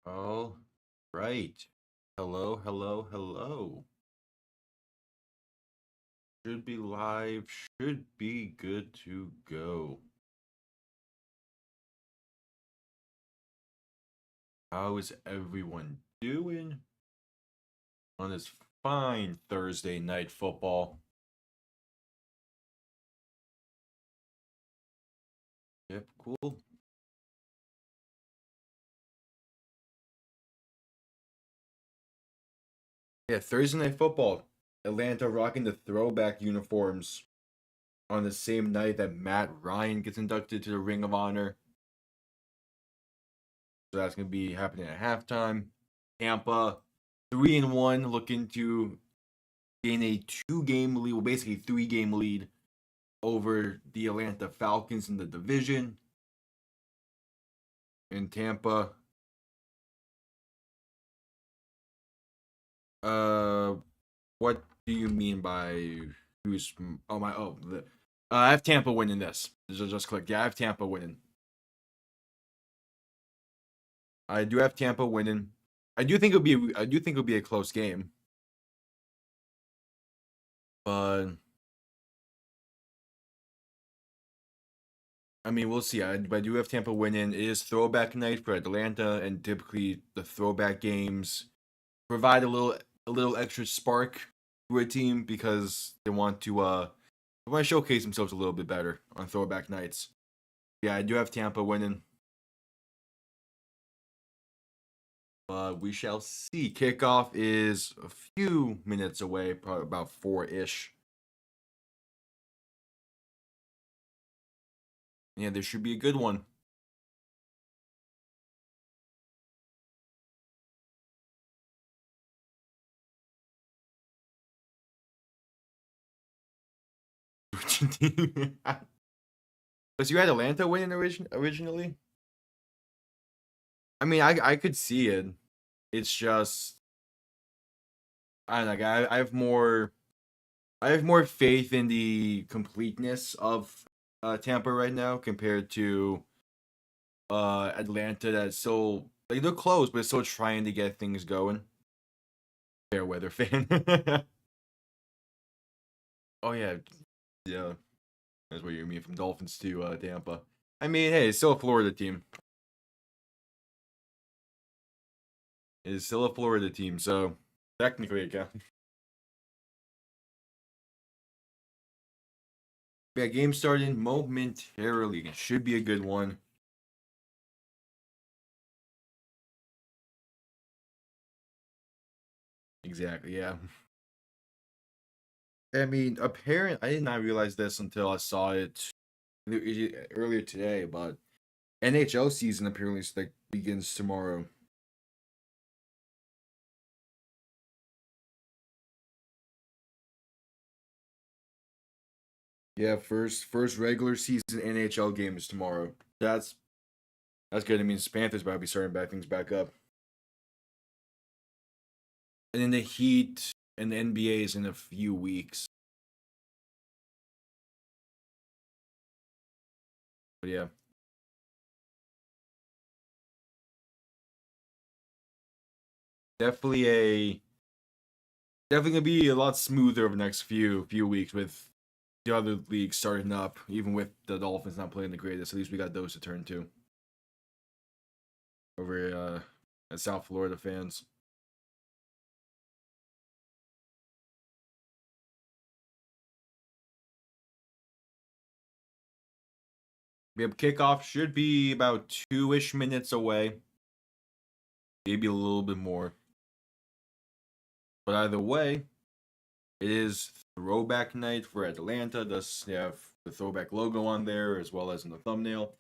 All right. Hello, hello, hello. Should be live, should be good to go. How is everyone doing on this fine Thursday night football? Yep, cool. Yeah, Thursday night football. Atlanta rocking the throwback uniforms on the same night that Matt Ryan gets inducted to the Ring of Honor. So that's going to be happening at halftime. Tampa 3-1, looking to gain a 2-game lead, well, basically 3-game lead over the Atlanta Falcons in the division. In Tampa, uh, what do you mean by who's? Oh my! I have Tampa winning this. Just click. Yeah, I have Tampa winning. I do have Tampa winning. I do think it'll be a close game, but I mean, we'll see. But I do have Tampa winning. It is throwback night for Atlanta, and typically the throwback games provide a little extra spark to a team because they want to showcase themselves a little bit better on throwback nights. Yeah, I do have Tampa winning, but we shall see. Kickoff is a few minutes away, probably about 4-ish. Yeah, this should be a good one. Was you had Atlanta winning originally? I mean, I could see it. It's just I don't know. Like, I have more faith in the completeness of Tampa right now compared to Atlanta. That's so like they're close, but still trying to get things going. Fair weather fan. Oh yeah, yeah. That's what you mean from Dolphins to Tampa. I mean, hey, it's still a Florida team. It's still a Florida team, so technically it counts. Yeah, game starting momentarily. It should be a good one. Exactly. Yeah. I mean, apparent. I did not realize this until I saw it earlier today, but NHL season apparently like begins tomorrow. Yeah, first regular season NHL game is tomorrow. That's good. I mean, Panthers about to be starting back things back up, and then the Heat and the NBA is in a few weeks. But yeah, definitely a definitely gonna be a lot smoother over the next few weeks with the other leagues starting up. Even with the Dolphins not playing the greatest, at least we got those to turn to over at South Florida fans. Yep, kickoff should be about 2-ish minutes away, maybe a little bit more. But either way, it is throwback night for Atlanta. Thus, they have the throwback logo on there as well as in the thumbnail.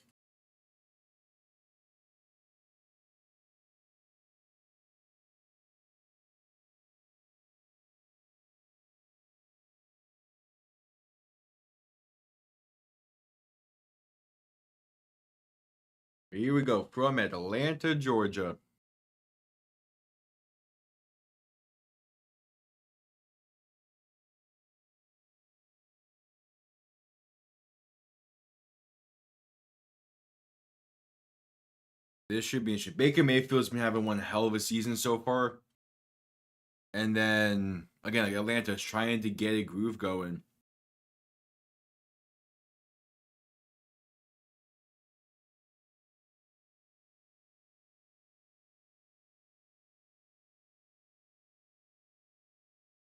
Here we go from Atlanta, Georgia. This should be interesting. Baker Mayfield's been having one hell of a season so far. And then, again, like Atlanta's trying to get a groove going.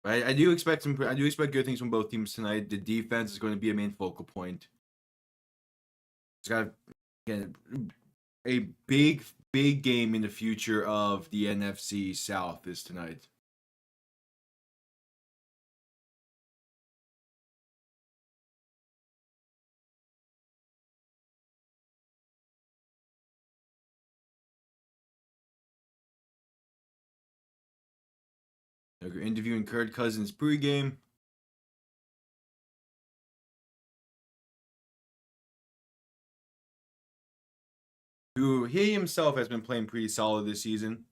I do expect good things from both teams tonight. The defense is going to be a main focal point. It's got, again, a big game in the future of the NFC South is tonight. They're interviewing Kirk Cousins pregame. Who he himself has been playing pretty solid this season.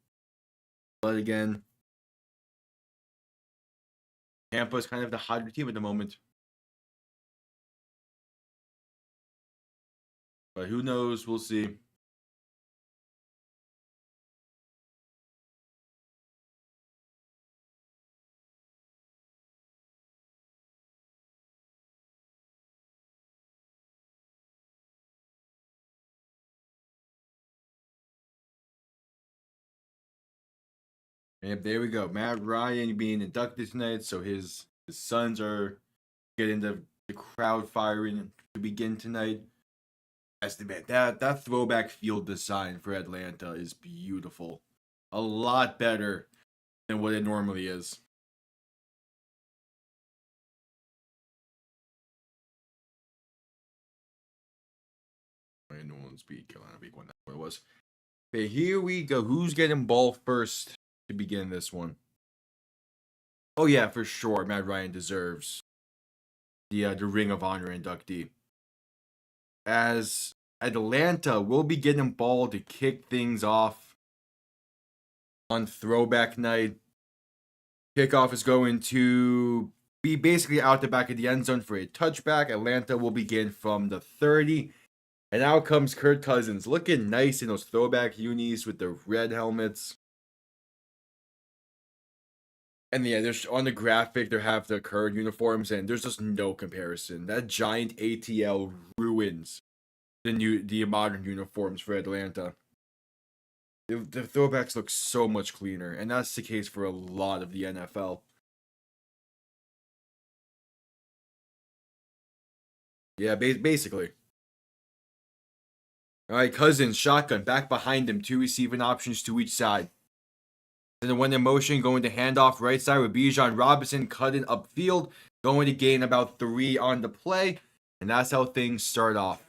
But again, Tampa is kind of the hotter team at the moment. But who knows? We'll see. And there we go. Matt Ryan being inducted tonight, so his sons are getting the crowd firing to begin tonight. That's the man. That throwback field design for Atlanta is beautiful. A lot better than what it normally is. New Orleans beat Carolina week 1. That's what it was. Okay, here we go. Who's getting ball first to begin this one? Oh yeah, for sure. Matt Ryan deserves the Ring of Honor inductee. As Atlanta will be getting ball to kick things off on throwback night. Kickoff is going to be basically out the back of the end zone for a touchback. Atlanta will begin from the 30. And out comes Kirk Cousins, looking nice in those throwback unis with the red helmets. And yeah, there's on the graphic, they have the current uniforms, and there's just no comparison. That giant ATL ruins the modern uniforms for Atlanta. The throwbacks look so much cleaner, and that's the case for a lot of the NFL. Yeah, basically. All right, Cousins, shotgun, back behind him, 2 receiving options to each side. And then when in motion, going to handoff right side with Bijan Robinson cutting upfield, going to gain about 3 on the play, and that's how things start off.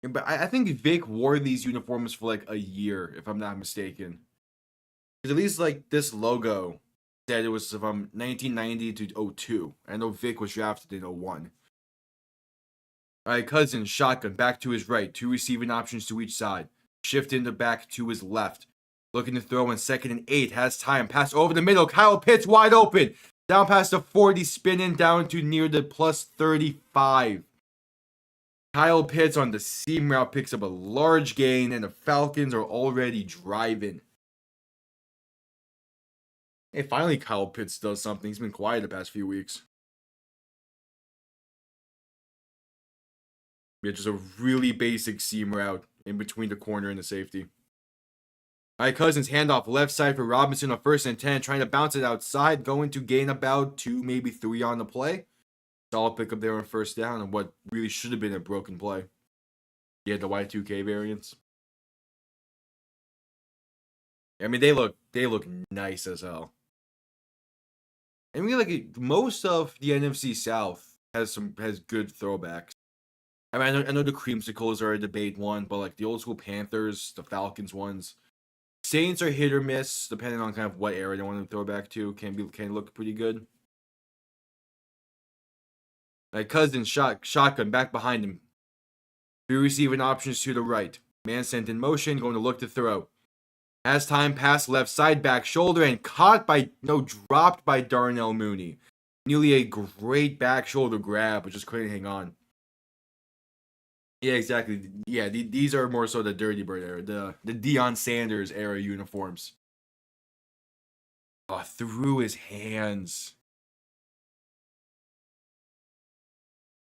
But I think Vic wore these uniforms for like a year, if I'm not mistaken. Because at least like this logo said it was from 1990 to 02. I know Vic was drafted in 01. All right, Cousins, shotgun, back to his right. 2 receiving options to each side. Shifting the back to his left. Looking to throw in 2nd and 8. Has time. Pass over the middle. Kyle Pitts wide open. Down past the 40, spinning down to near the plus 35. Kyle Pitts on the seam route picks up a large gain, and the Falcons are already driving. Hey, finally Kyle Pitts does something. He's been quiet the past few weeks. Yeah, just a really basic seam route in between the corner and the safety. All right, Cousins, handoff left side for Robinson on 1st and 10, trying to bounce it outside, going to gain about 2, maybe 3 on the play. Solid pickup there on 1st down, and what really should have been a broken play. Yeah, the Y2K variants. I mean, they look nice as hell. And we like most of the NFC South has good throwbacks. I mean, I know the Creamsicles are a debate one, but like the old school Panthers, the Falcons ones, Saints are hit or miss depending on kind of what era they want to throw back to. Can look pretty good. Like Cousins shotgun back behind him. 3 receiving options to the right. Man sent in motion, going to look to throw. As time pass left side back shoulder and dropped by Darnell Mooney. Nearly a great back shoulder grab, but just couldn't hang on. Yeah, exactly. Yeah, these are more so the Dirty Bird era, the Deion Sanders era uniforms. Oh, through his hands.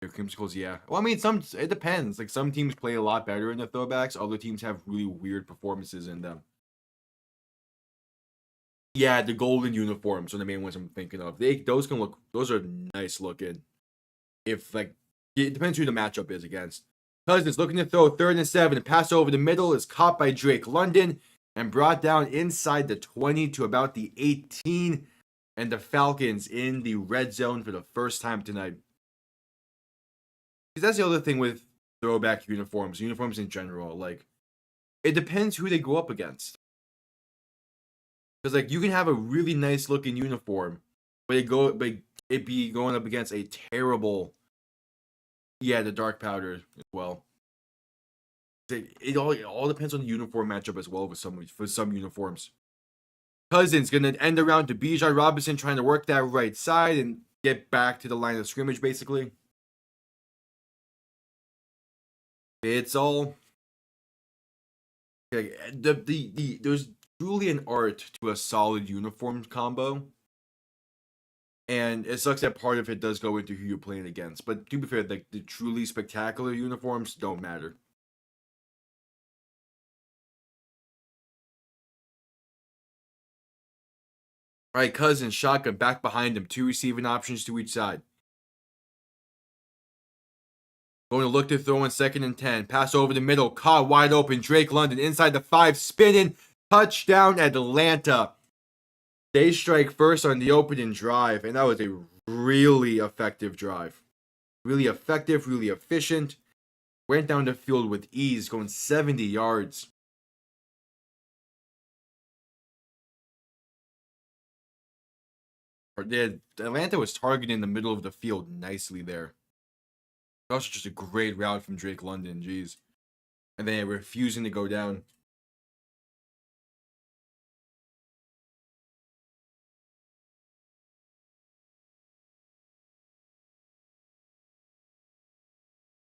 Your creamsicles, yeah. Well, I mean, some it depends. Like some teams play a lot better in the throwbacks. Other teams have really weird performances in them. Yeah, the golden uniforms are the main ones I'm thinking of. Those are nice looking. If like it depends who the matchup is against. Cousins looking to throw 3rd and 7. Pass over the middle is caught by Drake London and brought down inside the 20 to about the 18. And the Falcons in the red zone for the first time tonight. Because that's the other thing with throwback uniforms in general. Like, it depends who they go up against. Because like you can have a really nice looking uniform, but it be going up against a terrible, yeah, the dark powder as well. It all depends on the uniform matchup as well for some uniforms. Cousins gonna end around to Bijan Robinson trying to work that right side and get back to the line of scrimmage basically. It's all there's truly an art to a solid uniform combo. And it sucks that part of it does go into who you're playing against. But to be fair, like the truly spectacular uniforms don't matter. All right, Cousins, shotgun back behind him. 2 receiving options to each side. Going to look to throw in 2nd and 10. Pass over the middle. Caught wide open. Drake London inside the 5. Spinning. Touchdown Atlanta. They strike first on the opening drive. And that was a really effective drive. Really effective, really efficient. Went down the field with ease, going 70 yards. Atlanta was targeting the middle of the field nicely there. Also, just a great route from Drake London, jeez. And then refusing to go down.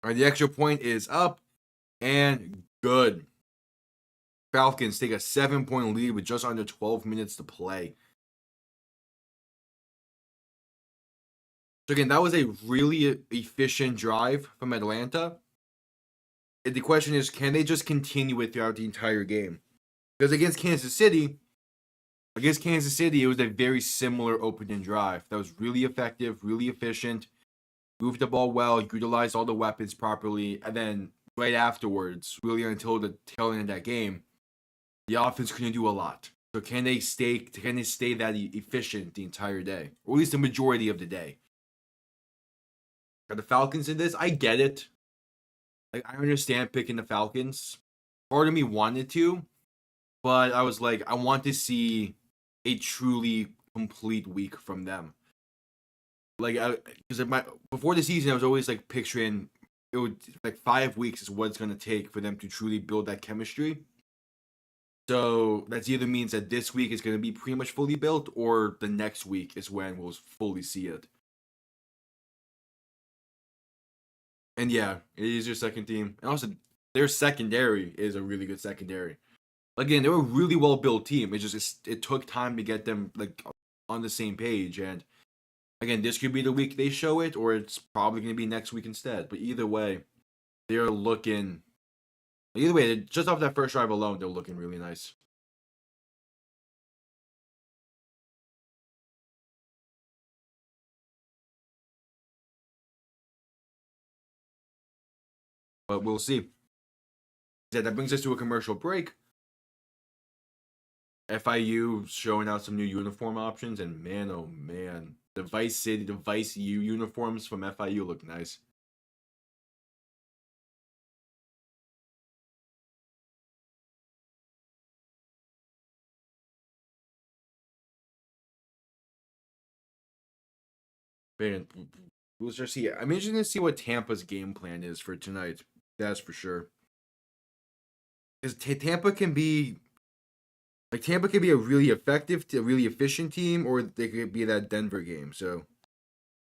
All right, the extra point is up and good. Falcons take a 7-point lead with just under 12 minutes to play. So again, that was a really efficient drive from Atlanta. And the question is, can they just continue it throughout the entire game? Because against Kansas City, it was a very similar opening drive. That was really effective, really efficient, moved the ball well, utilized all the weapons properly, and then right afterwards, really until the tail end of that game, the offense couldn't do a lot. So can they stay that efficient the entire day, or at least the majority of the day? Are the Falcons in this? I get it. Like I understand picking the Falcons. Part of me wanted to, but I was like, I want to see a truly complete week from them. Like, because before the season, I was always like picturing it would like 5 weeks is what it's gonna take for them to truly build that chemistry. So that either means that this week is gonna be pretty much fully built, or the next week is when we'll fully see it. And yeah, it is your second team, and also their secondary is a really good secondary. Again, they're a really well built team. It took time to get them like on the same page, and again, this could be the week they show it, or it's probably going to be next week instead. But either way, they're looking. Either way, just off that first drive alone, they're looking really nice. But we'll see. That brings us to a commercial break. FIU showing out some new uniform options, and man, oh man, the Vice U uniforms from FIU look nice. Man, we'll just see. I'm interested to see what Tampa's game plan is for tonight. That's for sure. Because Tampa can be a really effective, a really efficient team, or they could be that Denver game. So,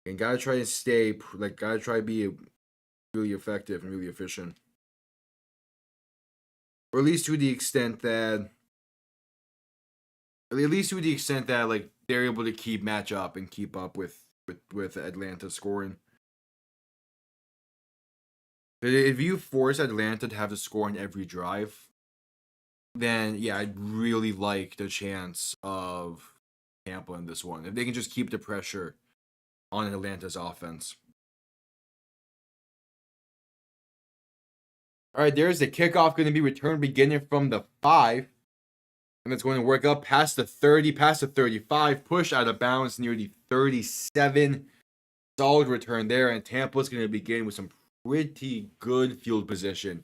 and gotta try to stay, like, gotta try to be really effective and really efficient. Or at least to the extent that like they're able to keep match up and keep up with Atlanta scoring. If you force Atlanta to have to score on every drive, then yeah, I'd really like the chance of Tampa in this one. If they can just keep the pressure on Atlanta's offense. All right, there's the kickoff going to be returned beginning from the 5. And it's going to work up past the 30, past the 35, push out of bounds near the 37. Solid return there, and Tampa's going to begin with some pretty good field position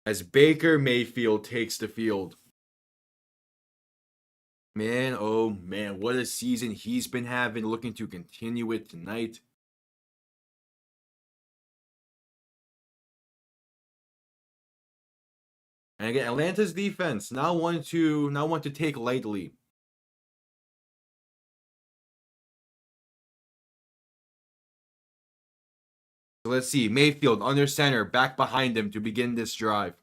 as Baker Mayfield takes the field. Man, oh man, what a season he's been having, looking to continue it tonight. And again, Atlanta's defense, not one to take lightly. So let's see, Mayfield under center, back behind him to begin this drive.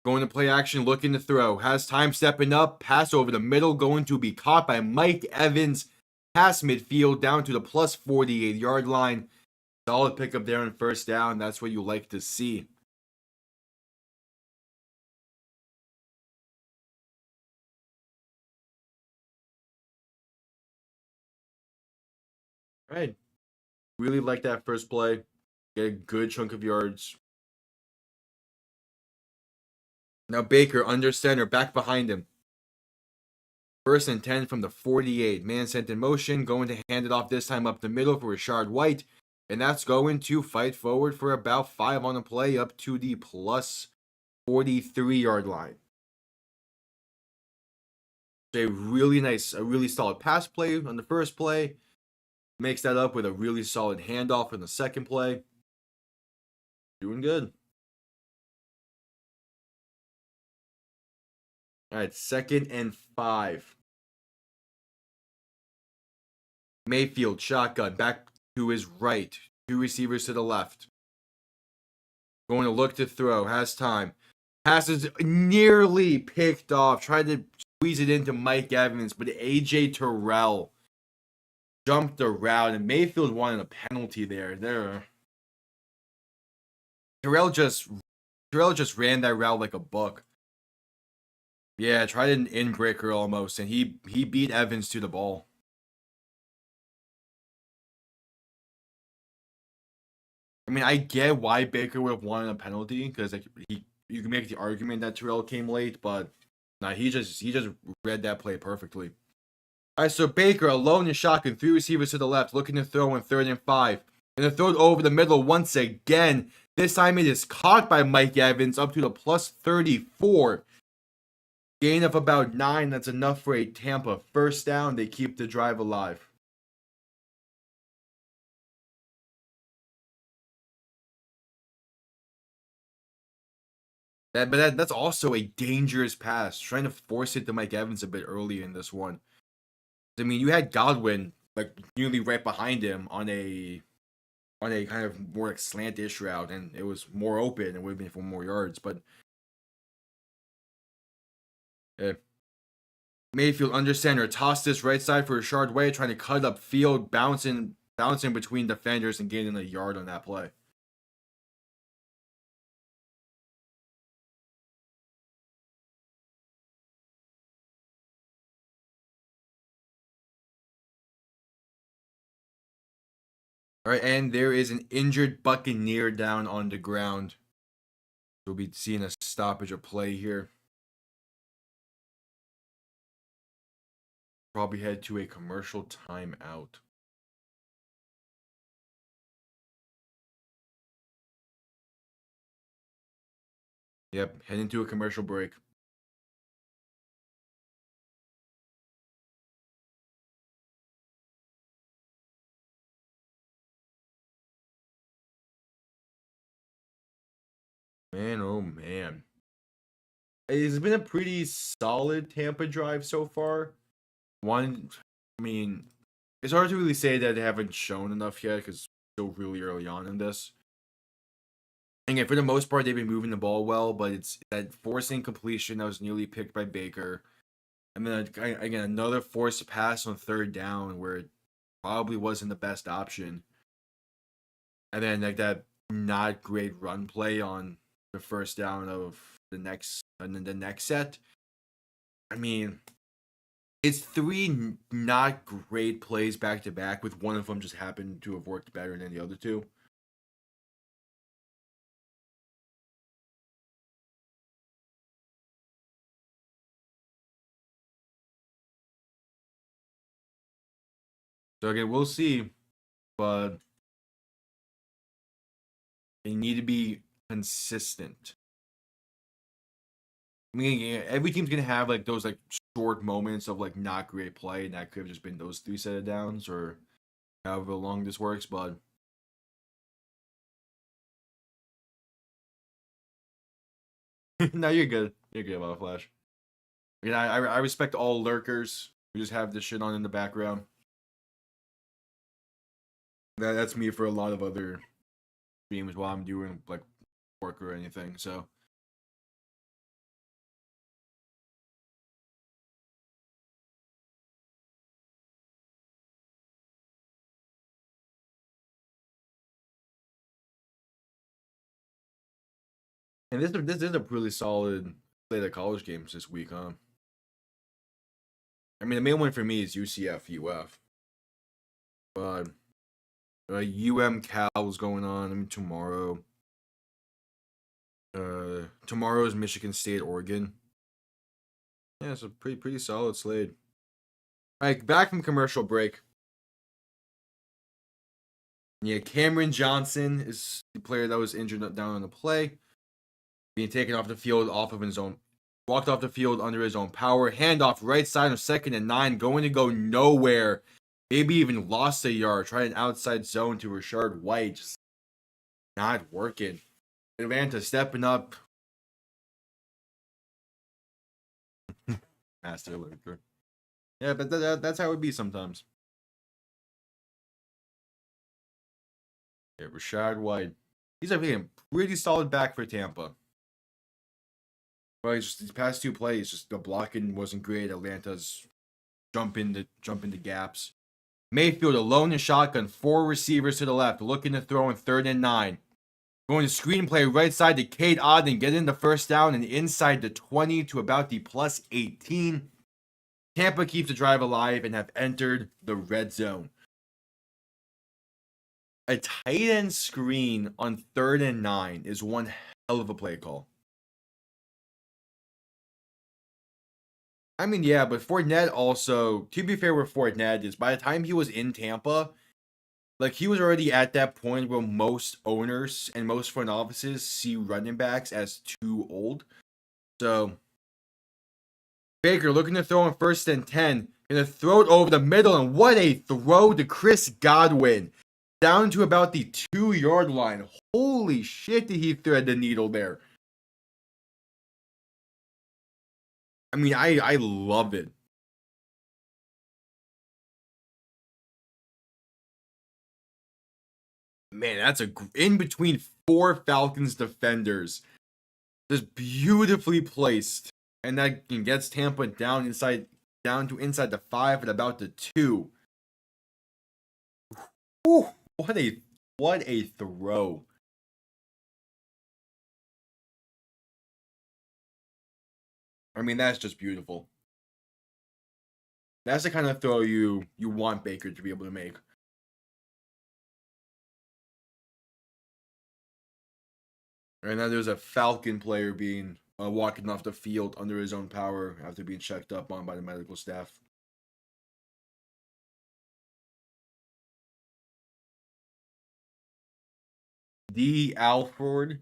Going to play action, looking to throw. Has time stepping up. Pass over the middle, going to be caught by Mike Evans. Pass midfield down to the plus 48-yard line. Solid pickup there on first down. That's what you like to see. All right. Really like that first play. Get a good chunk of yards. Now Baker under center, back behind him. 1st and 10 from the 48. Man sent in motion, going to hand it off this time up the middle for Rashard White. And that's going to fight forward for about 5 on the play up to the plus 43-yard line. A really solid pass play on the first play. Makes that up with a really solid handoff in the second play. Doing good. All right, 2nd and 5. Mayfield shotgun back to his right. 2 receivers to the left. Going to look to throw. Has time. Passes nearly picked off. Tried to squeeze it into Mike Evans, but AJ Terrell jumped the route, and Mayfield wanted a penalty there. Terrell just ran that route like a buck. Yeah, tried an in-breaker almost, and he beat Evans to the ball. I mean, I get why Baker would have wanted a penalty, because like you can make the argument that Terrell came late, but nah, he just read that play perfectly. All right, so Baker alone in shotgun, 3 receivers to the left, looking to throw in 3rd and 5. And the throw over the middle once again. This time it is caught by Mike Evans up to the plus 34. Gain of about 9. That's enough for a Tampa first down. They keep the drive alive. That's also a dangerous pass. Trying to force it to Mike Evans a bit early in this one. I mean, you had Godwin like nearly right behind him on a kind of more like slant-ish route, and it was more open. It would have been for more yards, but yeah. Mayfield under center, toss this right side for Rashard White, trying to cut up field, bouncing between defenders and gaining a yard on that play. All right, and there is an injured Buccaneer down on the ground. We'll be seeing a stoppage of play here. Probably head to a commercial timeout. Yep, heading to a commercial break. Man, oh man. It's been a pretty solid Tampa drive so far. I mean, it's hard to really say that they haven't shown enough yet because still really early on in this. Again, for the most part, they've been moving the ball well, but it's that forcing completion that was nearly picked by Baker. And then again, another forced pass on third down where it probably wasn't the best option. And then like that not great run play on the first down of the next and then the next set. I mean, it's three not great plays back to back, with one of them just happened to have worked better than the other two. So again, we'll see, but they need to be consistent. I mean, yeah, every team's gonna have like those like short moments of like not great play, and that could have just been those three set of downs or however long this works. But no, you're good. You're good about Flash. Again, I respect all lurkers who just have this shit on in the background. That's me for a lot of other streams while I'm doing like work or anything. So. And this is a really solid slate of college games this week, huh? I mean, the main one for me is UCF UF, but UM Cal is going on tomorrow. Tomorrow is Michigan State Oregon. Yeah, it's a pretty solid slate. All right, back from commercial break. Yeah, Cameron Johnson is the player that was injured down on the play, being taken off the field off of his own. Walked off the field under his own power. Handoff right side of 2nd and 9. Going to go nowhere. Maybe even lost a yard. Tried an outside zone to Rashard White. Just not working. Atlanta stepping up. Master lurker. Yeah, but that's how it would be sometimes. Yeah, Rashard White. He's a pretty solid back for Tampa. Well, just these past two plays, just the blocking wasn't great. Atlanta's jumping the gaps. Mayfield alone in shotgun, 4 receivers to the left, looking to throw in 3rd and 9. Going to screenplay right side to Cade Otton, getting the first down and inside the 20 to about the plus 18. Tampa keeps the drive alive and have entered the red zone. A tight end screen on 3rd and 9 is one hell of a play call. I mean, yeah, but Fournette also, to be fair with Fournette, is by the time he was in Tampa, like he was already at that point where most owners and most front offices see running backs as too old. So, Baker looking to throw in 1st and 10, gonna throw it over the middle, and what a throw to Chris Godwin. Down to about the 2-yard line. Holy shit, did he thread the needle there. I mean, I love it. Man, that's in between 4 Falcons defenders. Just beautifully placed. And that gets Tampa down to inside the 5 and about the 2. Whew, what a throw. I mean, that's just beautiful. That's the kind of throw you want Baker to be able to make. And now there's a Falcon player being walking off the field under his own power after being checked up on by the medical staff. D. Alford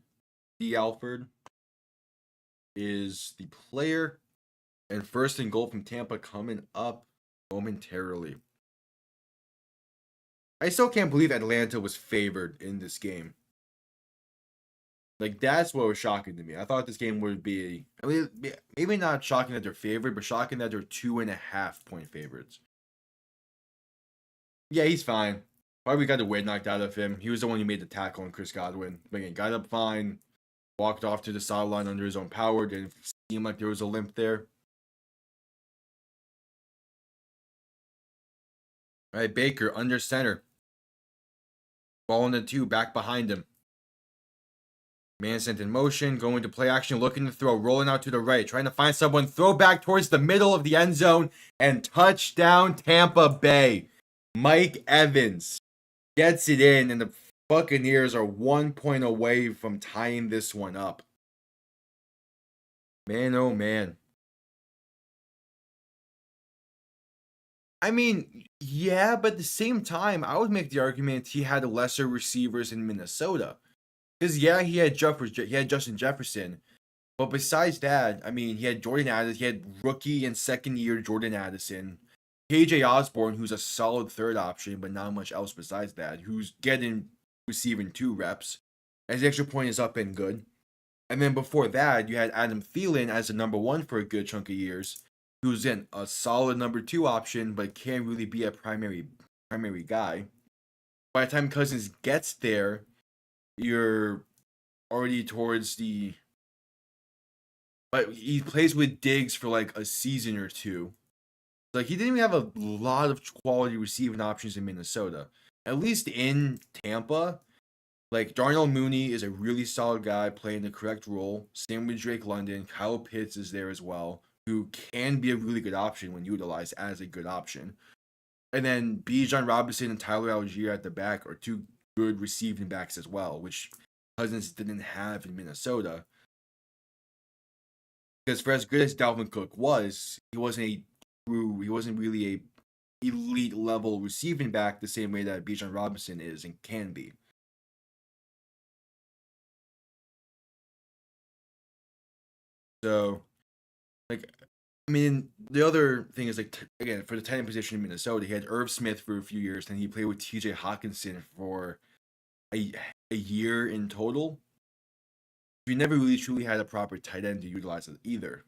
is the player, and 1st and goal from Tampa coming up momentarily. I still can't believe Atlanta was favored in this game. Like, that's what was shocking to me. I thought this game would be, I mean, maybe not shocking that they're favored, but shocking that they're 2.5 point favorites. Yeah, he's fine. Probably got the weight knocked out of him. He was the one who made the tackle on Chris Godwin. But again, got up fine, walked off to the sideline under his own power. Didn't seem like there was a limp there. All right, Baker under center. Ball in the 2, back behind him. Man sent in motion, going to play action, looking to throw, rolling out to the right, trying to find someone, throw back towards the middle of the end zone, and touchdown Tampa Bay. Mike Evans gets it in, and the Buccaneers are 1 point away from tying this one up. Man, oh man. I mean, yeah, but at the same time, I would make the argument he had lesser receivers in Minnesota. Because yeah, he had Justin Jefferson, but besides that, I mean, he had Jordan Addison, he had rookie and second year Jordan Addison, KJ Osborne, who's a solid third option, but not much else besides that, who's getting receiving 2 reps, as the extra point is up and good. And then before that, you had Adam Thielen as the number 1 for a good chunk of years, who's in a solid number 2 option, but can't really be a primary guy. By the time Cousins gets there, you're already towards the. But he plays with Diggs for like a season or 2. Like, he didn't even have a lot of quality receiving options in Minnesota. At least in Tampa, like, Darnell Mooney is a really solid guy playing the correct role. Same with Drake London. Kyle Pitts is there as well, who can be a really good option when utilized as a good option. And then Bijan Robinson and Tyler Algier at the back are 2 good receiving backs as well, which Cousins didn't have in Minnesota. Because for as good as Dalvin Cook was, he wasn't really a elite level receiving back the same way that Bijan Robinson is and can be. So, like, I mean, the other thing is, like, again, for the tight end position in Minnesota, he had Irv Smith for a few years, and he played with TJ Hawkinson for a year in total. We never really truly had a proper tight end to utilize it either.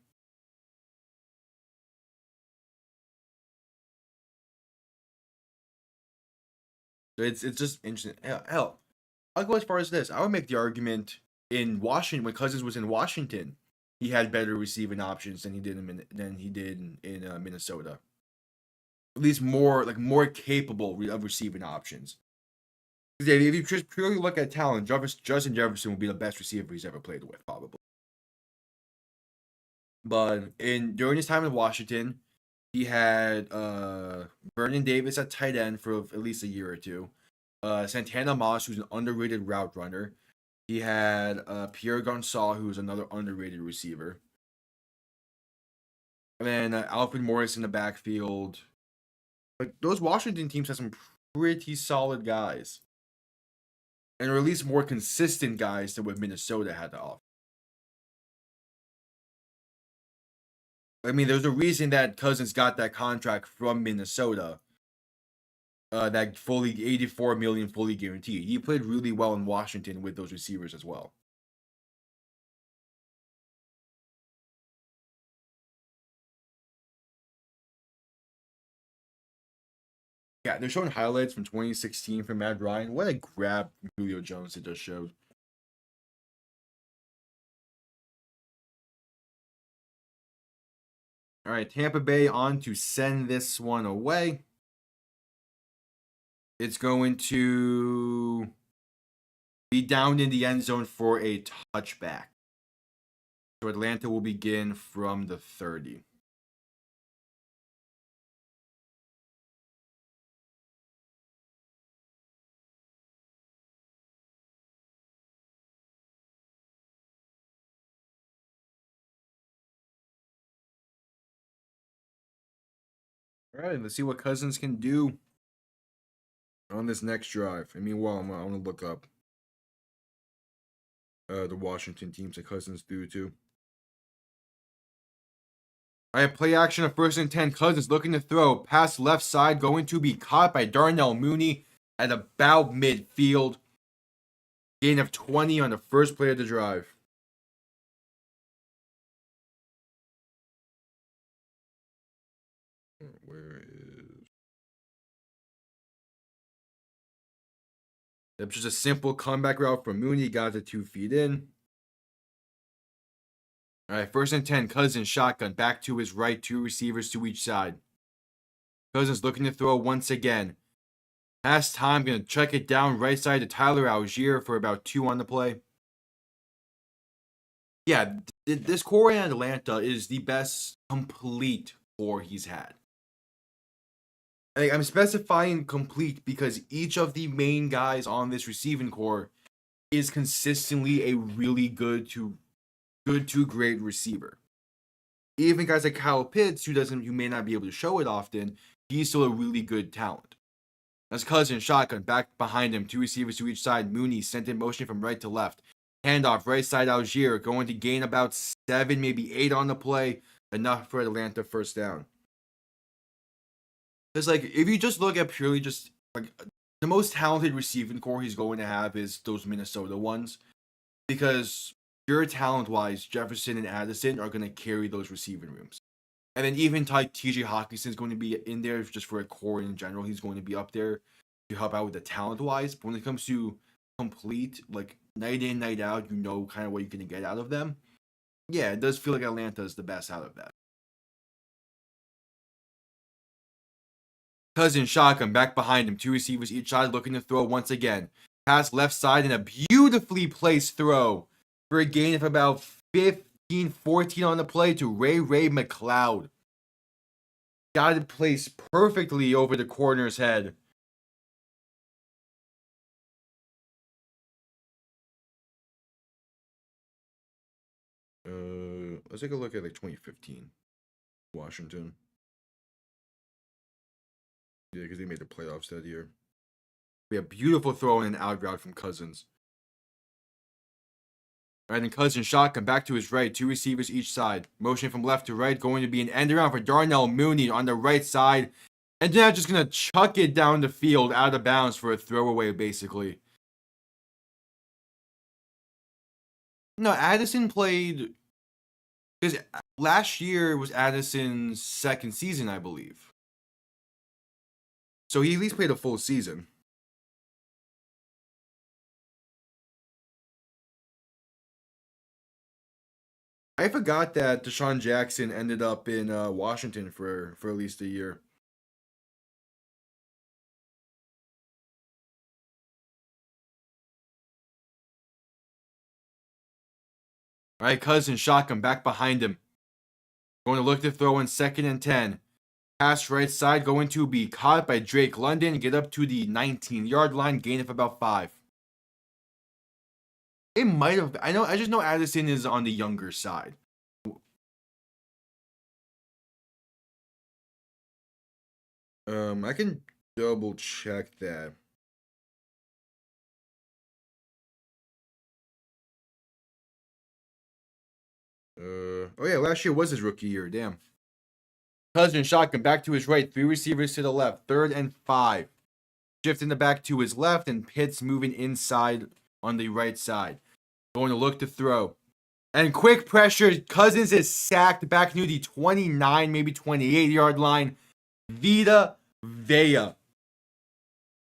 So it's just interesting. Hell, I'll go as far as this. I would make the argument in Washington when Cousins was in Washington, he had better receiving options than he did in Minnesota. At least more capable of receiving options. If you just purely look at talent, Justin Jefferson will be the best receiver he's ever played with, probably. But during his time in Washington, he had Vernon Davis at tight end for at least a year or 2. Santana Moss, who's an underrated route runner. He had Pierre Gonçalves, who's another underrated receiver. And then Alfred Morris in the backfield. Like, those Washington teams have some pretty solid guys. And or at least more consistent guys than what Minnesota had to offer. I mean, there's a reason that Cousins got that contract from Minnesota. That fully $84 million fully guaranteed. He played really well in Washington with those receivers as well. Yeah, they're showing highlights from 2016 from Matt Ryan. What a grab from Julio Jones it just showed. All right, Tampa Bay on to send this one away. It's going to be down in the end zone for a touchback. So Atlanta will begin from the 30. All right, let's see what Cousins can do on this next drive. And meanwhile, I'm going to look up the Washington teams that Cousins do too. All right, play action of 1st and 10. Cousins looking to throw. Pass left side, going to be caught by Darnell Mooney at about midfield. Gain of 20 on the first play of the drive. Where is... It was just a simple comeback route from Mooney. Got the 2 feet in. All right, 1st and 10. Cousins shotgun back to his right. 2 receivers to each side. Cousins looking to throw once again. Pass time. Going to check it down right side to Tyler Algier for about 2 on the play. Yeah, this core in Atlanta is the best complete core he's had. I'm specifying complete because each of the main guys on this receiving core is consistently a really good to great receiver. Even guys like Kyle Pitts, who may not be able to show it often, he's still a really good talent. That's Cousins shotgun back behind him, 2 receivers to each side. Mooney sent in motion from right to left. Handoff right side Algier, going to gain about 7, maybe 8 on the play, enough for Atlanta 1st down. Because if you just look at purely just the most talented receiving core he's going to have is those Minnesota ones, because pure talent-wise, Jefferson and Addison are going to carry those receiving rooms. And then even TJ Hawkinson is going to be in there just for a core in general. He's going to be up there to help out with the talent-wise. But when it comes to complete, night in, night out, kind of what you're going to get out of them. Yeah, it does feel like Atlanta is the best out of that. Cousins shotgun back behind him, 2 receivers each side looking to throw once again. Pass left side and a beautifully placed throw for a gain of about 15, 14 on the play to Ray McLeod. Got it placed perfectly over the corner's head. Let's take a look at 2015 Washington. Yeah, because they made the playoffs that year. We have beautiful throw and an out route from Cousins. All right, and Cousins shotgun back to his right. 2 receivers each side. Motion from left to right. Going to be an end around for Darnell Mooney on the right side. And now just going to chuck it down the field out of bounds for a throwaway, basically. No, Addison played... Because last year was Addison's 2nd season, I believe. So he at least played a full season. I forgot that Deshaun Jackson ended up in Washington for at least a year. All right, Cousins shotgun back behind him. Going to look to throw in 2nd and 10. Pass right side going to be caught by Drake London. Get up to the 19-yard line. Gain of about 5. It might have. I just know Addison is on the younger side. I can double check that. Oh yeah, last year was his rookie year. Damn. Cousins shotgun back to his right. 3 receivers to the left. 3rd and 5. Shifting the back to his left, and Pitts moving inside on the right side. Going to look to throw. And quick pressure. Cousins is sacked back near the 29, maybe 28-yard line. Vita Vea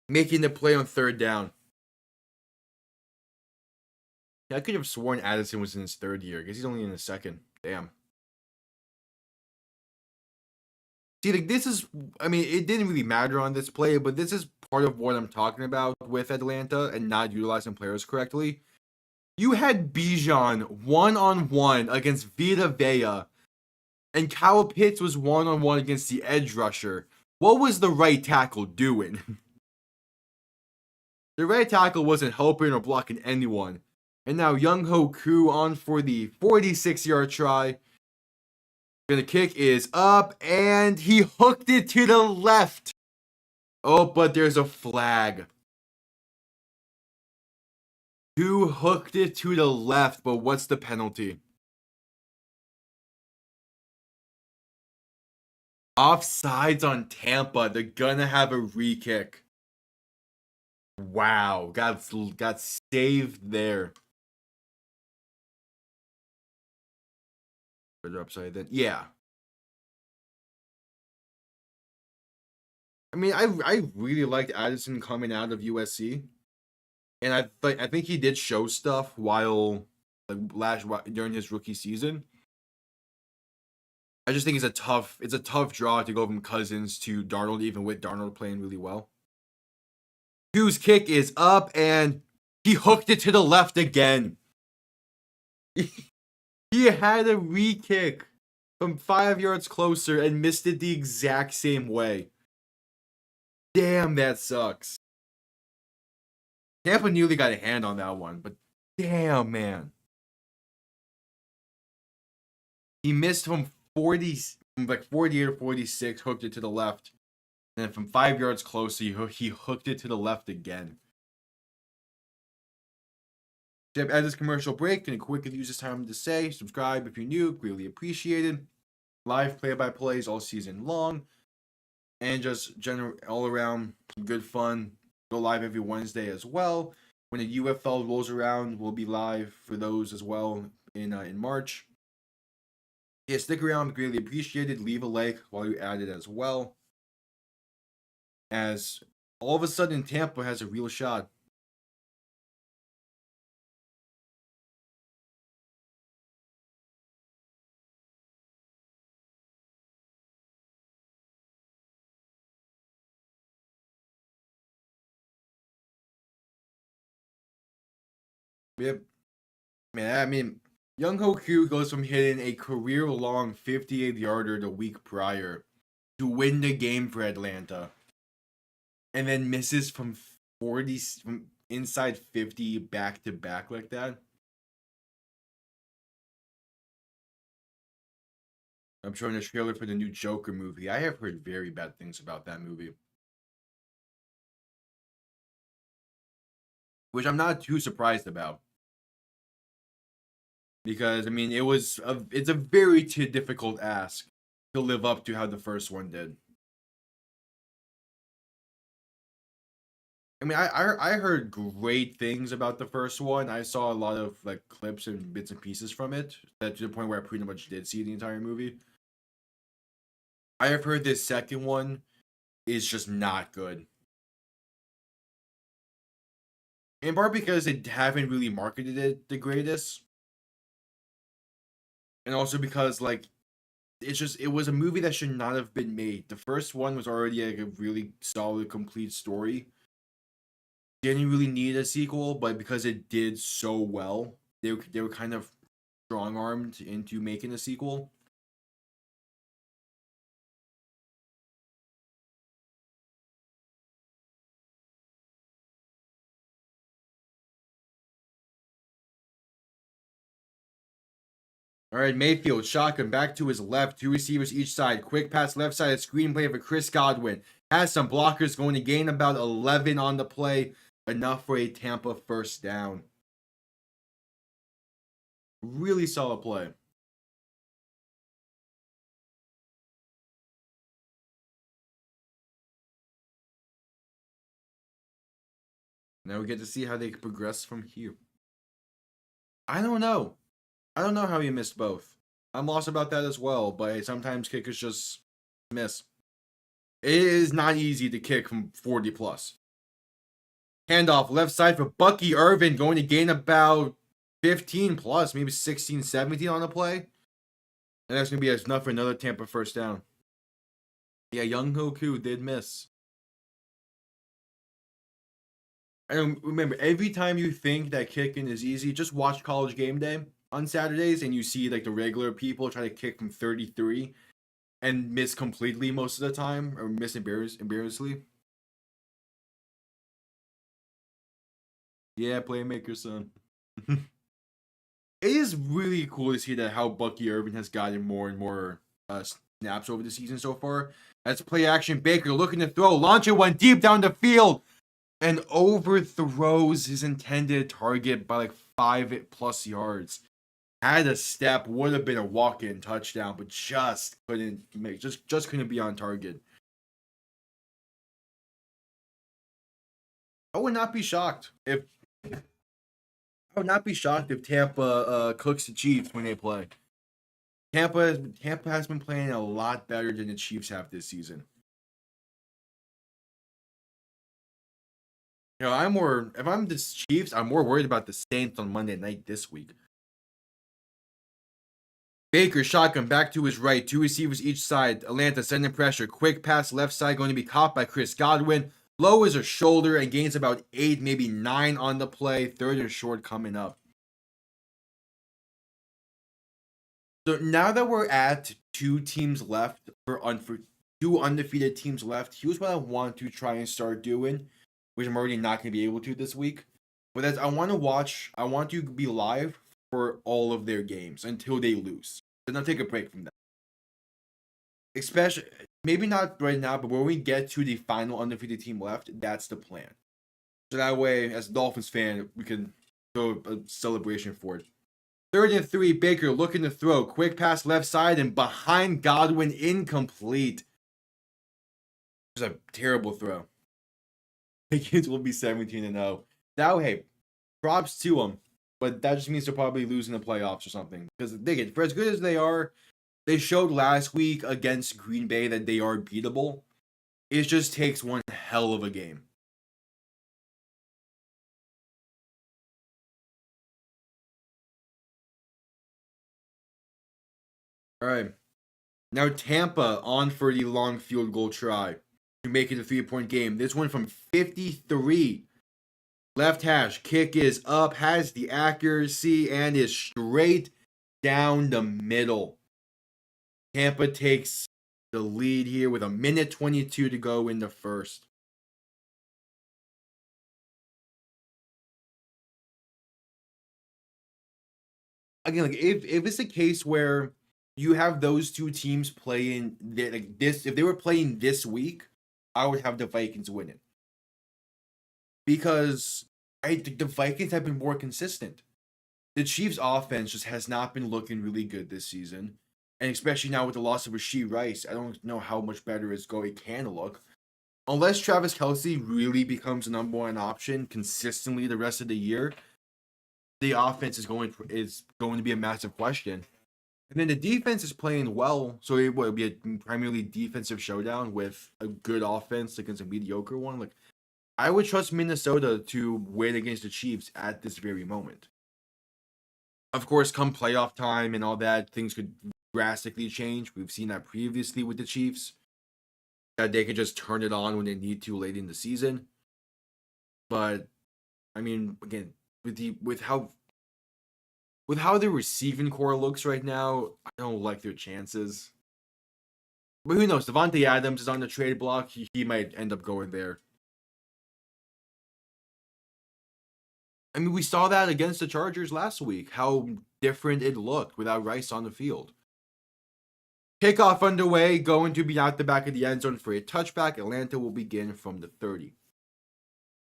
making the play on 3rd down. I could have sworn Addison was in his 3rd year. I guess he's only in his 2nd. Damn. See, this is... it didn't really matter on this play, but this is part of what I'm talking about with Atlanta and not utilizing players correctly. You had Bijan one-on-one against Vita Vea, and Kyle Pitts was one-on-one against the edge rusher. What was the right tackle doing? The right tackle wasn't helping or blocking anyone. And now Young Ho Koo on for the 46-yard try. The kick is up, and he hooked it to the left. Oh, but there's a flag. Who hooked it to the left, but what's the penalty? Offsides on Tampa. They're gonna have a re-kick. Wow, got saved there. Further upside then. Yeah. I really liked Addison coming out of USC. and I think he did show stuff while during his rookie season. I just think it's a tough draw to go from Cousins to Darnold, even with Darnold playing really well. Q's kick is up, and he hooked it to the left again. He had a re-kick from 5 yards closer and missed it the exact same way. Damn, that sucks. Tampa nearly got a hand on that one, but damn, man. He missed from 48 or 46, hooked it to the left. And then from 5 yards closer, he hooked it to the left again. Jeb, at this commercial break, can quickly use this time to say, subscribe if you're new, greatly appreciated. Live play-by-plays all season long. And just general all around good fun. Go live every Wednesday as well. When the UFL rolls around, we'll be live for those as well in March. Yeah, stick around, greatly appreciated. Leave a like while you're at it as well. As all of a sudden Tampa has a real shot. Yep. Man, I mean, Young Ho Koo goes from hitting a career-long 58-yarder the week prior to win the game for Atlanta, and then misses from inside 50 back to back like that. I'm showing a trailer for the new Joker movie. I have heard very bad things about that movie, which I'm not too surprised about. Because I mean, it's a very difficult ask to live up to how the first one did. I mean, I heard great things about the first one. I saw a lot of like clips and bits and pieces from it, that to the point where I pretty much did see the entire movie. I have heard this second one is just not good. In part because they haven't really marketed it the greatest. And also because like it was a movie that should not have been made. The first one was already like a really solid, complete story. Didn't really need a sequel, but because it did so well, they were kind of strong armed into making a sequel. All right, Mayfield, shotgun, back to his left, two receivers each side. Quick pass left side, a screenplay for Chris Godwin. Has some blockers, going to gain about 11 on the play. Enough for a Tampa first down. Really solid play. Now we get to see how they progress from here. I don't know. I don't know how he missed both. I'm lost about that as well, but sometimes kickers just miss. It is not easy to kick from 40 plus. Handoff left side for Bucky Irvin, going to gain about 15 plus, maybe 16, 17 on the play. And that's going to be enough for another Tampa first down. Yeah, Young Hoku did miss. And remember, every time you think that kicking is easy, just watch College Game Day on Saturdays and you see like the regular people try to kick from 33 and miss completely most of the time, or miss embarrassingly. Yeah, playmaker, son. It is really cool to see that how Bucky Irvin has gotten more and more snaps over the season so far. That's play action. Baker looking to throw. Launcher went deep down the field and overthrows his intended target by like 5+ yards. Had a step, would have been a walk-in touchdown, but just couldn't make, just couldn't be on target. I would not be shocked if Tampa cooks the Chiefs when they play. Tampa has been playing a lot better than the Chiefs have this season. If I'm the Chiefs, I'm more worried about the Saints on Monday night this week. Baker, shotgun, back to his right. Two receivers each side. Atlanta sending pressure. Quick pass left side going to be caught by Chris Godwin. Lowers a shoulder and gains about 8, maybe 9 on the play. Third and short coming up. So now that we're at 2 teams left for 2 undefeated teams left, here's what I want to try and start doing, which I'm already not going to be able to this week. But that's I want to be live for all of their games until they lose. Then I'll take a break from that. Especially, maybe not right now, but when we get to the final undefeated team left, that's the plan. So that way, as a Dolphins fan, we can throw a celebration for it. 3rd and 3, Baker looking to throw. Quick pass left side and behind Godwin, incomplete. Just a terrible throw. Vikings will be 17-0. Now, hey, props to them, but that just means they're probably losing the playoffs or something. Because for as good as they are, they showed last week against Green Bay that they are beatable. It just takes one hell of a game. All right. Now Tampa on for the long field goal try to make it a 3-point game. This one from 53. Left hash. Kick is up, has the accuracy, and is straight down the middle. Tampa takes the lead here with 1:22 to go in the first. Again, like if it's a case where you have those 2 teams playing like this, if they were playing this week, I would have the Vikings winning. Because the Vikings have been more consistent. The Chiefs' offense just has not been looking really good this season. And especially now with the loss of Rashee Rice, I don't know how much better it can look. Unless Travis Kelce really becomes the number 1 option consistently the rest of the year, the offense is going to be a massive question. And then the defense is playing well, so it will be a primarily defensive showdown with a good offense against a mediocre one. Like, I would trust Minnesota to win against the Chiefs at this very moment. Of course, come playoff time and all that, things could drastically change. We've seen that previously with the Chiefs, that they could just turn it on when they need to late in the season. But I mean, again, with how the receiving core looks right now, I don't like their chances. But who knows? Devontae Adams is on the trade block. He might end up going there. I mean, we saw that against the Chargers last week, how different it looked without Rice on the field. Kickoff underway, going to be out the back of the end zone for a touchback. Atlanta will begin from the 30.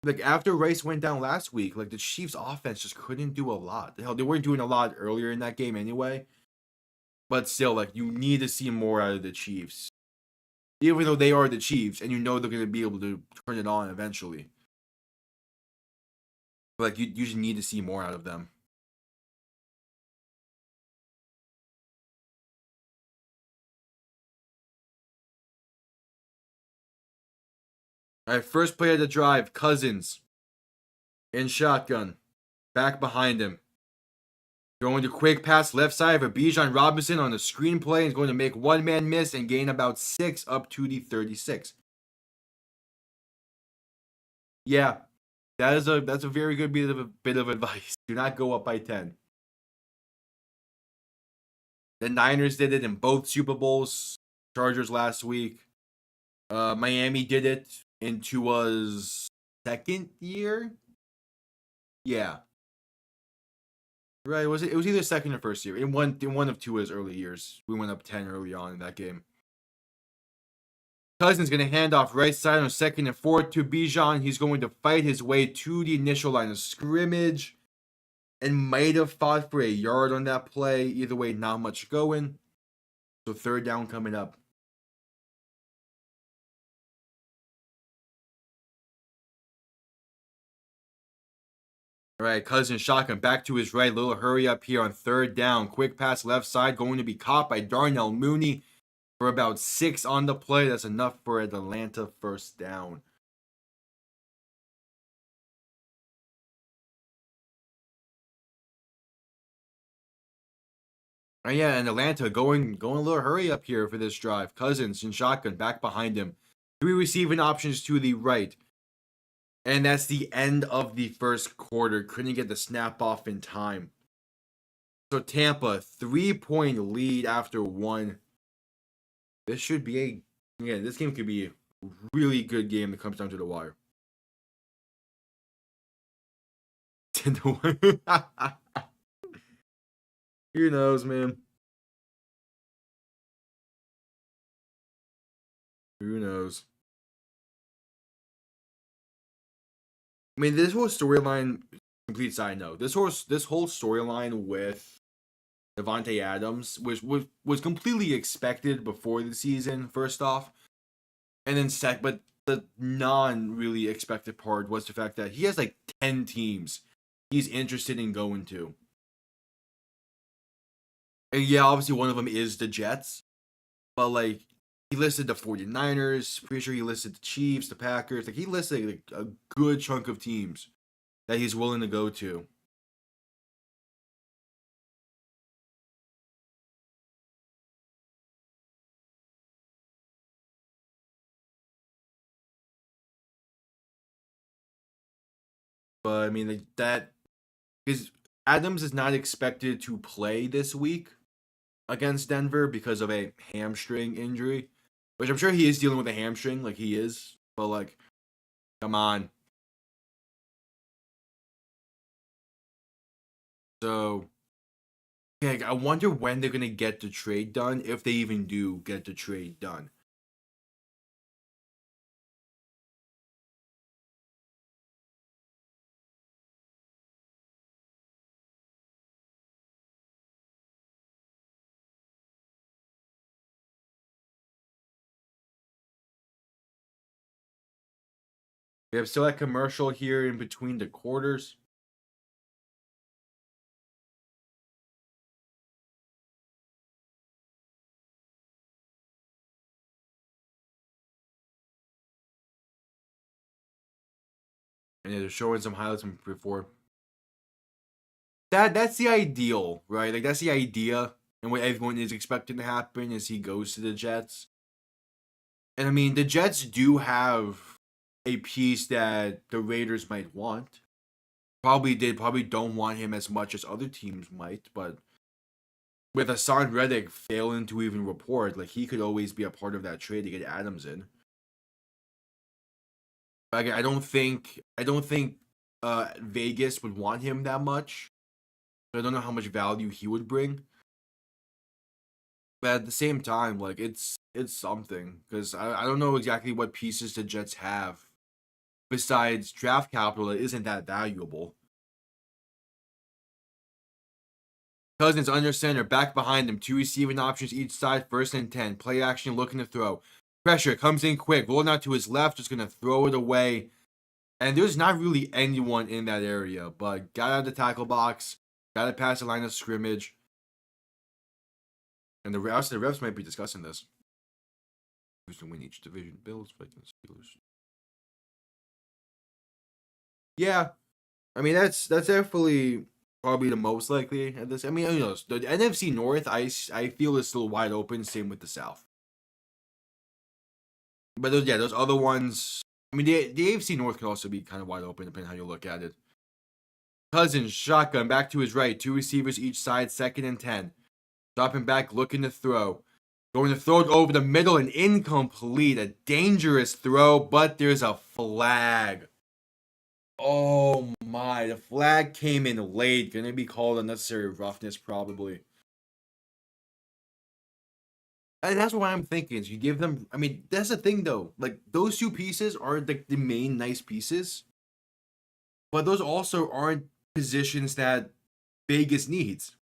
Like, after Rice went down last week, like, the Chiefs' offense just couldn't do a lot. Hell, they weren't doing a lot earlier in that game anyway. But still, like, you need to see more out of the Chiefs. Even though they are the Chiefs, and you know they're going to be able to turn it on eventually. But, like, you just need to see more out of them. All right, first play of the drive, Cousins in shotgun, back behind him. Going to quick pass left side for Bijan Robinson on the screenplay, and is going to make one man miss and gain about 6 up to the 36. Yeah, that's a very good bit of advice. Do not go up by 10. The Niners did it in both Super Bowls. Chargers last week. Miami did it in Tua's 2nd year. Yeah. Right, it was either 2nd or 1st year. In one of Tua's early years. We went up 10 early on in that game. Cousins going to hand off right side on 2nd and 4 to Bijan. He's going to fight his way to the initial line of scrimmage. And might have fought for a yard on that play. Either way, not much going. So 3rd down coming up. All right, Cousins shotgun back to his right. Little hurry up here on 3rd down. Quick pass left side, going to be caught by Darnell Mooney for about 6 on the play. That's enough for an Atlanta 1st down. Oh yeah, and Atlanta going a little hurry up here for this drive. Cousins in shotgun, back behind him. 3 receiving options to the right. And that's the end of the first quarter. Couldn't get the snap off in time. So Tampa, 3-point lead after 1. This should be this game could be a really good game that comes down to the wire. 10-1. Who knows, man? Who knows? I mean, this whole storyline, complete side note, this whole storyline with Devontae Adams was completely expected before the season, first off. And then but the non-really expected part was the fact that he has like 10 teams he's interested in going to. And yeah, obviously one of them is the Jets. But like, he listed the 49ers, pretty sure he listed the Chiefs, the Packers. Like, he listed like a good chunk of teams that he's willing to go to. But I mean, like, that is Adams is not expected to play this week against Denver because of a hamstring injury, which I'm sure he is dealing with a hamstring, like he is. But like, come on. So, yeah, I wonder when they're gonna get the trade done, if they even do get the trade done. We have still that commercial here in between the quarters. And yeah, they're showing some highlights from before. That's the ideal, right? Like, that's the idea, and what everyone is expecting to happen is he goes to the Jets. And I mean, the Jets do have a piece that the Raiders might want. Probably don't want him as much as other teams might, but with Hassan Reddick failing to even report, like, he could always be a part of that trade to get Adams in. Like, I don't think Vegas would want him that much. I don't know how much value he would bring. But at the same time, like, it's something, because I don't know exactly what pieces the Jets have besides draft capital that isn't that valuable. Cousins under center, back behind him, 2 receiving options each side, 1st and 10. Play action, looking to throw. Pressure comes in quick, rolling out to his left, just gonna throw it away. And there's not really anyone in that area, but got out of the tackle box, got it past the line of scrimmage. And the refs might be discussing this. Who's to win each division? Bills, Vikings, Steelers. Yeah, I mean that's definitely probably the most likely at this. I mean, you know, the NFC North, I feel is still wide open. Same with the South. But those other ones. I mean, the AFC North could also be kind of wide open depending on how you look at it. Cousins shotgun back to his right, 2 receivers each side, 2nd and 10. Dropping back, looking to throw. Going to throw it over the middle and incomplete. A dangerous throw, but there's a flag. Oh my, the flag came in late. Gonna be called unnecessary roughness, probably. And that's what I'm thinking. Is you give them. I mean, that's the thing though. Like, those 2 pieces are the main nice pieces, but those also aren't positions that Vegas needs.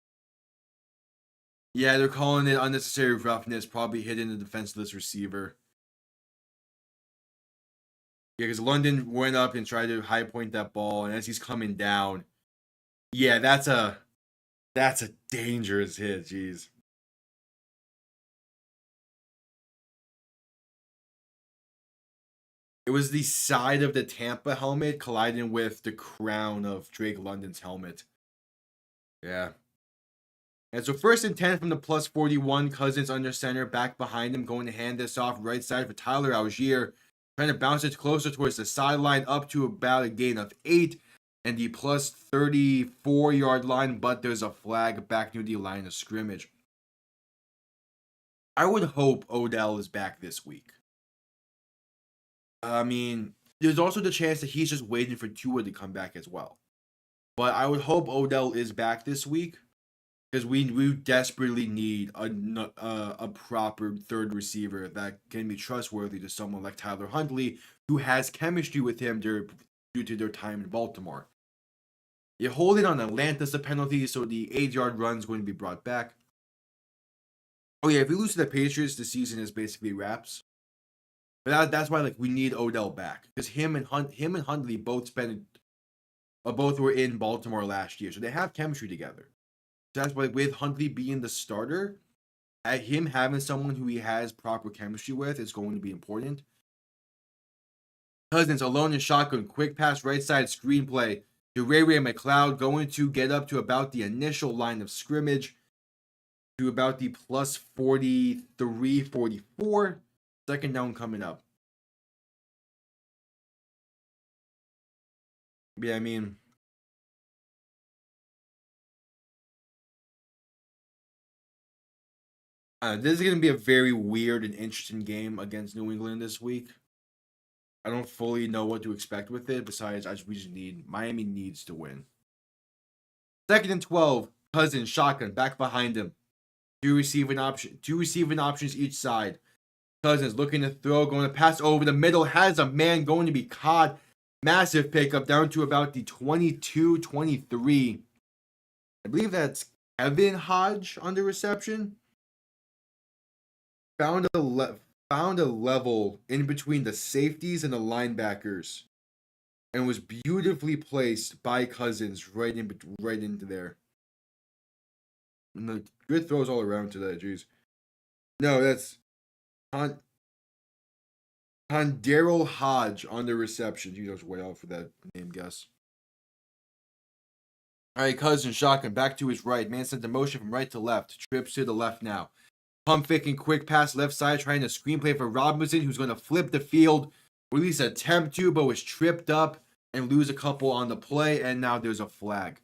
Yeah, they're calling it unnecessary roughness, probably hitting the defenseless receiver. Yeah, because London went up and tried to high point that ball, and as he's coming down, yeah, that's a dangerous hit. Jeez. It was the side of the Tampa helmet colliding with the crown of Drake London's helmet. Yeah. And so 1st and 10 from the plus 41. Cousins under center, back behind him, going to hand this off right side for Tyler Algier. Trying to bounce it closer towards the sideline, up to about a gain of 8. And the plus 34-yard line, but there's a flag back near the line of scrimmage. I would hope Odell is back this week. I mean, there's also the chance that he's just waiting for Tua to come back as well. But I would hope Odell is back this week, because we desperately need a proper third receiver that can be trustworthy to someone like Tyler Huntley, who has chemistry with him due to their time in Baltimore. You're holding on Atlanta's a penalty, so the 8-yard run is going to be brought back. Oh yeah, if we lose to the Patriots, the season is basically wraps. But that's why we need Odell back, because him and Huntley both were in Baltimore last year, so they have chemistry together. So that's why, with Huntley being the starter, him having someone who he has proper chemistry with is going to be important. Cousins alone in shotgun, quick pass right side screenplay. Ray McLeod going to get up to about the initial line of scrimmage, to about the plus 43, 44. 2nd down coming up. Yeah, I mean, this is going to be a very weird and interesting game against New England this week. I don't fully know what to expect with it. Besides, Miami needs to win. 2nd and 12. Cousins shotgun back behind him. Two receiving options each side. Cousins looking to throw, going to pass over the middle, has a man going to be caught. Massive pickup down to about the 22-23. I believe that's Evan Hodge on the reception. Found a level in between the safeties and the linebackers, and was beautifully placed by Cousins right into there. And the good throws all around today. Jeez. No, that's Daryl Hodge on the reception. You know, way out for that name guess. All right, Cousins shotgun back to his right. Man sent the motion from right to left. Trips to the left now. Pump faking quick pass left side, trying to screenplay for Robinson, who's going to flip the field, or at least attempt to, but was tripped up and lose a couple on the play. And now there's a flag.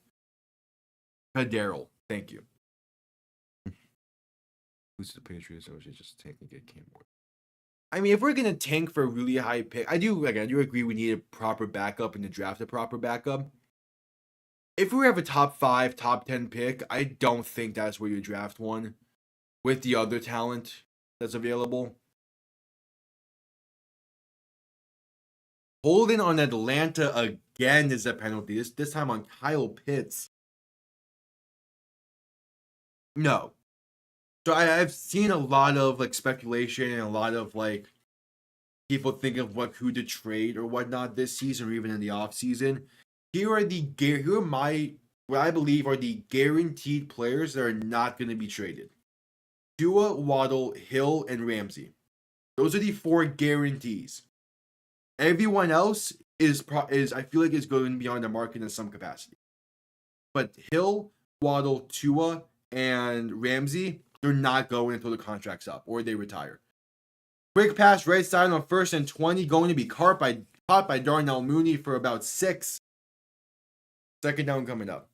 Daryl, thank you. Lose to the Patriots, or was it just tanking get Cam Ward? I mean, if we're gonna tank for a really high pick, I do agree we need a proper backup and to draft a proper backup. If we have a top 5, top 10 pick, I don't think that's where you draft one with the other talent that's available. Holding on Atlanta again is a penalty. This time on Kyle Pitts. No. So I've seen a lot of speculation and a lot of people think of who to trade or whatnot this season or even in the offseason. Here are what I believe are the guaranteed players that are not going to be traded. Tua, Waddle, Hill, and Ramsey. Those are the 4 guarantees. Everyone else is I feel like is going to be on the market in some capacity. But Hill, Waddle, Tua, and Ramsey, they're not going until the contract's up or they retire. Quick pass right side on 1st and 20, going to be caught by Darnell Mooney for about 6. 2nd down coming up.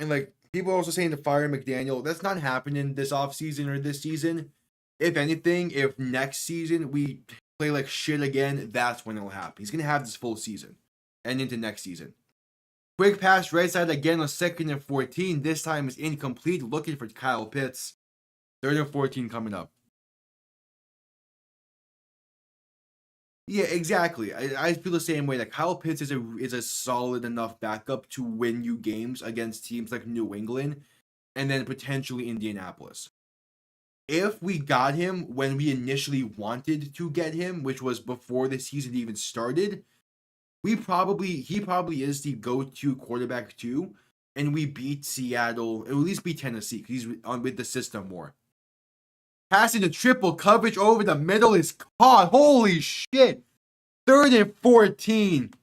And people are also saying to fire McDaniel. That's not happening this offseason or this season. If anything, if next season we play like shit again, that's when it'll happen. He's going to have this full season and into next season. Quick pass right side again on 2nd and 14. This time is incomplete. Looking for Kyle Pitts. 3rd and 14 coming up. Yeah, exactly. I feel the same way. That Kyle Pitts is a solid enough backup to win you games against teams like New England and then potentially Indianapolis. If we got him when we initially wanted to get him, which was before the season even started, he probably is the go-to quarterback too, and we beat Seattle, or at least beat Tennessee, because he's on with the system more. Passing the triple coverage over the middle is caught. Holy shit! 3rd and 14.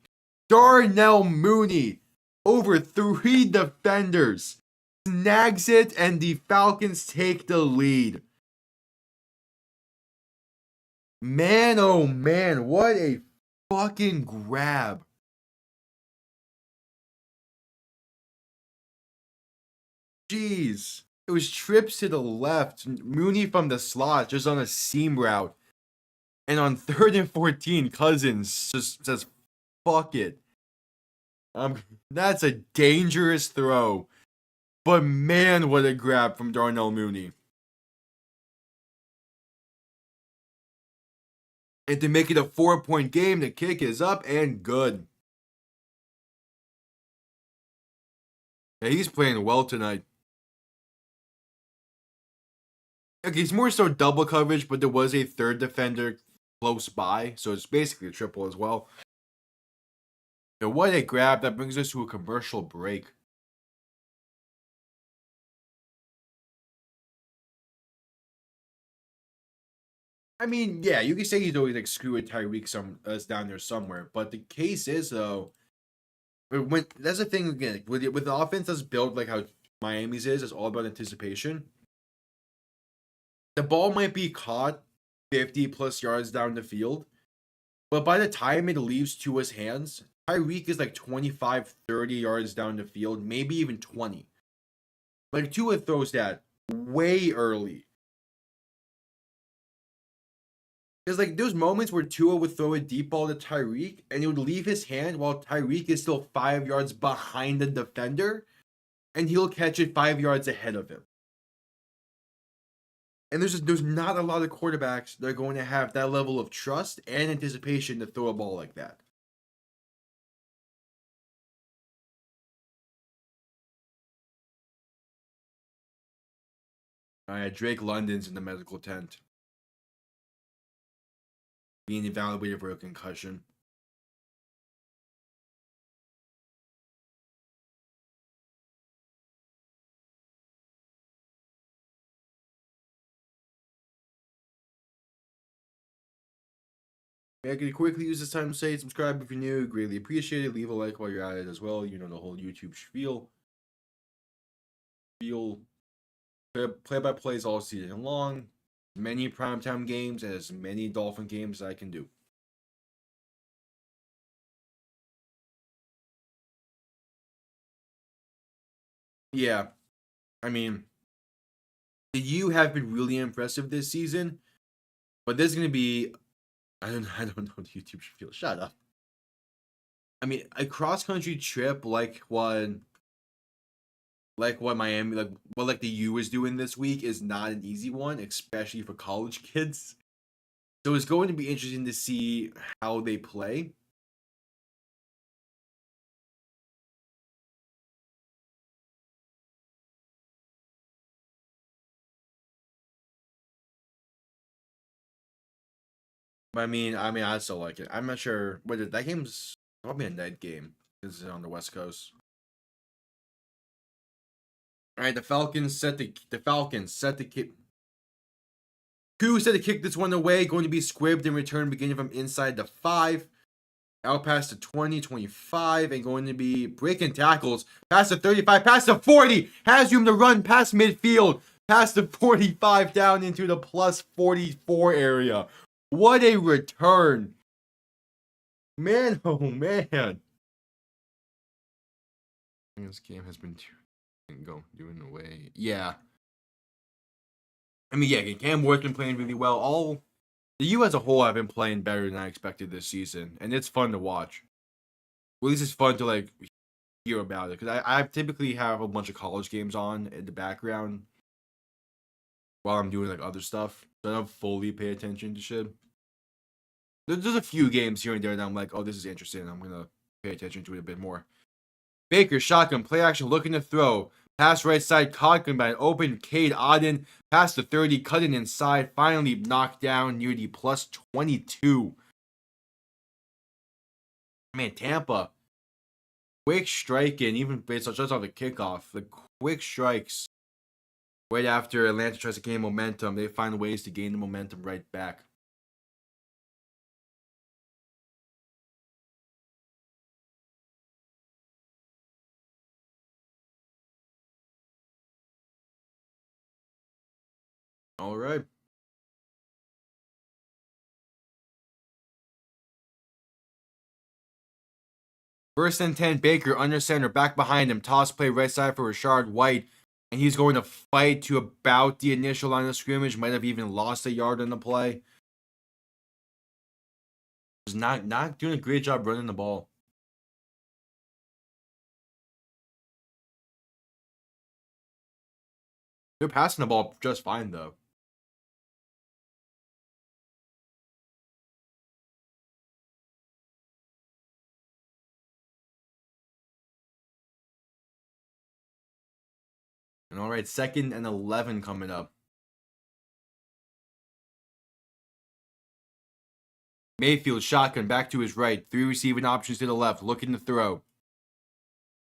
Darnell Mooney over 3 defenders. Snags it, and the Falcons take the lead. Man, oh man, what a fucking grab. Jeez. It was trips to the left. Mooney from the slot, just on a seam route. And on 3rd and 14, Cousins just says, fuck it. That's a dangerous throw. But man, what a grab from Darnell Mooney. And to make it a 4-point game, the kick is up and good. Yeah, he's playing well tonight. Okay, it's more so double coverage, but there was a 3rd defender close by, so it's basically a triple as well. Yeah, what a grab. That brings us to a commercial break. I mean, yeah, you can say he's always like screw it, Tyreek down there somewhere, but the case is though, when that's the thing again with the offense that's built like how Miami's is, it's all about anticipation. The ball might be caught 50 plus yards down the field, but by the time it leaves Tua's hands, Tyreek is like 25, 30 yards down the field, maybe even 20. Like Tua throws that way early. There's like those moments where Tua would throw a deep ball to Tyreek and it would leave his hand while Tyreek is still 5 yards behind the defender, and he'll catch it 5 yards ahead of him. And there's not a lot of quarterbacks that are going to have that level of trust and anticipation to throw a ball like that. All right, Drake London's in the medical tent, being evaluated for a concussion. I could quickly use this time to say subscribe if you're new, greatly appreciate it. Leave a like while you're at it as well. You know the whole YouTube spiel. Play-by-plays all season long. Many primetime games and as many Dolphin games as I can do. Yeah, I mean, the U have been really impressive this season, but there's gonna be, I don't know the YouTube spiel. Shut up. I mean, a cross-country trip like what Miami, like the U is doing this week is not an easy one, especially for college kids. So it's going to be interesting to see how they play. But I mean, I still like it. I'm not sure whether that game's probably a night game. This is on the West Coast. All right, the Falcons set the kick. Who set to kick this one away? Going to be squibbed in return, beginning from inside the 5. Out past the 20, 25, and going to be breaking tackles. Past the 35, past the 40. Has room to run past midfield. Past the 45 down into the plus 44 area. What a return. Man, oh man. This game has been doing away. Yeah. I mean, yeah, Cam Ward's been playing really well. The U as a whole have been playing better than I expected this season, and it's fun to watch. Well, at least it's fun to like hear about it because I typically have a bunch of college games on in the background while I'm doing like other stuff, so I don't fully pay attention to shit. There's a few games here and there that I'm like, oh, this is interesting. I'm gonna pay attention to it a bit more. Baker shotgun play action, looking to throw. Pass right side, caught by an open Cade Auden. Pass to 30, cutting inside. Finally knocked down near the plus 22. Man, Tampa. Quick striking, even based on just off the kickoff. The quick strikes. Right after Atlanta tries to gain momentum, they find ways to gain the momentum right back. All right. First and 10, Baker under center, back behind him. Toss play right side for Rashard White. And he's going to fight to about the initial line of scrimmage. Might have even lost a yard on the play. He's not doing a great job running the ball. They're passing the ball just fine, though. And all right, 2nd and 11 coming up. Mayfield shotgun back to his right. 3 receiving options to the left. Looking to throw.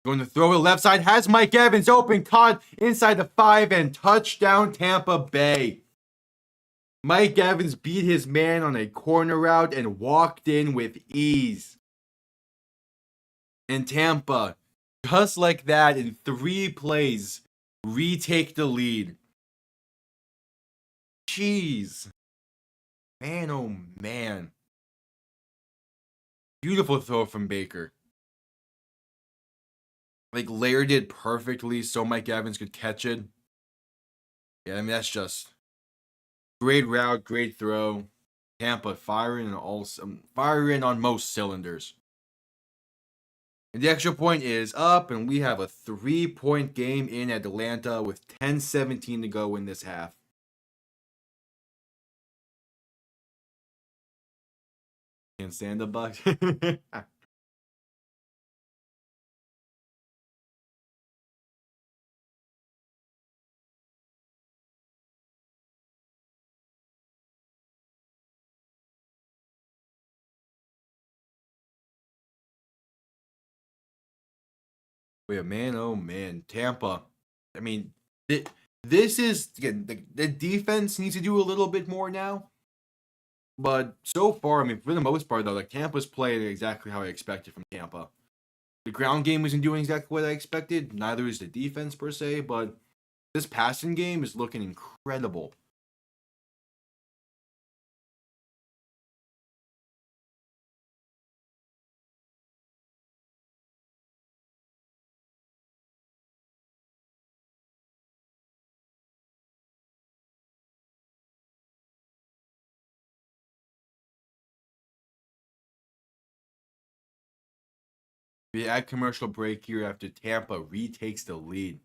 Going to throw to the left side. Has Mike Evans open. Caught inside the 5 and touchdown Tampa Bay. Mike Evans beat his man on a corner route and walked in with ease. And Tampa, just like that, in 3 plays, retake the lead. Jeez. Man, oh man. Beautiful throw from Baker. Like, layered it perfectly so Mike Evans could catch it. Yeah, I mean, that's just great route, great throw. Tampa firing on most cylinders. And the extra point is up, and we have a 3-point game in Atlanta with 10:17 to go in this half. Can't stand the Bucs. Wait, man, oh man, Tampa. I mean, this is again the defense needs to do a little bit more now. But so far, I mean, for the most part, though, like Tampa's playing exactly how I expected from Tampa. The ground game isn't doing exactly what I expected. Neither is the defense per se, but this passing game is looking incredible. We add commercial break here after Tampa retakes the lead.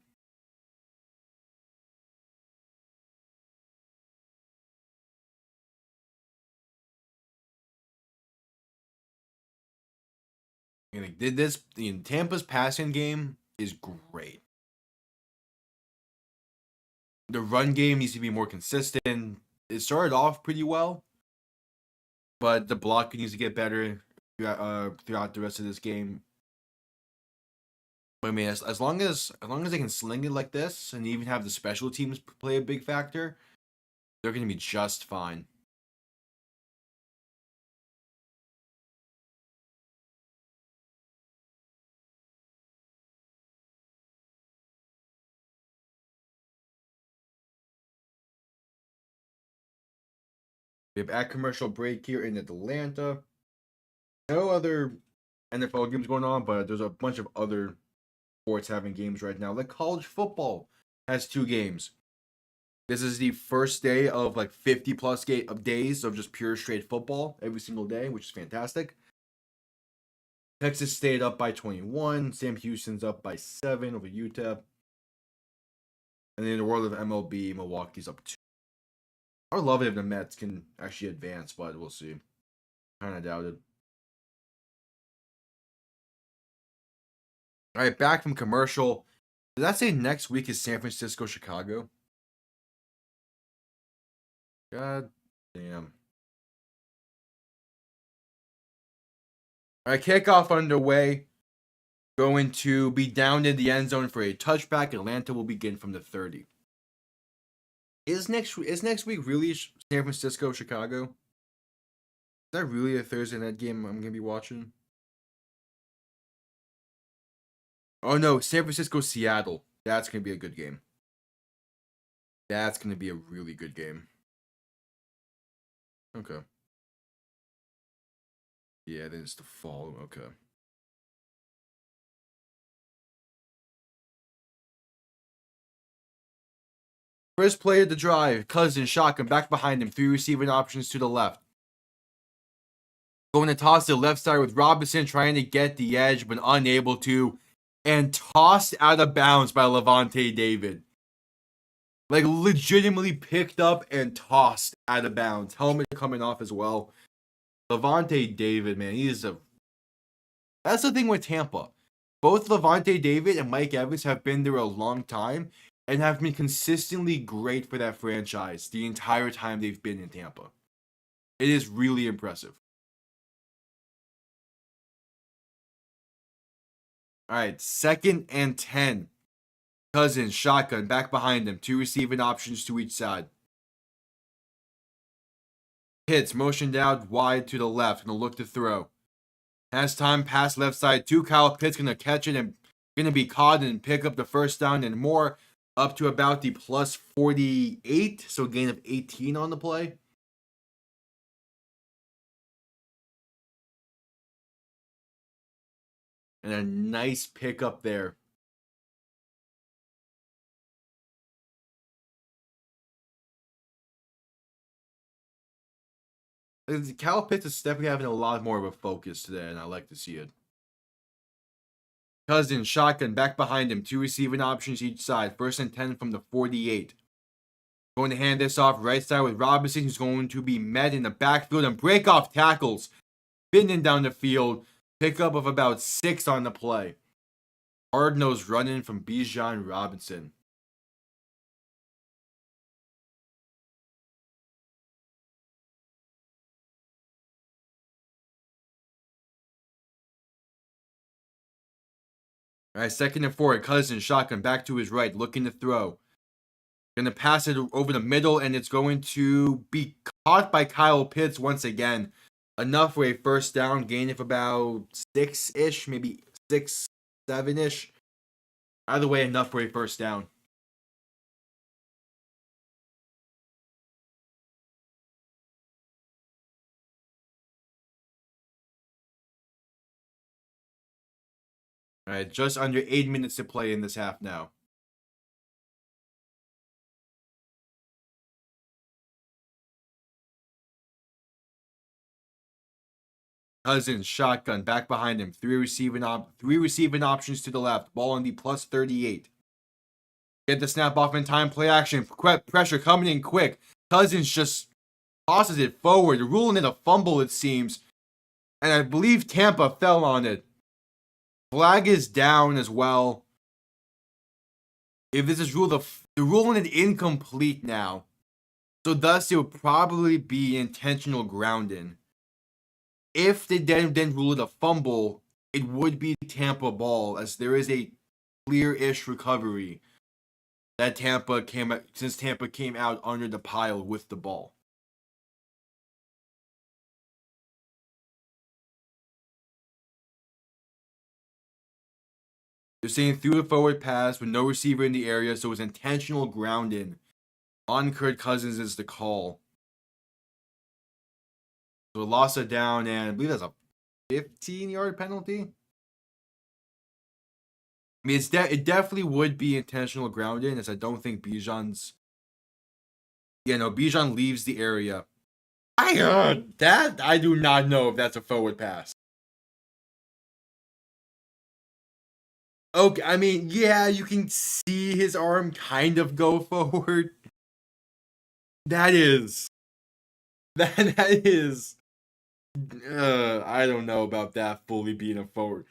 And did this? Tampa's passing game is great. The run game needs to be more consistent. It started off pretty well, but the blocking needs to get better throughout the rest of this game. But I mean, as long as they can sling it like this, and even have the special teams play a big factor, they're going to be just fine. We have at commercial break here in Atlanta. No other NFL games going on, but there's a bunch of other sports having games right now. Like college football has 2 games. This is the first day of like 50 plus of days of just pure straight football every single day, which is fantastic. Texas State up by 21. Sam Houston's up by 7 over UTEP. And then in the world of MLB, Milwaukee's up 2. I would love it if the Mets can actually advance, but we'll see. Kind of doubt it. All right, back from commercial. Did that say next week is San Francisco, Chicago? God damn. All right, kickoff underway. Going to be down in the end zone for a touchback. Atlanta will begin from the 30. Is next week really San Francisco, Chicago? Is that really a Thursday night game I'm gonna be watching? Oh no, San Francisco, Seattle. That's gonna be a good game. That's going to be a really good game. Okay. Yeah, then it's the fall. Okay. First play of the drive. Cousins, shotgun, back behind him. 3 receiving options to the left. Going to toss to the left side with Robinson trying to get the edge, but unable to. And tossed out of bounds by Levante David. Like, legitimately picked up and tossed out of bounds. Helmet coming off as well. Levante David, man, that's the thing with Tampa. Both Levante David and Mike Evans have been there a long time and have been consistently great for that franchise the entire time they've been in Tampa. It is really impressive. All right, 2nd and 10. Cousins, shotgun, back behind him. 2 receiving options to each side. Pitts, motioned out wide to the left. Gonna look to throw. Has time, pass left side to Kyle Pitts. Gonna catch it and gonna be caught and pick up the first down and more. Up to about the plus 48. So gain of 18 on the play. And a nice pickup there. Kyle Pitts is definitely having a lot more of a focus today, and I like to see it. Cousins, shotgun, back behind him. 2 receiving options each side. 1st and 10 from the 48. Going to hand this off right side with Robinson, who's going to be met in the backfield and break off tackles. Spinning down the field. Pickup of about 6 on the play. Hard nose running from Bijan Robinson. All right, 2nd and 4. Cousins, shotgun, back to his right, looking to throw. Going to pass it over the middle, and it's going to be caught by Kyle Pitts once again. Enough for a first down, gain of about 6-ish, maybe 6, 7-ish. Either way, enough for a first down. All right, just under 8 minutes to play in this half now. Cousins, shotgun, back behind him. 3 receiving options to the left. Ball on the plus 38. Get the snap off in time. Play action. Pressure coming in quick. Cousins just tosses it forward, ruling it a fumble, it seems. And I believe Tampa fell on it. Flag is down as well. If this is ruled, they're ruling it incomplete now. So thus it would probably be intentional grounding. If they then rule it a fumble, it would be Tampa ball, as there is a clear-ish recovery that Tampa came out under the pile with the ball. They're saying through the forward pass with no receiver in the area, so it was intentional grounding. On Kirk Cousins is the call. So a loss of down, and I believe that's a 15-yard penalty. I mean, it definitely would be intentional grounding, as I don't think Bijan leaves the area. I do not know if that's a forward pass. Okay, I mean, yeah, you can see his arm kind of go forward. That is. I don't know about that fully being a forward.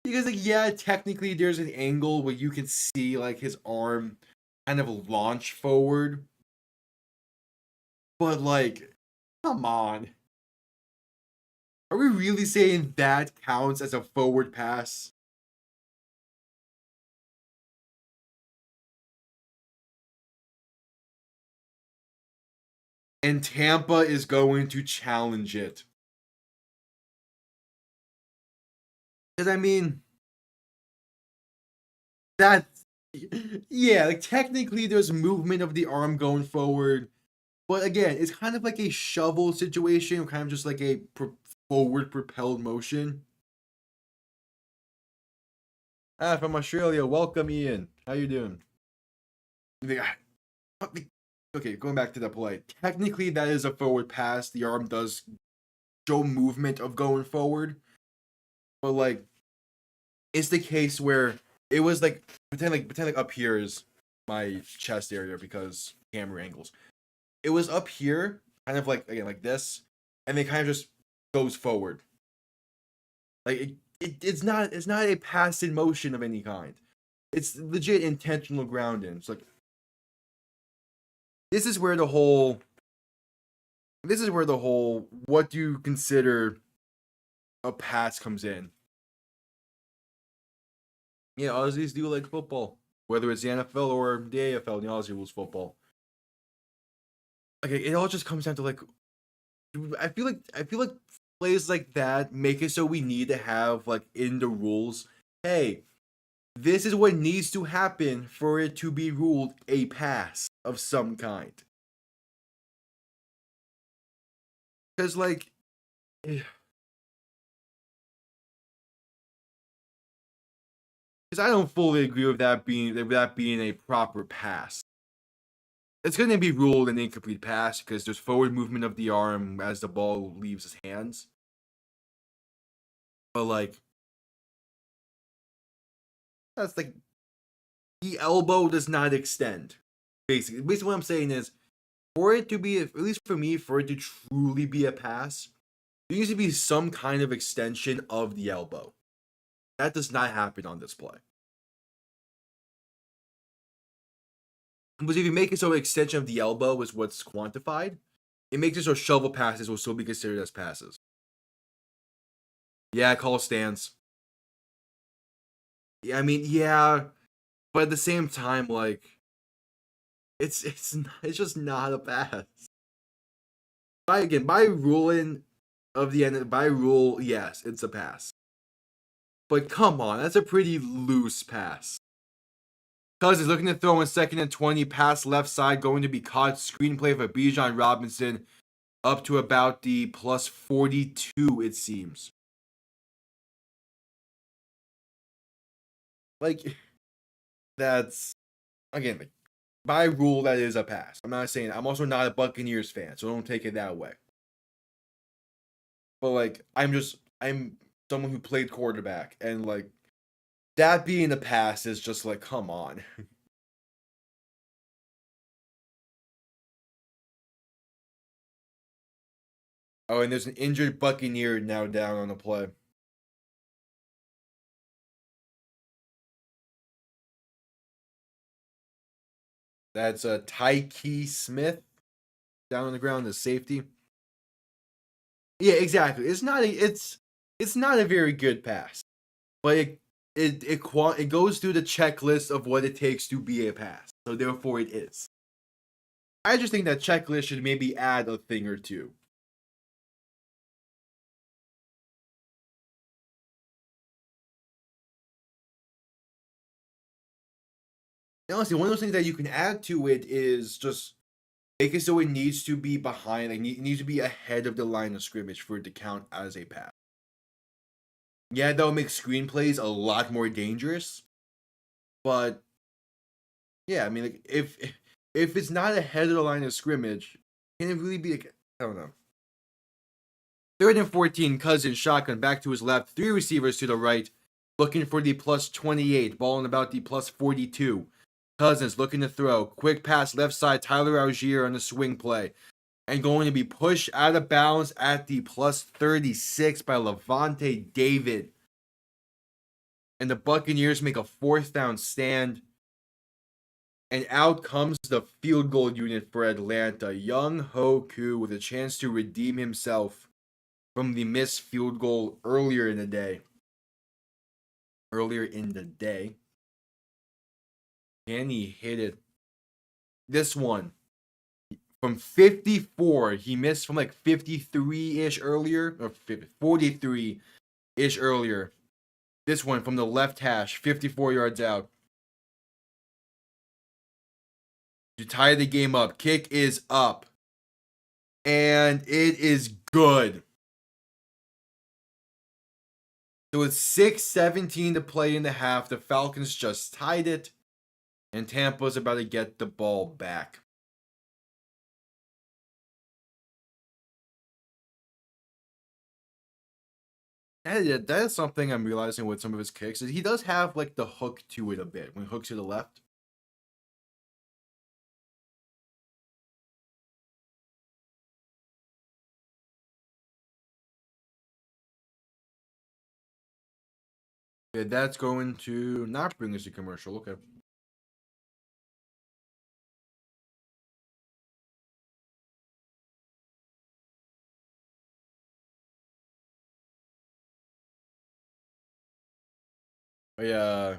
Because, like, yeah, technically there's an angle where you can see, like, his arm kind of launch forward. But, like, come on. Are we really saying that counts as a forward pass? And Tampa is going to challenge it. Because, I mean, Yeah, like technically there's movement of the arm going forward, but again, it's kind of like a shovel situation, kind of just like a forward propelled motion. From Australia, welcome Ian. How you doing? Okay, going back to the play. Technically, that is a forward pass. The arm does show movement of going forward, but like it's the case where it was like pretend like up here is my chest area because camera angles. It was up here, kind of like again like this, and then kind of just goes forward. Like it's not a pass in motion of any kind. It's legit intentional grounding. It's like this is where the whole what do you consider a pass comes in. Yeah, Aussies do like football, whether it's the NFL or the AFL. The Aussie rules football. Okay, it all just comes down to like, I feel like plays like that make it so we need to have like in the rules. Hey, this is what needs to happen for it to be ruled a pass of some kind. Because like, because I don't fully agree with that being a proper pass. It's going to be ruled an incomplete pass because there's forward movement of the arm as the ball leaves his hands. But like, that's like the elbow does not extend. Basically, what I'm saying is, for it to be, at least for me, for it to truly be a pass, there needs to be some kind of extension of the elbow. That does not happen on this play. Because if you make it so extension of the elbow is what's quantified, it makes it so shovel passes will still be considered as passes. Yeah, call stands. Yeah, I mean, yeah, but at the same time, like, it's just not a pass. By ruling of the end, by rule, yes, it's a pass. But come on, that's a pretty loose pass. Cousins looking to throw in 2nd and 20, pass left side, going to be caught. Screenplay for Bijan Robinson, up to about the plus 42, it seems. Like, that's, again, like, by rule, that is a pass. I'm not saying, I'm also not a Buccaneers fan, so don't take it that way. But, like, I'm someone who played quarterback, and, like, that being a pass is just like, come on. Oh, and there's an injured Buccaneer now down on the play. That's a Tyke Smith down on the ground as safety. Yeah, exactly. It's not a very good pass, but it goes through the checklist of what it takes to be a pass. So therefore, it is. I just think that checklist should maybe add a thing or two. And honestly, one of those things that you can add to it is just make it so it needs to be behind, like it needs to be ahead of the line of scrimmage for it to count as a pass. Yeah, that'll make screenplays a lot more dangerous. But yeah, I mean, like if it's not ahead of the line of scrimmage, can it really be? Like, I don't know. 3rd and 14, Cousins shotgun back to his left, 3 receivers to the right, looking for the plus 28, ball in about the plus 42. Cousins looking to throw, quick pass left side, Tyler Algier on the swing play, and going to be pushed out of bounds at the plus 36 by Levante David. And the Buccaneers make a 4th down stand. And out comes the field goal unit for Atlanta. Young Ho Koo with a chance to redeem himself from the missed field goal earlier in the day. Can he hit it? This one. From 54, he missed from like 53-ish earlier, or 43-ish earlier. This one from the left hash, 54 yards out. to tie the game up. Kick is up. And it is good. So with 6:17 to play in the half, the Falcons just tied it. And Tampa's about to get the ball back. That is something I'm realizing with some of his kicks. Is he does have like the hook to it a bit when he hooks to the left. Yeah, that's going to not bring us a commercial. Okay. Oh, yeah. If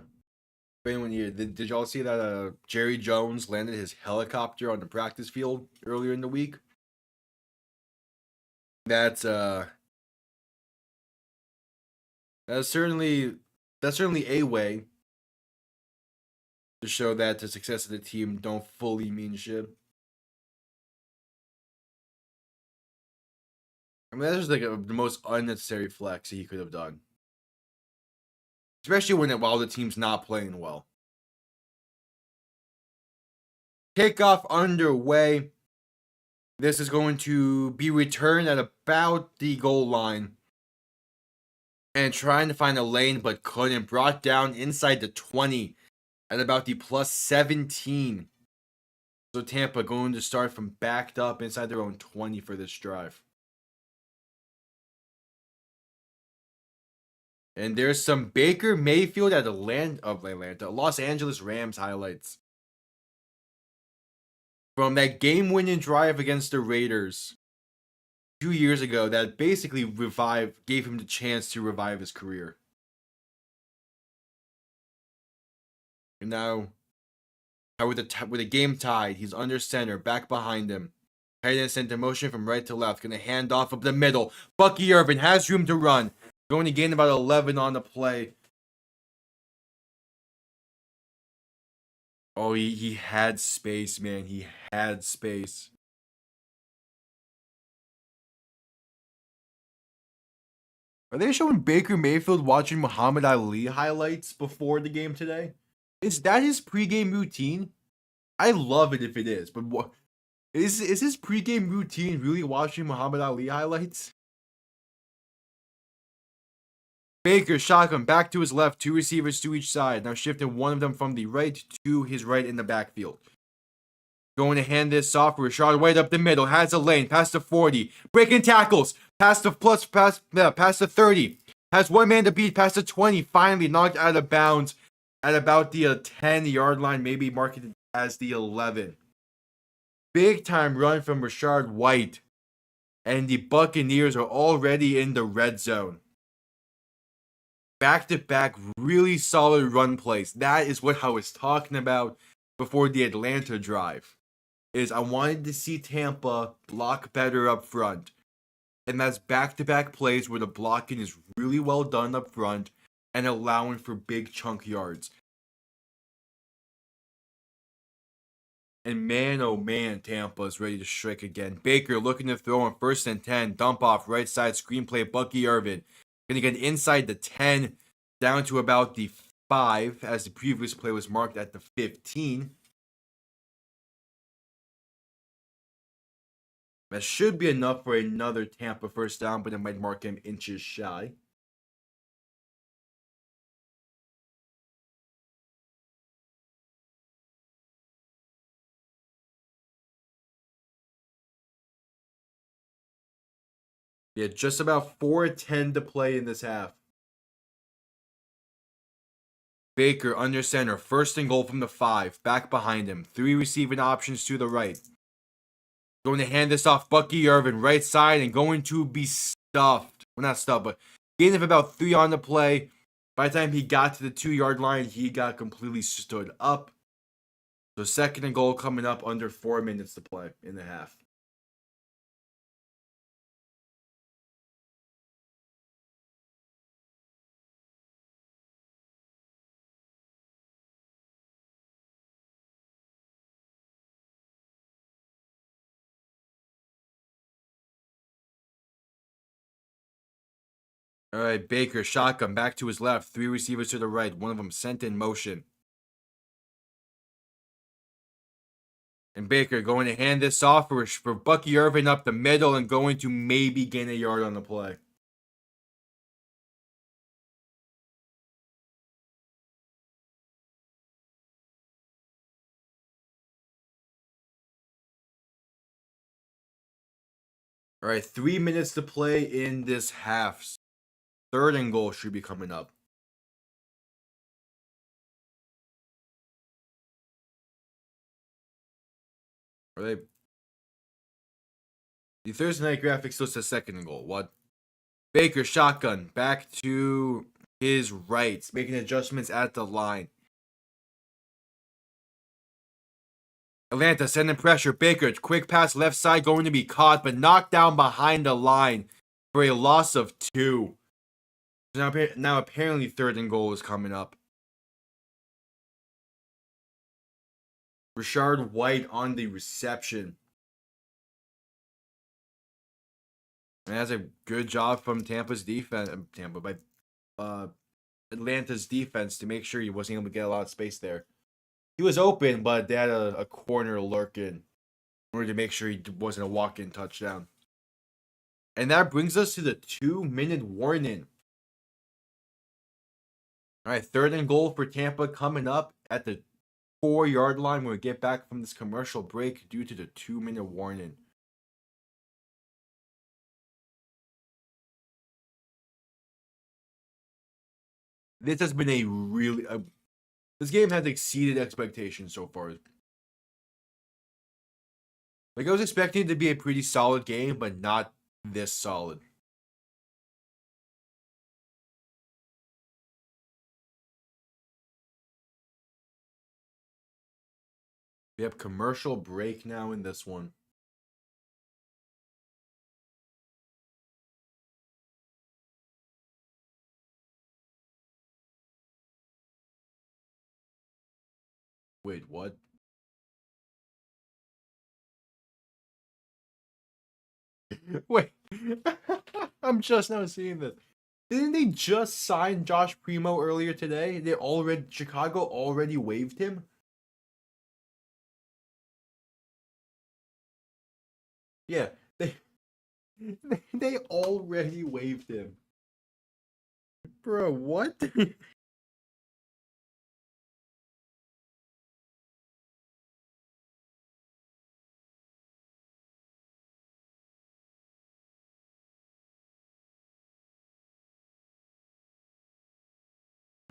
anyone here, did y'all see that Jerry Jones landed his helicopter on the practice field earlier in the week? That's certainly a way to show that the success of the team don't fully mean shit. I mean, that's just like the most unnecessary flex he could have done, especially while the team's not playing well. Kickoff underway. This is going to be returned at about the goal line. And trying to find a lane, but couldn't. Brought down inside the 20 at about the plus 17. So Tampa going to start from backed up inside their own 20 for this drive. And there's some Baker Mayfield at the land of Atlanta, Los Angeles Rams highlights from that game-winning drive against the Raiders 2 years ago that basically gave him the chance to revive his career. And now, with the game tied, he's under center, back behind him. Tight end sent in motion from right to left, gonna hand off up the middle. Bucky Irvin has room to run, going to gain about 11 on the play. Oh, he had space, man. He had space. Are they showing Baker Mayfield watching Muhammad Ali highlights before the game today? Is that his pregame routine? I love it if it is, but what is his pregame routine really watching Muhammad Ali highlights? Baker shotgun back to his left, 2 receivers to each side. Now shifting one of them from the right to his right in the backfield. Going to hand this off. Rashad White up the middle. Has a lane. Past the 40. Breaking tackles. Past the 30. Has one man to beat. Past the 20. Finally knocked out of bounds at about the 10-yard line. Maybe marketed as the 11. Big time run from Rashad White. And the Buccaneers are already in the red zone. Back-to-back really solid run plays. That is what I was talking about before the Atlanta drive. I wanted to see Tampa block better up front. And that's back-to-back plays where the blocking is really well done up front and allowing for big chunk yards. And man, oh man, Tampa is ready to strike again. Baker looking to throw on 1st and 10. Dump off right side screenplay. Bucky Irvin. Gonna get inside the 10 down to about the 5 as the previous play was marked at the 15. That should be enough for another Tampa first down, but it might mark him inches shy. Yeah, just about 4:10 to play in this half. Baker under center, 1st and goal from the 5, back behind him. 3 receiving options to the right. Going to hand this off Bucky Irvin, right side, and going to be stuffed. Well, not stuffed, but gain of about 3 on the play. By the time he got to the 2-yard line, he got completely stood up. So 2nd and goal coming up under 4 minutes to play in the half. All right, Baker, shotgun, back to his left. 3 receivers to the right. One of them sent in motion. And Baker going to hand this off for Bucky Irvin up the middle and going to maybe gain a yard on the play. All right, 3 minutes to play in this half. 3rd and goal should be coming up. Are they? The Thursday night graphic still says 2nd and goal. What? Baker shotgun back to his right, making adjustments at the line. Atlanta sending pressure. Baker, quick pass left side, going to be caught, but knocked down behind the line for a loss of 2. Now apparently 3rd and goal is coming up. Rashard White on the reception. And that's a good job from Tampa's defense. Atlanta's defense to make sure he wasn't able to get a lot of space there. He was open, but they had a corner lurking in order to make sure he wasn't a walk-in touchdown. And that brings us to the 2-minute warning. All right, 3rd and goal for Tampa coming up at the 4-yard line when we get back from this commercial break due to the 2-minute warning. This has been a really... this game has exceeded expectations so far. Like, I was expecting it to be a pretty solid game, but not this solid. We have commercial break now in this one. Wait, what? Wait. I'm just now seeing this. Didn't they just sign Josh Primo earlier today? Chicago already waived him? Yeah, they already waived him. Bro, what?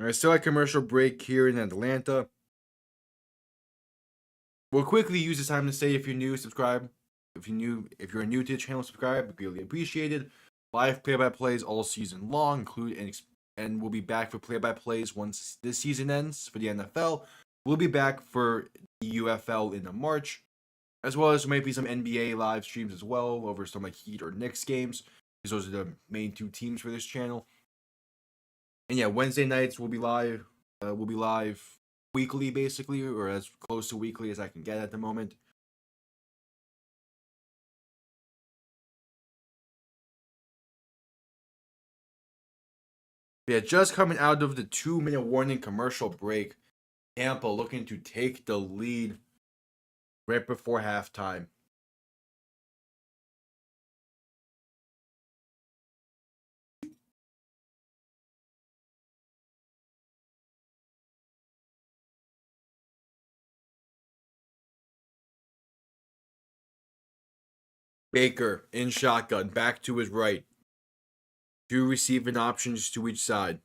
Alright, still at commercial break here in Atlanta. We'll quickly use this time to say if you're new, subscribe. If you're new to the channel, subscribe. Greatly appreciated. Live play-by-plays all season long, and we'll be back for play-by-plays once this season ends for the NFL. We'll be back for the UFL in March, as well as maybe some NBA live streams as well over some like Heat or Knicks games, because those are the main 2 teams for this channel. And yeah, Wednesday nights we'll be live. We'll be live weekly, basically, or as close to weekly as I can get at the moment. Yeah, just coming out of the 2-minute warning commercial break, Tampa looking to take the lead right before halftime. Baker in shotgun, back to his right. 2 receiving options to each side.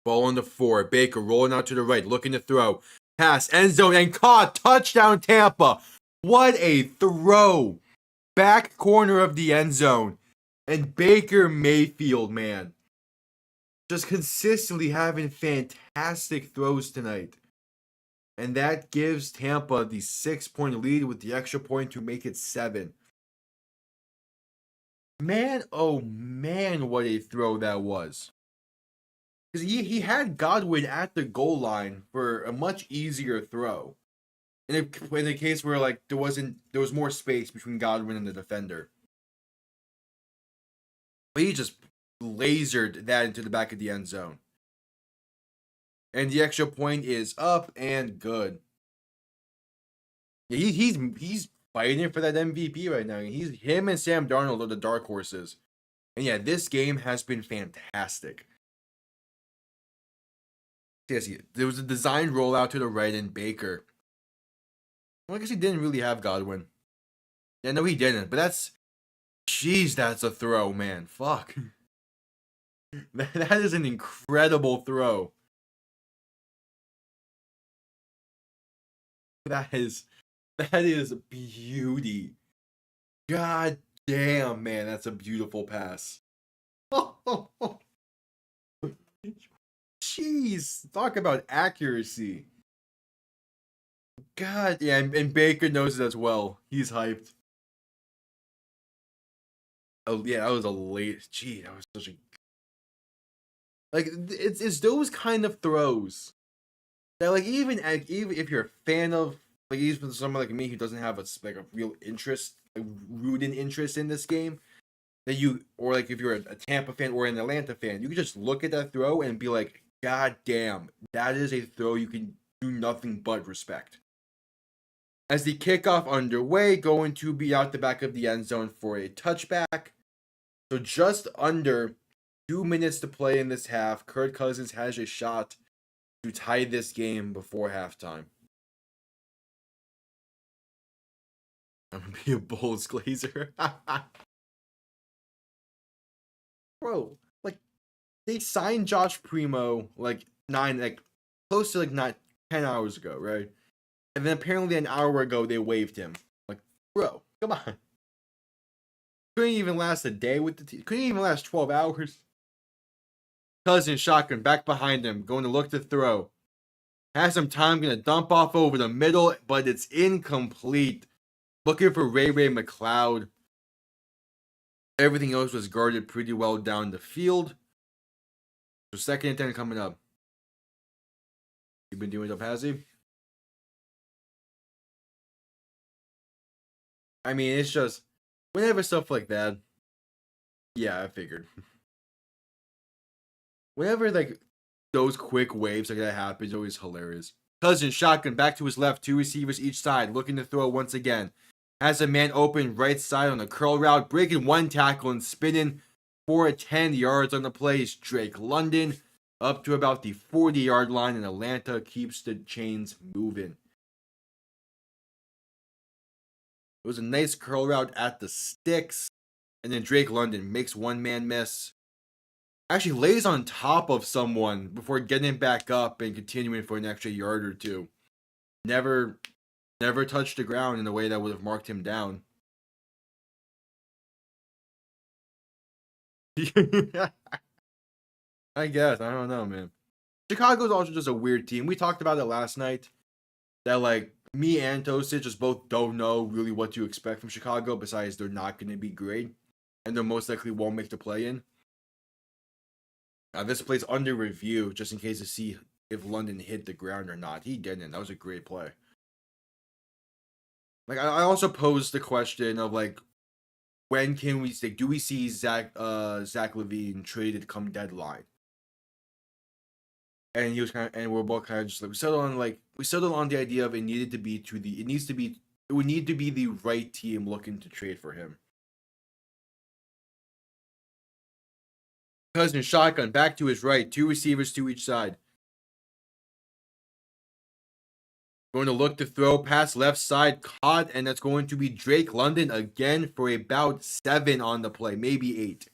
Ball on the 4. Baker rolling out to the right, looking to throw. Pass, end zone, and caught. Touchdown, Tampa. What a throw. Back corner of the end zone. And Baker Mayfield, man, just consistently having fantastic throws tonight. And that gives Tampa the 6-point lead with the extra point to make it 7. Man, oh man, what a throw that was. Because he had Godwin at the goal line for a much easier throw. In a case where like there was more space between Godwin and the defender. But he just lasered that into the back of the end zone. And the extra point is up and good. Yeah, he's fighting for that MVP right now. Him and Sam Darnold are the dark horses. And yeah, this game has been fantastic. Yes, there was a designed rollout to the right in Baker. Well, I guess he didn't really have Godwin. Yeah, no, he didn't. But that's a throw, man. Fuck. That is an incredible throw. That is beauty. God damn, man, that's a beautiful pass. Jeez, talk about accuracy. God, yeah, and Baker knows it as well. He's hyped. Oh yeah, that was a late. Gee, that was such a. Like it's those kind of throws that even if you're a fan of even someone like me who doesn't have a real interest, rooting interest in this game, that or if you're a Tampa fan or an Atlanta fan, you can just look at that throw and be like, God damn, that is a throw you can do nothing but respect. As the kickoff underway, going to be out the back of the end zone for a touchback. So just under 2 minutes to play in this half, Kirk Cousins has a shot to tie this game before halftime. I'm gonna be a Bulls Glazer. Bro, they signed Josh Primo close to 10 hours ago, right? And then apparently an hour ago they waived him. Bro, come on. Couldn't even last a day with the team. Couldn't even last 12 hours. Cousins shotgun back behind him, going to look to throw. Has some time, gonna dump off over the middle, but it's incomplete. Looking for Ray McLeod. Everything else was guarded pretty well down the field. So 2nd and 10 coming up. You been doing it up, has he? I mean, it's just whenever stuff like that. Yeah, I figured. Whenever those quick waves that happen, it's always hilarious. Cousins shotgun back to his left, 2 receivers each side, looking to throw once again. Has a man open right side on a curl route, breaking 1 tackle and spinning for 10 yards on the plays. Drake London up to about the 40-yard line, and Atlanta keeps the chains moving. It was a nice curl route at the sticks, and then Drake London makes 1-man miss. Actually lays on top of someone before getting back up and continuing for an extra yard or two. Never touched the ground in a way that would have marked him down. I guess. I don't know, man. Chicago's also just a weird team. We talked about it last night. That me and Toasted just both don't know really what to expect from Chicago, besides they're not going to be great. And they most likely won't make the play-in. This play's under review, just in case to see if London hit the ground or not. He didn't. That was a great play. I also posed the question of when can we do we see Zach LaVine traded come deadline? And he was and we're both kind of just we settled on the idea of it would need to be the right team looking to trade for him. Cousins shotgun back to his right, 2 receivers to each side. Going to look to throw pass left side, caught, and that's going to be Drake London again for about 7 on the play, maybe 8.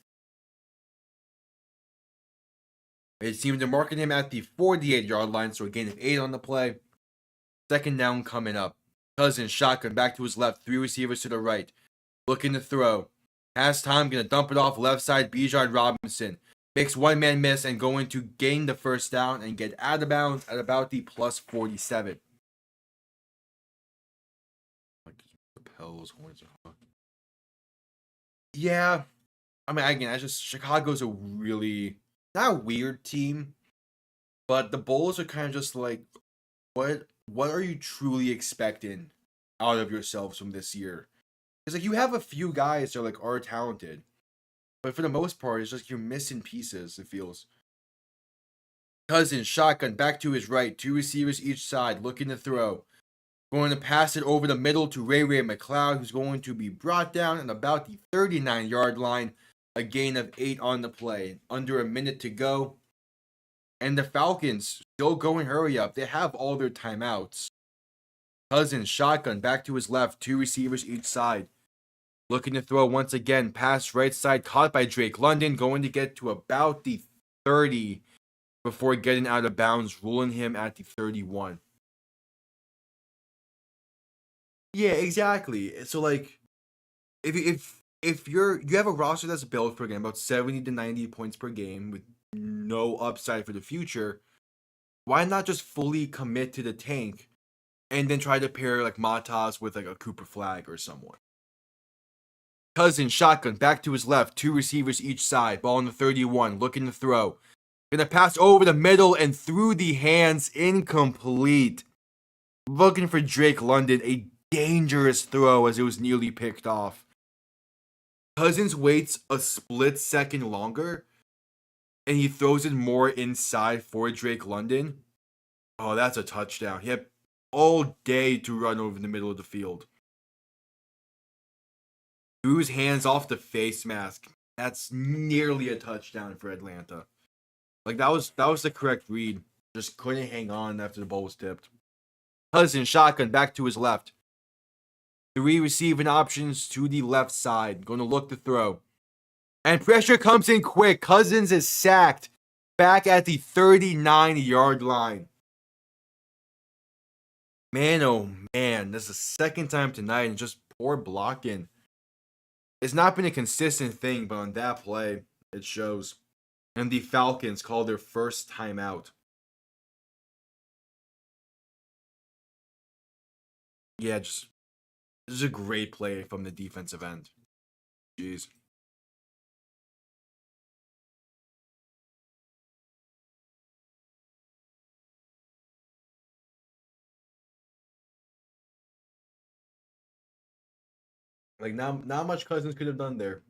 It seemed to mark him at the 48-yard line, so a gain of 8 on the play. 2nd down coming up. Cousins shotgun back to his left, 3 receivers to the right. Looking to throw. Has time, gonna dump it off left side, Bijan Robinson. Makes 1-man miss and going to gain the 1st down and get out of bounds at about the plus 47. Yeah. I mean, again, Chicago's a really, not a weird team, but the Bulls are kind of just what are you truly expecting out of yourselves from this year? It's you have a few guys that are talented, But for the most part, it's just you're missing pieces, it feels. Cousins, shotgun, back to his right. 2 receivers each side, looking to throw. Going to pass it over the middle to Ray McLeod, who's going to be brought down at about the 39-yard line. A gain of 8 on the play. Under a minute to go. And the Falcons still going hurry up. They have all their timeouts. Cousins, shotgun, back to his left. 2 receivers each side. Looking to throw once again. Pass right side, caught by Drake London. Going to get to about the 30 before getting out of bounds, ruling him at the 31. Yeah, exactly. So like, if you have a roster that's built for again about 70 to 90 points per game with no upside for the future, why not just fully commit to the tank and then try to pair like Matas with like a Cooper Flag or someone? Cousins, shotgun, back to his left, 2 receivers each side, ball on the 31, looking to throw. Gonna pass over the middle and through the hands, incomplete. Looking for Drake London, a dangerous throw as it was nearly picked off. Cousins waits a split second longer and he throws it more inside for Drake London. Oh, that's a touchdown. He had all day to run over the middle of the field. Threw his hands off the face mask. That's nearly a touchdown for Atlanta. Like that was the correct read. Just couldn't hang on after the ball was tipped. Cousins, shotgun, back to his left. 3 receiving options to the left side. Going to look to throw. And pressure comes in quick. Cousins is sacked back at the 39-yard line. Man, oh man. This is the second time tonight and just poor blocking. It's not been a consistent thing, but on that play, it shows. And the Falcons call their first timeout. Yeah, this is a great play from the defensive end. Jeez. Like not much Cousins could have done there.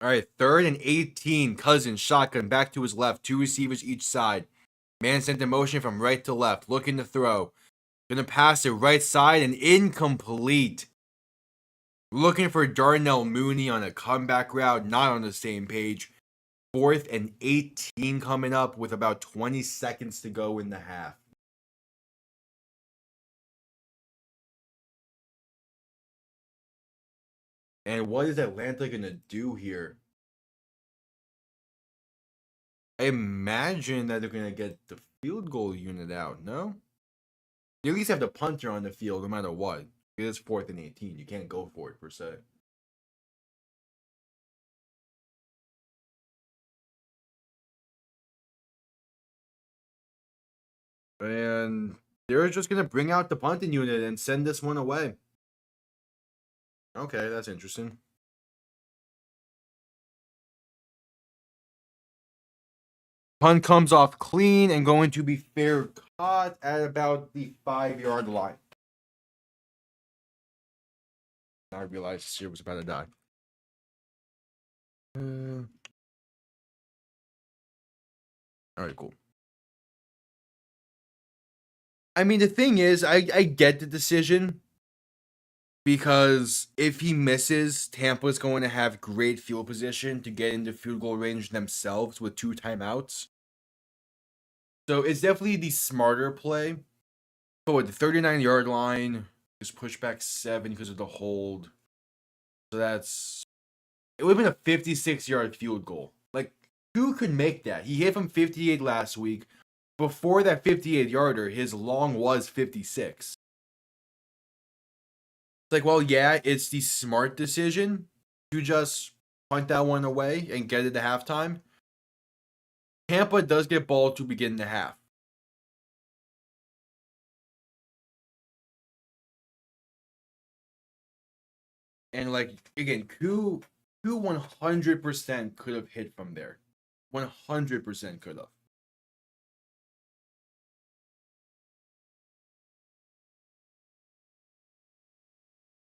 All right, 3rd and 18. Cousins, shotgun, back to his left. 2 receivers each side. Man sent in motion from right to left, looking to throw. Gonna pass it right side and incomplete. Looking for Darnell Mooney on a comeback route, not on the same page. 4th and 18 coming up with about 20 seconds to go in the half. And what is Atlanta going to do here? I imagine that they're going to get the field goal unit out, no? You at least have the punter on the field no matter what. It is 4th and 18. You can't go for it, per se. And they're just going to bring out the punting unit and send this one away. Okay, that's interesting. Punt comes off clean and going to be fair caught at about the 5-yard line. I realized Sear was about to die. All right, cool. I mean, the thing is, I get the decision because if he misses, Tampa's going to have great field position to get into field goal range themselves with 2 timeouts. So it's definitely the smarter play. But with the 39-yard line, just push back 7 because of the hold. So it would have been a 56-yard field goal. Like, who could make that? He hit from 58 last week. Before that 58-yarder, his long was 56. It's like, well, yeah, it's the smart decision to just punt that one away and get it to halftime. Tampa does get ball to begin the half. And like again, Koo 100% could have hit from there. 100% could have.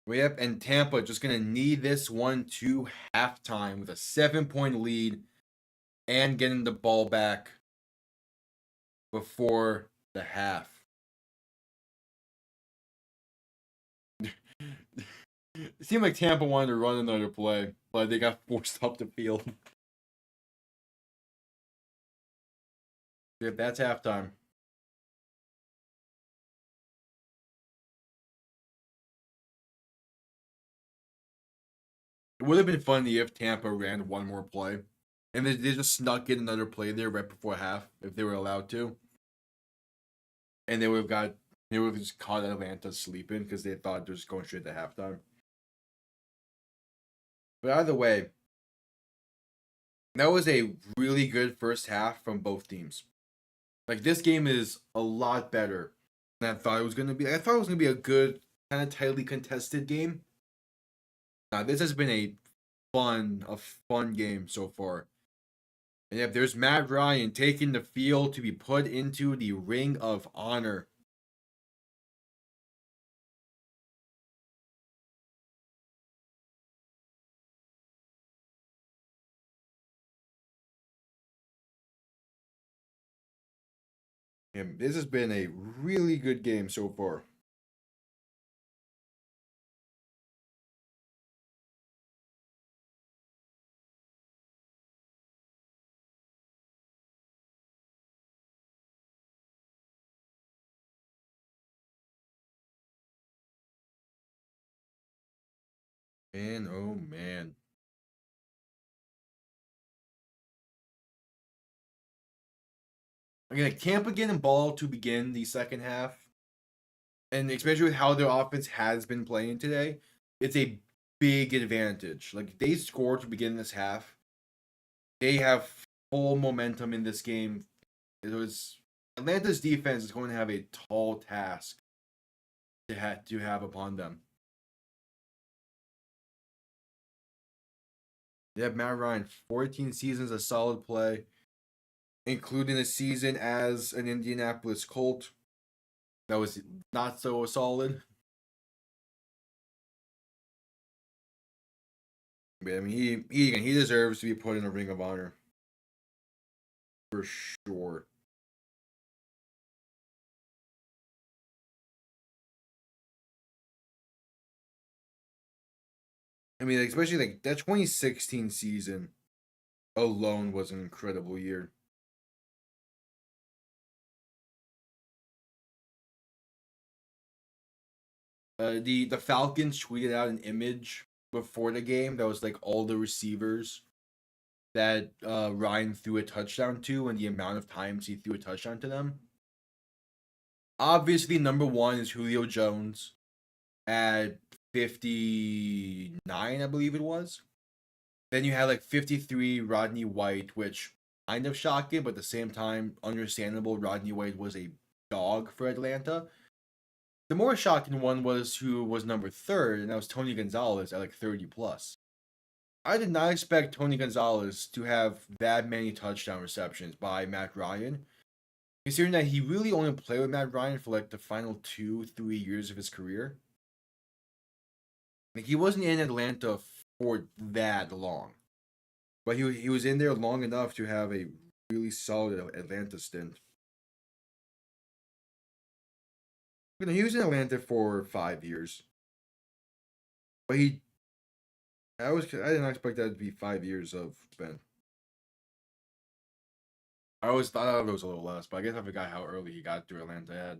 Yep, and Tampa just going to need this one to halftime with a 7-point lead and getting the ball back before the half. It seemed like Tampa wanted to run another play, but they got forced up the field. Yep, that's halftime. It would have been funny if Tampa ran one more play. And they just snuck in another play there right before half, if they were allowed to. And they would have just caught Atlanta sleeping because they thought they were just going straight to halftime. But either way, that was a really good first half from both teams. Like, this game is a lot better than I thought it was going to be. I thought it was going to be a good, kind of tightly contested game. Now, this has been a fun game so far. And if there's Matt Ryan taking the field to be put into the Ring of Honor. And this has been a really good game so far. Man, oh man. Again, Tampa getting ball to begin the second half. And especially with how their offense has been playing today, it's a big advantage. Like, they scored to begin this half. They have full momentum in this game. It was Atlanta's defense is going to have a tall task to have upon them. They have Matt Ryan, 14 seasons of solid play, including a season as an Indianapolis Colt. That was not so solid. But I mean, he deserves to be put in a Ring of Honor. For sure. I mean, especially like that 2016 season alone was an incredible year. The Falcons tweeted out an image before the game that was like all the receivers that Ryan threw a touchdown to and the amount of times he threw a touchdown to them. Obviously, number one is Julio Jones at 59, I believe it was. Then you had like 53 Rodney White, which kind of shocking, but at the same time, understandable. Rodney White was a dog for Atlanta. The more shocking one was who was number third, and that was Tony Gonzalez at like 30 plus. I did not expect Tony Gonzalez to have that many touchdown receptions by Matt Ryan, considering that he really only played with Matt Ryan for like the final 2-3 years of his career. Like, he wasn't in Atlanta for that long, but he was in there long enough to have a really solid Atlanta stint. You know, he was in Atlanta for 5 years, but I didn't expect that to be 5 years of Ben. I always thought it was a little less, but I guess I forgot how early he got to Atlanta had.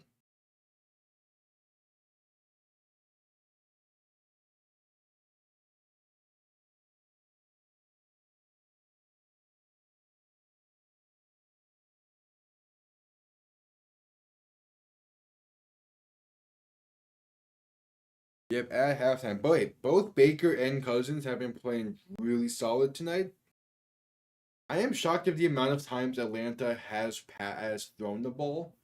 Yep, at halftime. But wait, both Baker and Cousins have been playing really solid tonight. I am shocked at the amount of times Atlanta has thrown the ball,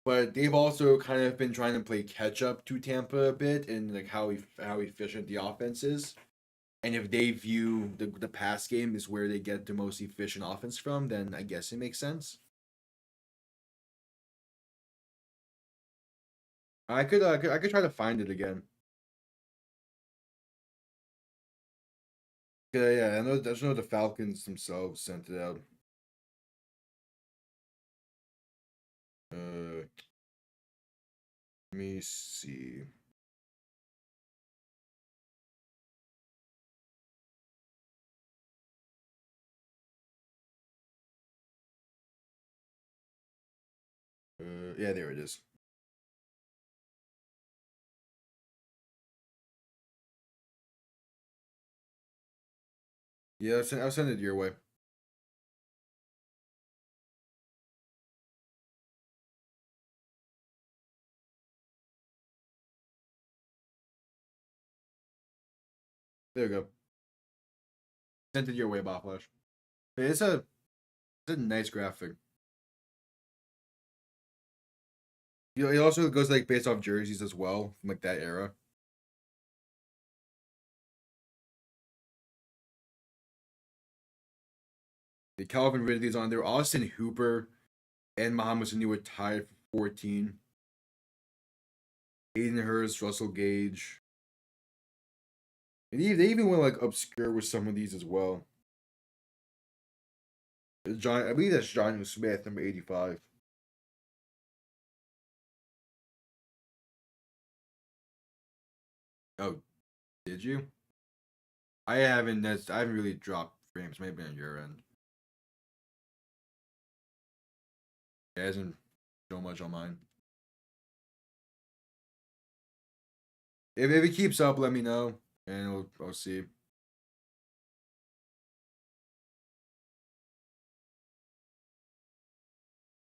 but they've also kind of been trying to play catch up to Tampa a bit and like how efficient the offense is. and if they view the pass game is where they get the most efficient offense from, then I guess it makes sense. I could try to find it again. Yeah, I know the Falcons themselves sent it out. Let me see. Yeah, there it is. Yeah, I'll send it your way. There you go. Sent it your way, Backlash. It's a nice graphic. You know, it also goes like based off jerseys as well from like that era. The Calvin Ridley's on there. Austin Hooper and Muhammad Sanu were tied for 14. Aiden Hurst, Russell Gage. And they even went like obscure with some of these as well. I believe that's John Smith, number 85. Oh, did you? I haven't. I haven't really dropped frames. Maybe on your end. It hasn't shown much on mine. If it keeps up, let me know, and I'll see.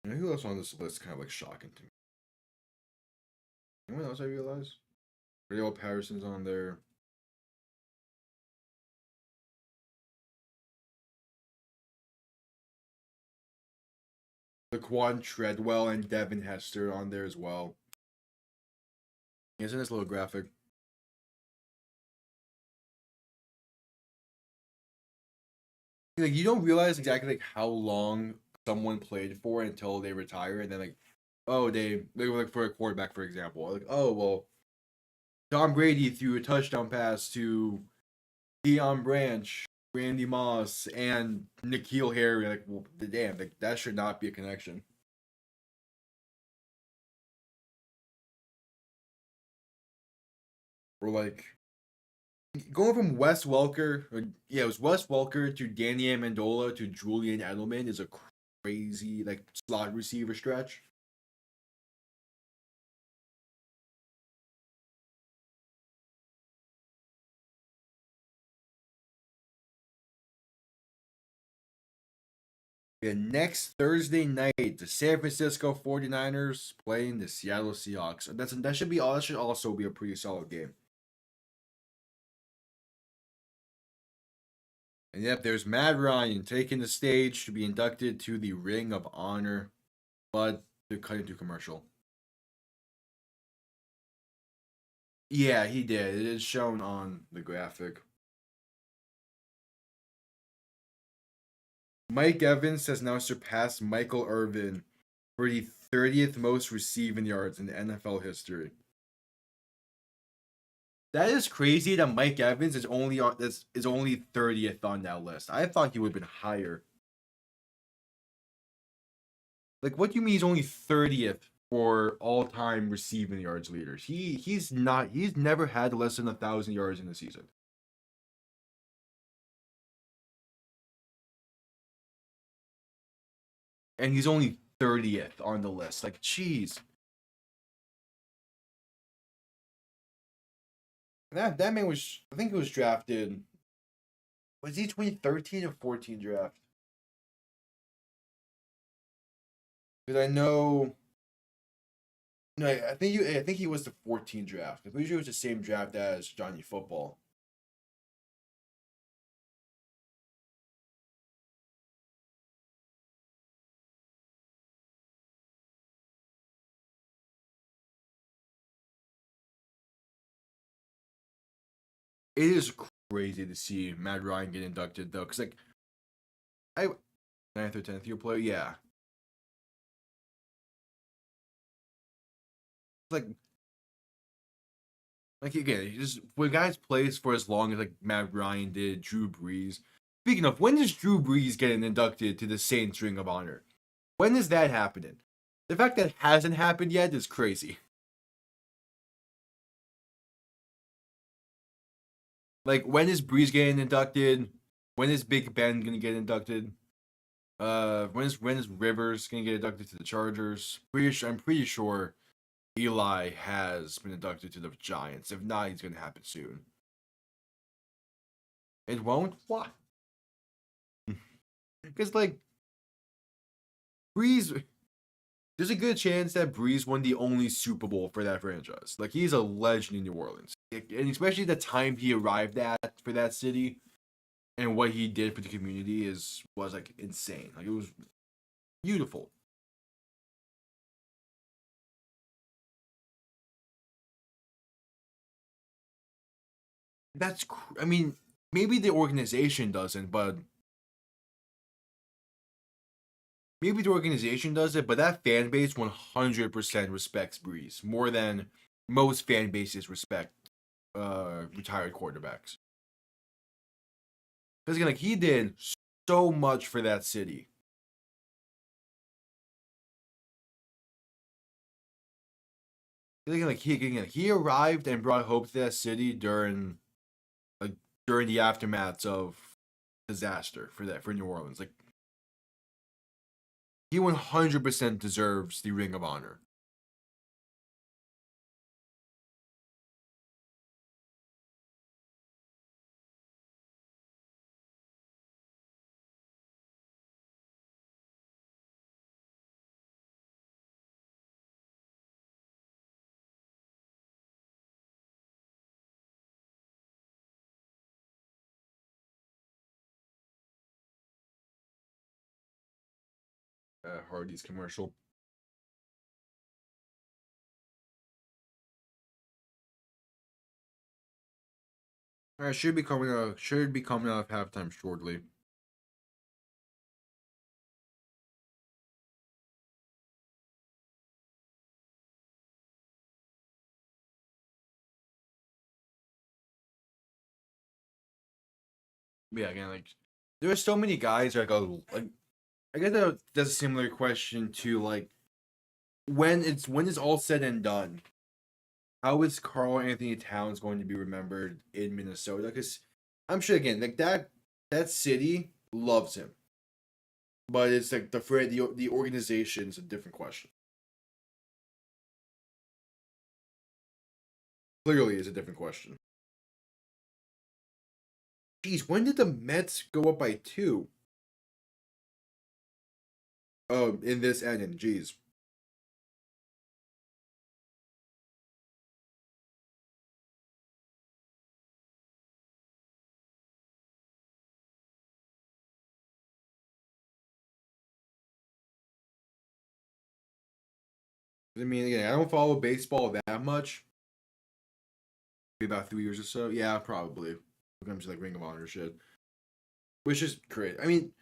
You know, who else on this list kind of like shocking to me? Anyone else I realize? Rio Patterson's on there. Laquan Treadwell and Devin Hester on there as well. Isn't this little graphic? Like you don't realize exactly like how long someone played for until they retire, and then like, oh, they were like for a quarterback, for example. Like, oh well, Tom Brady threw a touchdown pass to Deion Branch, Randy Moss, and N'Keal Harry. Like, well, damn, like that should not be a connection. Or like going from Wes Welker, it was Wes Welker to Danny Amendola to Julian Edelman is a crazy like slot receiver stretch. Yeah, next Thursday night, the San Francisco 49ers playing the Seattle Seahawks. That should be all. That should also be a pretty solid game. And yep, there's Matt Ryan taking the stage to be inducted to the Ring of Honor, but they're cutting to commercial. Yeah, he did. It is shown on the graphic. Mike Evans has now surpassed Michael Irvin for the 30th most receiving yards in NFL history. That is crazy that Mike Evans is only 30th on that list. I thought he would have been higher. Like, what do you mean he's only 30th for all time receiving yards leaders? He's never had less than 1,000 yards in a season. And he's only 30th on the list. Like, jeez. That man was, I think he was drafted. Was he 2013 or 14 draft? Because I know. No, I think he was the 14 draft. I'm pretty sure it was the same draft as Johnny Football. It is crazy to see Matt Ryan get inducted though, because like I 9th or 10th year player, yeah. Like again, just when guys plays for as long as like Matt Ryan did, Drew Brees. Speaking of, when does Drew Brees get inducted to the Saints Ring of Honor? When is that happening? The fact that it hasn't happened yet is crazy. Like, when is Brees getting inducted? When is Big Ben gonna get inducted? When is Rivers gonna get inducted to the Chargers? I'm pretty sure Eli has been inducted to the Giants. If not, he's gonna happen soon. It won't? Why? Because like Brees, there's a good chance that Brees won the only Super Bowl for that franchise. Like he's a legend in New Orleans, and especially the time he arrived at for that city, and what he did for the community was like insane. Like it was beautiful. I mean, maybe the organization doesn't, but maybe the organization does it, but that fan base 100% respects Breeze more than most fan bases respect retired quarterbacks. Because again, like he did so much for that city. Again, like he arrived and brought hope to that city during the aftermaths of disaster for New Orleans. Like he 100% deserves the Ring of Honor. Hardy's commercial. All right, should be coming out. Should be coming out of halftime shortly. Yeah, again, like there are so many guys that go like I guess that's a similar question to like when it's all said and done, how is Carl Anthony Towns going to be remembered in Minnesota? Because I'm sure again, like that city loves him, but it's like the organization's a different question. Clearly, is a different question. Jeez, when did the Mets go up by 2? Oh, in this inning, jeez. I mean, again, I don't follow baseball that much. Maybe about 3 years or so. Yeah, probably. When it comes to like Ring of Honor shit, which is great. I mean,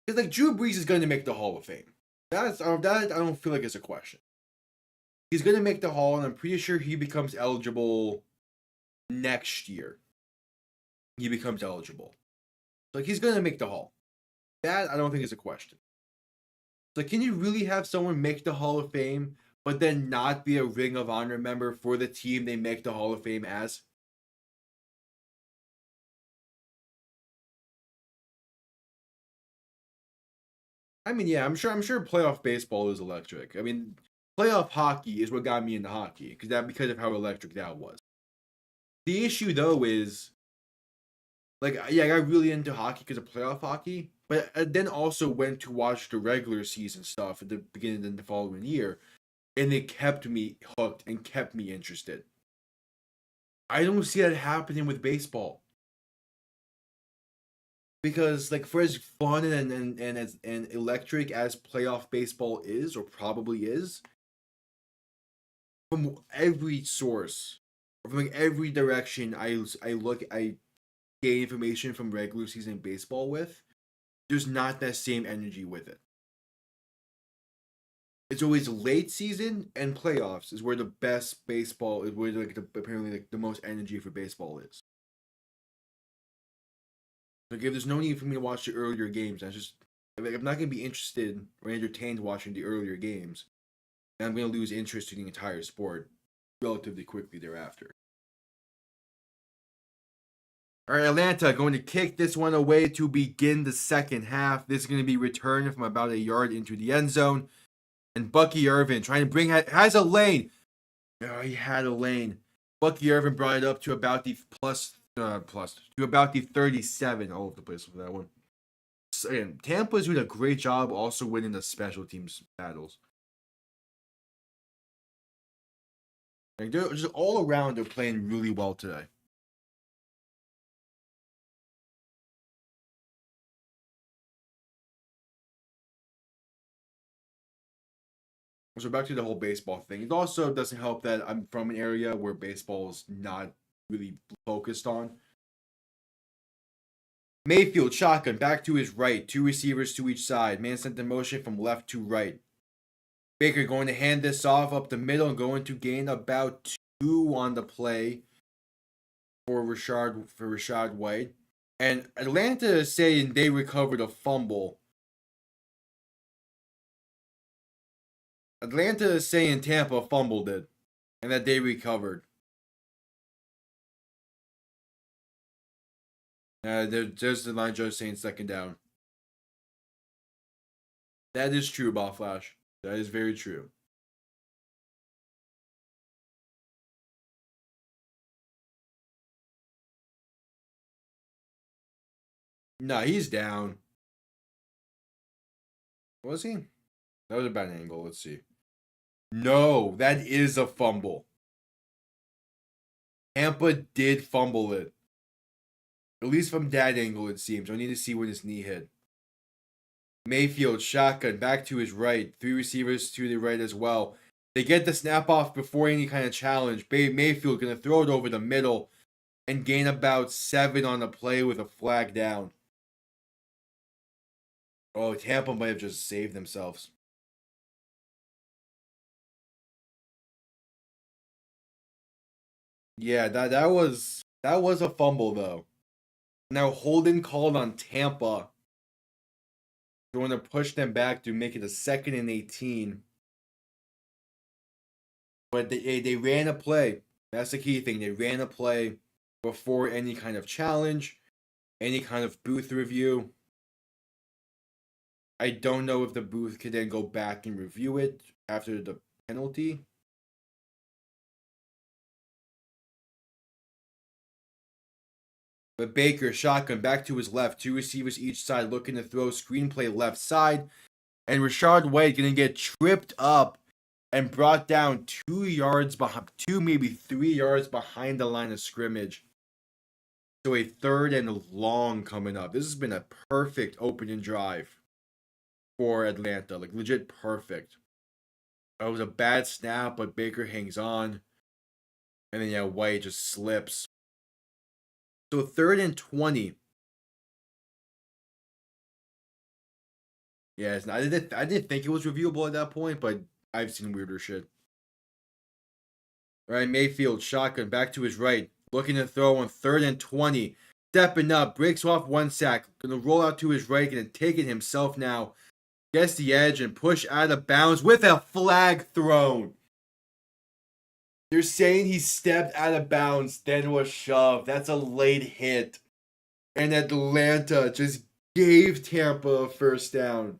it's like Drew Brees is going to make the Hall of Fame. That I don't feel like it's a question. He's going to make the Hall, and I'm pretty sure he becomes eligible next year. He becomes eligible. Like he's going to make the Hall. That I don't think is a question. So can you really have someone make the Hall of Fame, but then not be a Ring of Honor member for the team they make the Hall of Fame as? I mean, yeah, I'm sure playoff baseball is electric. I mean, playoff hockey is what got me into hockey because of how electric that was. The issue though is like yeah, I got really into hockey because of playoff hockey, but I then also went to watch the regular season stuff at the beginning of the following year, and it kept me hooked and kept me interested. I don't see that happening with baseball because like for as fun and electric as playoff baseball is or probably is, from every source, from like every direction I look, gain information from regular season baseball with, there's not that same energy with it. It's always late season and playoffs is where the best baseball is, where apparently the most energy for baseball is. Like, if there's no need for me to watch the earlier games, I'm not going to be interested or entertained watching the earlier games, and I'm going to lose interest in the entire sport relatively quickly thereafter. All right, Atlanta going to kick this one away to begin the second half. This is going to be returned from about a yard into the end zone. And Bucky Irvin trying to has a lane. Oh, he had a lane. Bucky Irvin brought it up to about the to about the 37 all over the place for that one. So, again, Tampa's doing a great job also winning the special teams battles. Like, they're just all around, they're playing really well today. So back to the whole baseball thing. It also doesn't help that I'm from an area where baseball is not really focused on. Mayfield, shotgun, back to his right. 2 receivers to each side. Man sent in motion from left to right. Baker going to hand this off up the middle and going to gain about 2 on the play for Rashad White. And Atlanta is saying they recovered a fumble. Atlanta is saying Tampa fumbled it and that they recovered. There's the line judge saying second down. That is true, Ball Flash. That is very true. No, he's down. Was he? That was a bad angle. Let's see. No, that is a fumble. Tampa did fumble it. At least from that angle, it seems. I need to see when his knee hit. Mayfield, shotgun, back to his right. 3 receivers to the right as well. They get the snap off before any kind of challenge. Mayfield going to throw it over the middle and gain about 7 on the play with a flag down. Oh, Tampa might have just saved themselves. Yeah, that was a fumble though. Now Holden called on Tampa. Going to push them back to make it a 2nd and 18. But they ran a play. That's the key thing. They ran a play before any kind of challenge, any kind of booth review. I don't know if the booth could then go back and review it after the penalty. But Baker, shotgun, back to his left. 2 receivers each side looking to throw. Screenplay left side. And Rashad White going to get tripped up and brought down 2 yards behind, 2, maybe 3 yards behind the line of scrimmage. So a 3rd and long coming up. This has been a perfect opening drive for Atlanta. Like, legit perfect. It was a bad snap, but Baker hangs on. And then, White just slips. So 3rd and 20. Yeah, I didn't think it was reviewable at that point, but I've seen weirder shit. All right, Mayfield, shotgun, back to his right. Looking to throw on 3rd and 20. Stepping up, breaks off 1 sack. Gonna roll out to his right, gonna take it himself now. Gets the edge and push out of bounds with a flag thrown. They're saying he stepped out of bounds, then was shoved. That's a late hit. And Atlanta just gave Tampa a 1st down.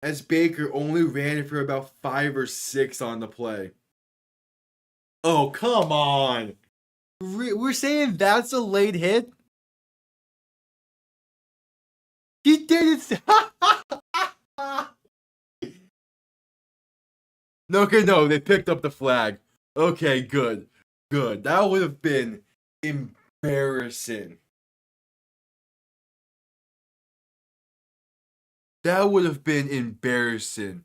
As Baker only ran it for about 5 or 6 on the play. Oh, come on. We're saying that's a late hit? He did it. No, they picked up the flag. Okay, good. That would have been embarrassing. That would have been embarrassing.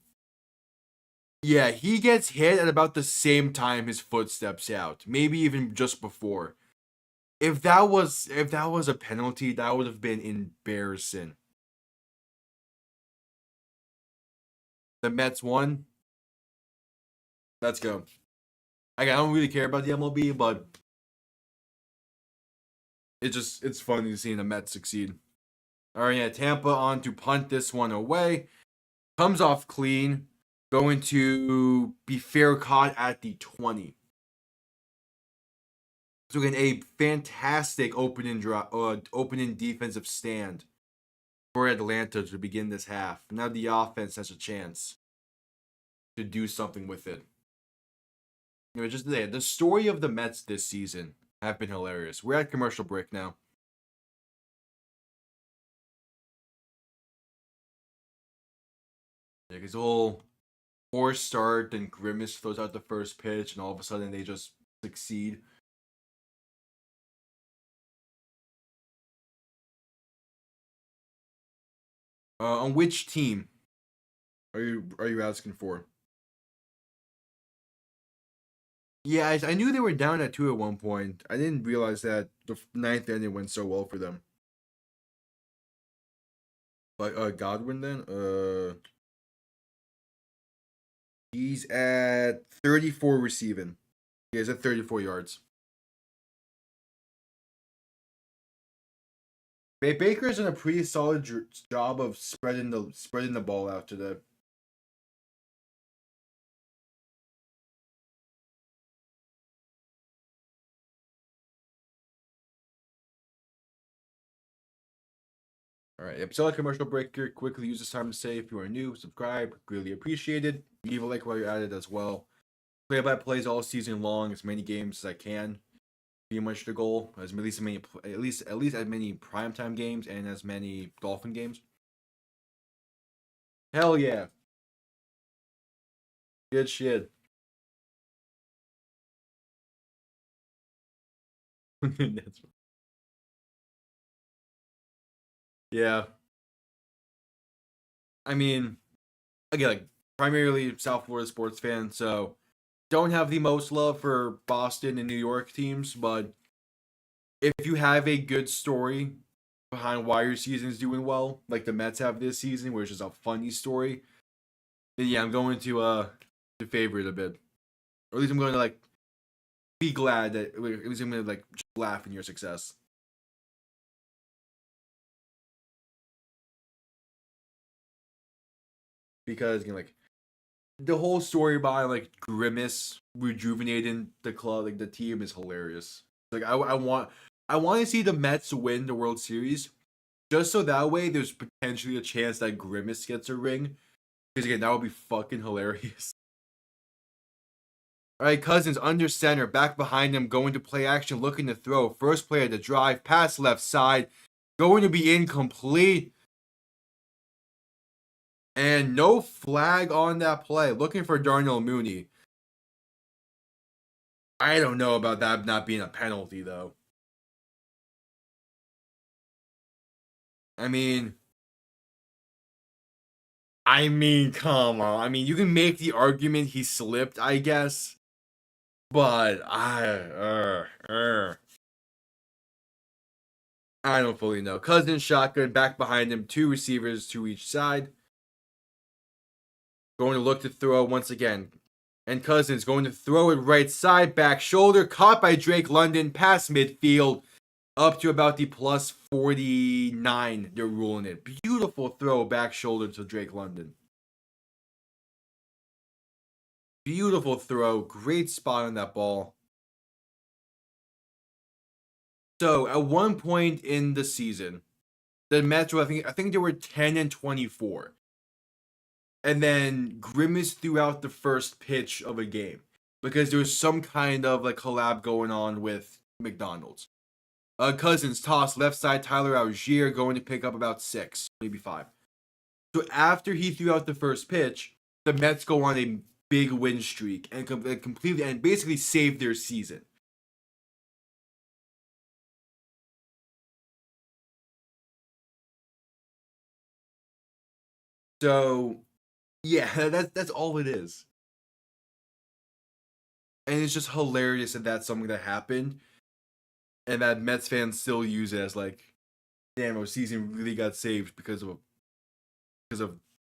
Yeah, he gets hit at about the same time his foot steps out. Maybe even just before. If that was a penalty, that would have been embarrassing. The Mets won. Let's go. Again, I don't really care about the MLB, but it's funny seeing the Mets succeed. All right, yeah, Tampa on to punt this one away. Comes off clean. Going to be fair caught at the 20. So again, a fantastic opening defensive stand for Atlanta to begin this half. Now the offense has a chance to do something with it. You know, just the story of the Mets this season have been hilarious. We're at commercial break now. Yeah, because whole poor start, and Grimace throws out the first pitch, and all of a sudden they just succeed. On which team are you asking for? Yeah, I knew they were down at 2 at one point. I didn't realize that the ninth inning went so well for them. But Godwin then, he's at 34 receiving. He's at 34 yards. Baker's done a pretty solid job of spreading the ball out today. All right, episode commercial break here. Quickly use this time to say if you are new, subscribe, really appreciated. Leave a like while you're at it as well. Play by plays all season long, as many games as I can. Pretty much the goal. At least as many primetime games and as many Dolphin games. Hell yeah. Good shit. Yeah. I mean, again, like primarily South Florida sports fan, so don't have the most love for Boston and New York teams, but if you have a good story behind why your season is doing well, like the Mets have this season, which is a funny story, then yeah, I'm going to favor it a bit. Or at least I'm going to like be glad that at least I'm going to like just laugh in your success. Because you know, like the whole story behind like Grimace rejuvenating the club, like the team, is hilarious. Like I want to see the Mets win the World Series, just so that way there's potentially a chance that Grimace gets a ring. Because again, that would be fucking hilarious. All right, Cousins under center, back behind him, going to play action, looking to throw. First player to drive, pass left side, going to be incomplete. And no flag on that play. Looking for Darnell Mooney. I don't know about that not being a penalty, though. I mean, come on. I mean, you can make the argument he slipped, I guess. But I don't fully know. Cousins shotgun, back behind him, two receivers to each side. Going to look to throw once again. And Cousins going to throw it right side, back shoulder, caught by Drake London, past midfield, up to about the plus 49. They're ruling it. Beautiful throw, back shoulder to Drake London. Beautiful throw, great spot on that ball. So at one point in the season, the Mets were, I think they were 10 and 24. And then Grimace threw out the first pitch of a game because there was some kind of like collab going on with McDonald's. Cousins toss left side, Tyler Algier going to pick up about 6, maybe 5. So after he threw out the first pitch, the Mets go on a big win streak and completely and basically saved their season. So yeah, that's all it is. And it's just hilarious that that's something that happened. and that Mets fans still use it as like, damn, our season really got saved because of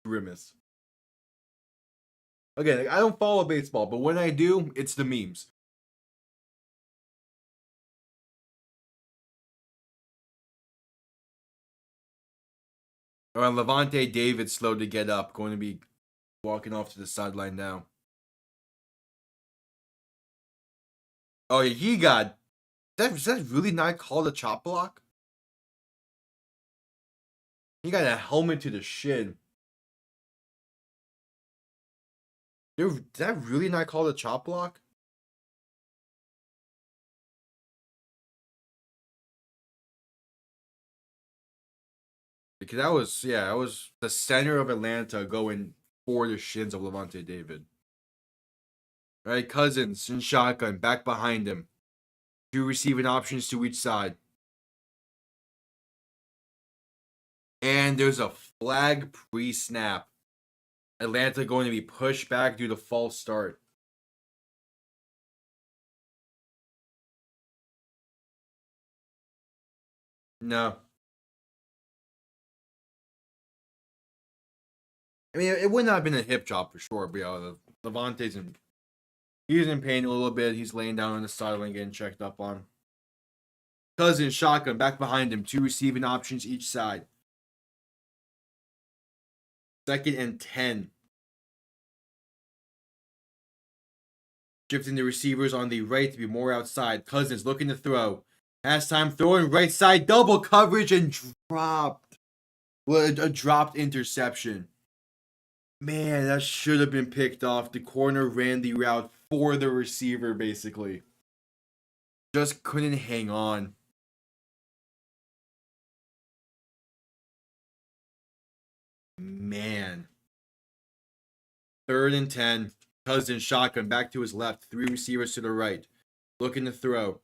Grimace. Again, like, I don't follow baseball, but when I do, it's the memes. All right, Levante David slow to get up, going to be walking off to the sideline now. Oh, yeah, he got. Is that really not called a chop block? He got a helmet to the shin. Dude, is that really not called a chop block? Because that was the center of Atlanta going for the shins of Levante David. All right, Cousins in shotgun, back behind him. Two receiving options to each side. And there's a flag pre-snap. Atlanta going to be pushed back due to false start. No. I mean, it would not have been a hip drop for sure, but yeah, Levante's he's in pain a little bit. He's laying down on the sideline getting checked up on. Cousins shotgun back behind him. Two receiving options each side. 2nd and 10. Shifting the receivers on the right to be more outside. Cousins looking to throw. Has time throwing right side. Double coverage and dropped. Well, a dropped interception. Man, that should have been picked off. The corner ran the route for the receiver, basically. Just couldn't hang on. Man. 3rd and 10. Cousins shotgun back to his left. 3 receivers to the right. Looking to throw.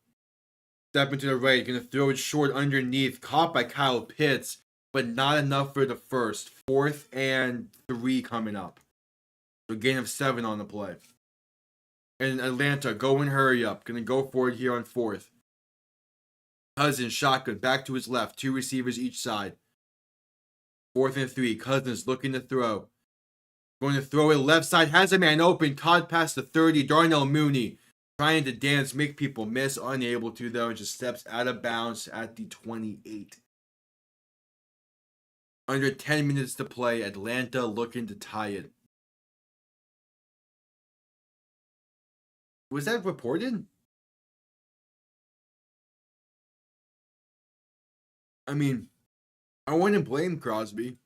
Stepping to the right. Going to throw it short underneath. Caught by Kyle Pitts. But not enough for the first. 4th and 3 coming up. So gain of 7 on the play. And Atlanta, go and hurry up. Going to go for it here on 4th. Cousins shotgun back to his left. 2 receivers each side. 4th and 3. Cousins looking to throw. Going to throw it left side. Has a man open. Caught past the 30. Darnell Mooney trying to dance. Make people miss. Unable to, though. Just steps out of bounds at the 28. Under 10 minutes to play. Atlanta looking to tie it. Was that reported? I mean, I wouldn't blame Crosby.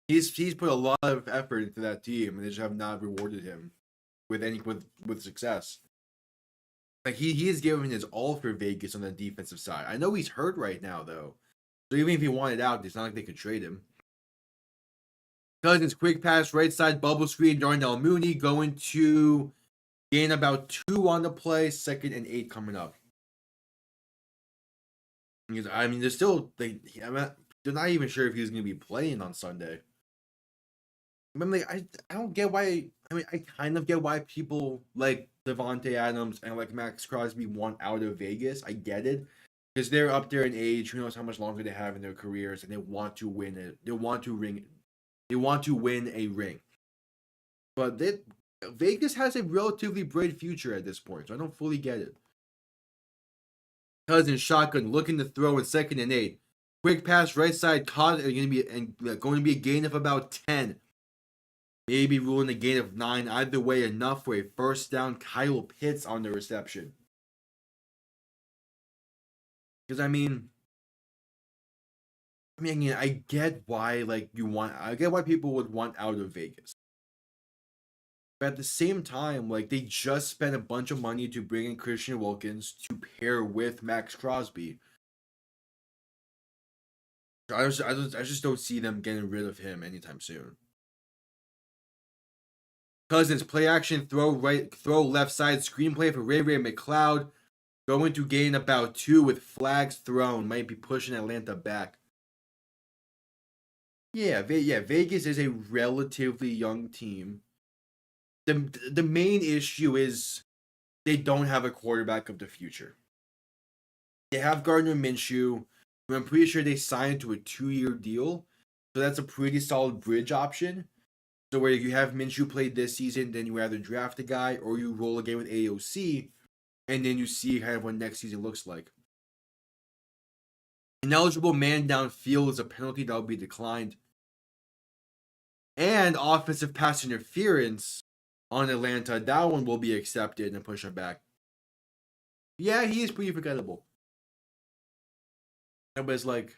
He's put a lot of effort into that team, and they just have not rewarded him with success. Like he is giving his all for Vegas on the defensive side. I know he's hurt right now though, so even if he wanted out, it's not like they could trade him. Cousins quick pass right side bubble screen. Darnell Mooney going to gain about 2 on the play. 2nd and 8 coming up. I mean, they're still they're not even sure if he's going to be playing on Sunday. I mean, like, I don't get why. I mean, I kind of get why people like Devontae Adams and like Max Crosby want out of Vegas. I get it because they're up there in age. Who knows how much longer they have in their careers, and they want to win it. They want to win a ring. But Vegas has a relatively bright future at this point, so I don't fully get it. Cousins shotgun looking to throw in 2nd and 8. Quick pass right side caught. Going to be a gain of about 10. Maybe ruling a gain of 9. Either way, enough for a first down. Kyle Pitts on the reception. Because I get why I get why people would want out of Vegas. But at the same time, like they just spent a bunch of money to bring in Christian Wilkins to pair with Max Crosby. I just don't see them getting rid of him anytime soon. Cousins play action, throw left side, screenplay for Ray McLeod. Going to gain about 2 with flags thrown. Might be pushing Atlanta back. Yeah, Vegas is a relatively young team. The main issue is they don't have a quarterback of the future. They have Gardner Minshew, who I'm pretty sure they signed to a 2-year deal. So that's a pretty solid bridge option. So where you have Minshew play this season, then you either draft a guy or you roll again with AOC, and then you see kind of what next season looks like. Ineligible man downfield is a penalty that will be declined. And offensive pass interference on Atlanta, that one will be accepted and push it back. Yeah, he is pretty forgettable. But it's like,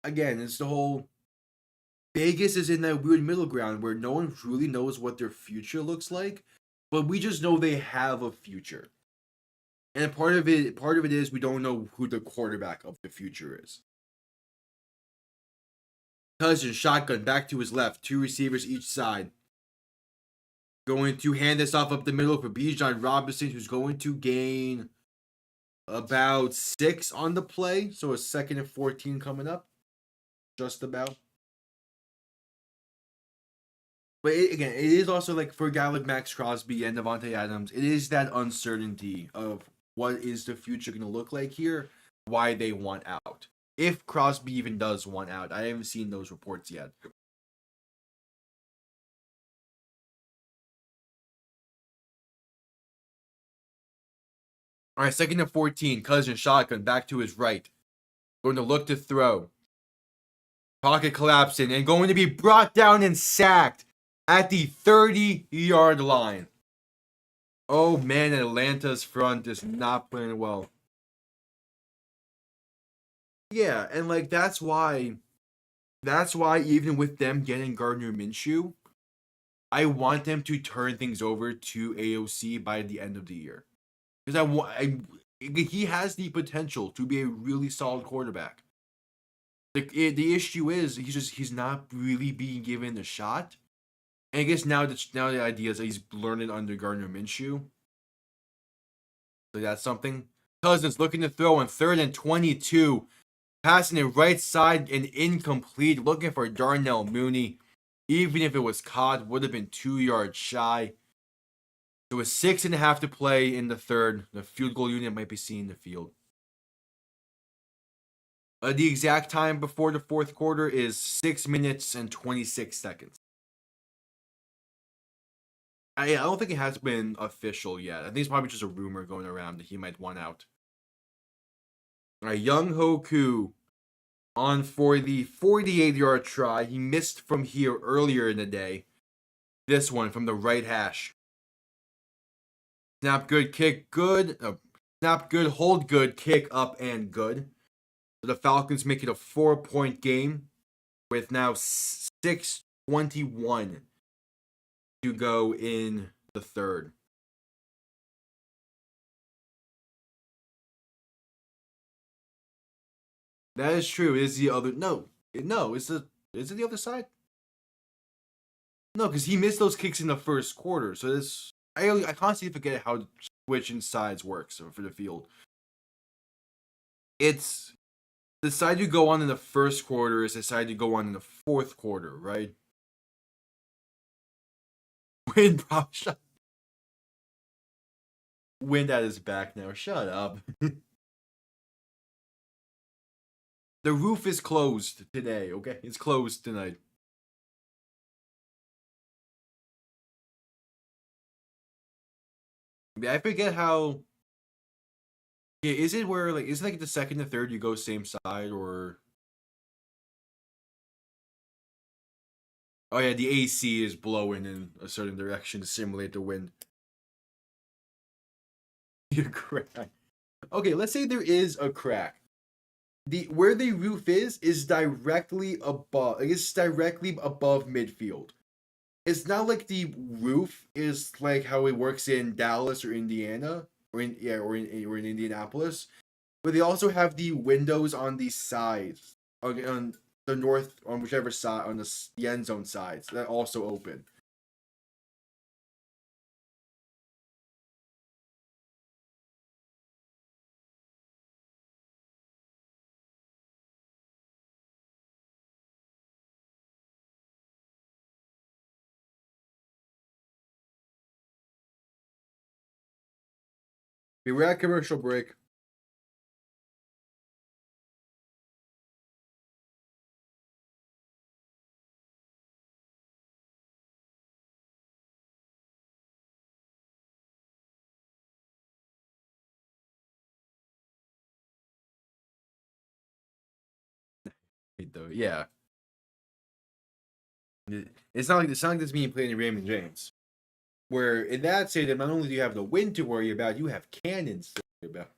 again, it's the whole Vegas is in that weird middle ground where no one really knows what their future looks like, but we just know they have a future. And part of it is we don't know who the quarterback of the future is. Cousins shotgun back to his left, 2 receivers each side. Going to hand this off up the middle for Bijan Robinson, who's going to gain about 6 on the play. So a 2nd and 14 coming up. Just about. But again, it is also like for a guy like Max Crosby and Devontae Adams, it is that uncertainty of what is the future going to look like here, why they want out. If Crosby even does want out. I haven't seen those reports yet. All right, 2nd and 14. Cousins shotgun back to his right. Going to look to throw. Pocket collapsing and going to be brought down and sacked at the 30-yard line. Oh man, Atlanta's front is not playing well. Yeah, and like that's why even with them getting Gardner Minshew, I want them to turn things over to AOC by the end of the year. Because he has the potential to be a really solid quarterback. The issue is he's not really being given a shot. And I guess now the idea is that he's learning under Gardner Minshew. So that's something. Cousins looking to throw on 3rd and 22. Passing it right side and incomplete. Looking for Darnell Mooney. Even if it was caught, would have been 2 yards shy. So with 6.5 to play in the third, the field goal unit might be seeing the field. The exact time before the fourth quarter is 6 minutes and 26 seconds. I don't think it has been official yet. I think it's probably just a rumor going around that he might want out. All right, Young Hoku on for the 48-yard try. He missed from here earlier in the day. This one from the right hash. Snap good, kick good. Snap good, hold good, kick up and good. So the Falcons make it a 4-point game with now 6:21 to go in the third. That is true. Is the other no? Is it the other side? No, because he missed those kicks in the first quarter. So this I constantly forget how switching sides works for the field. It's the side you go on in the first quarter is the side you go on in the fourth quarter, right? Wind at his back now. Shut up. The roof is closed today, okay? It's closed tonight. I forget how. Yeah, is it where like is it like the second and third you go same side or? Oh yeah, the AC is blowing in a certain direction to simulate the wind. You're correct. Okay, let's say there is a crack. Where the roof is directly above. It's directly above midfield. It's not like the roof is like how it works in Dallas or Indiana or in Indianapolis, but they also have the windows on the sides on the north on whichever side on the end zone sides that also open. We're at commercial break. Though, yeah. It's not like this being played in Raymond James, where in that stadium, not only do you have the wind to worry about, you have cannons to worry about.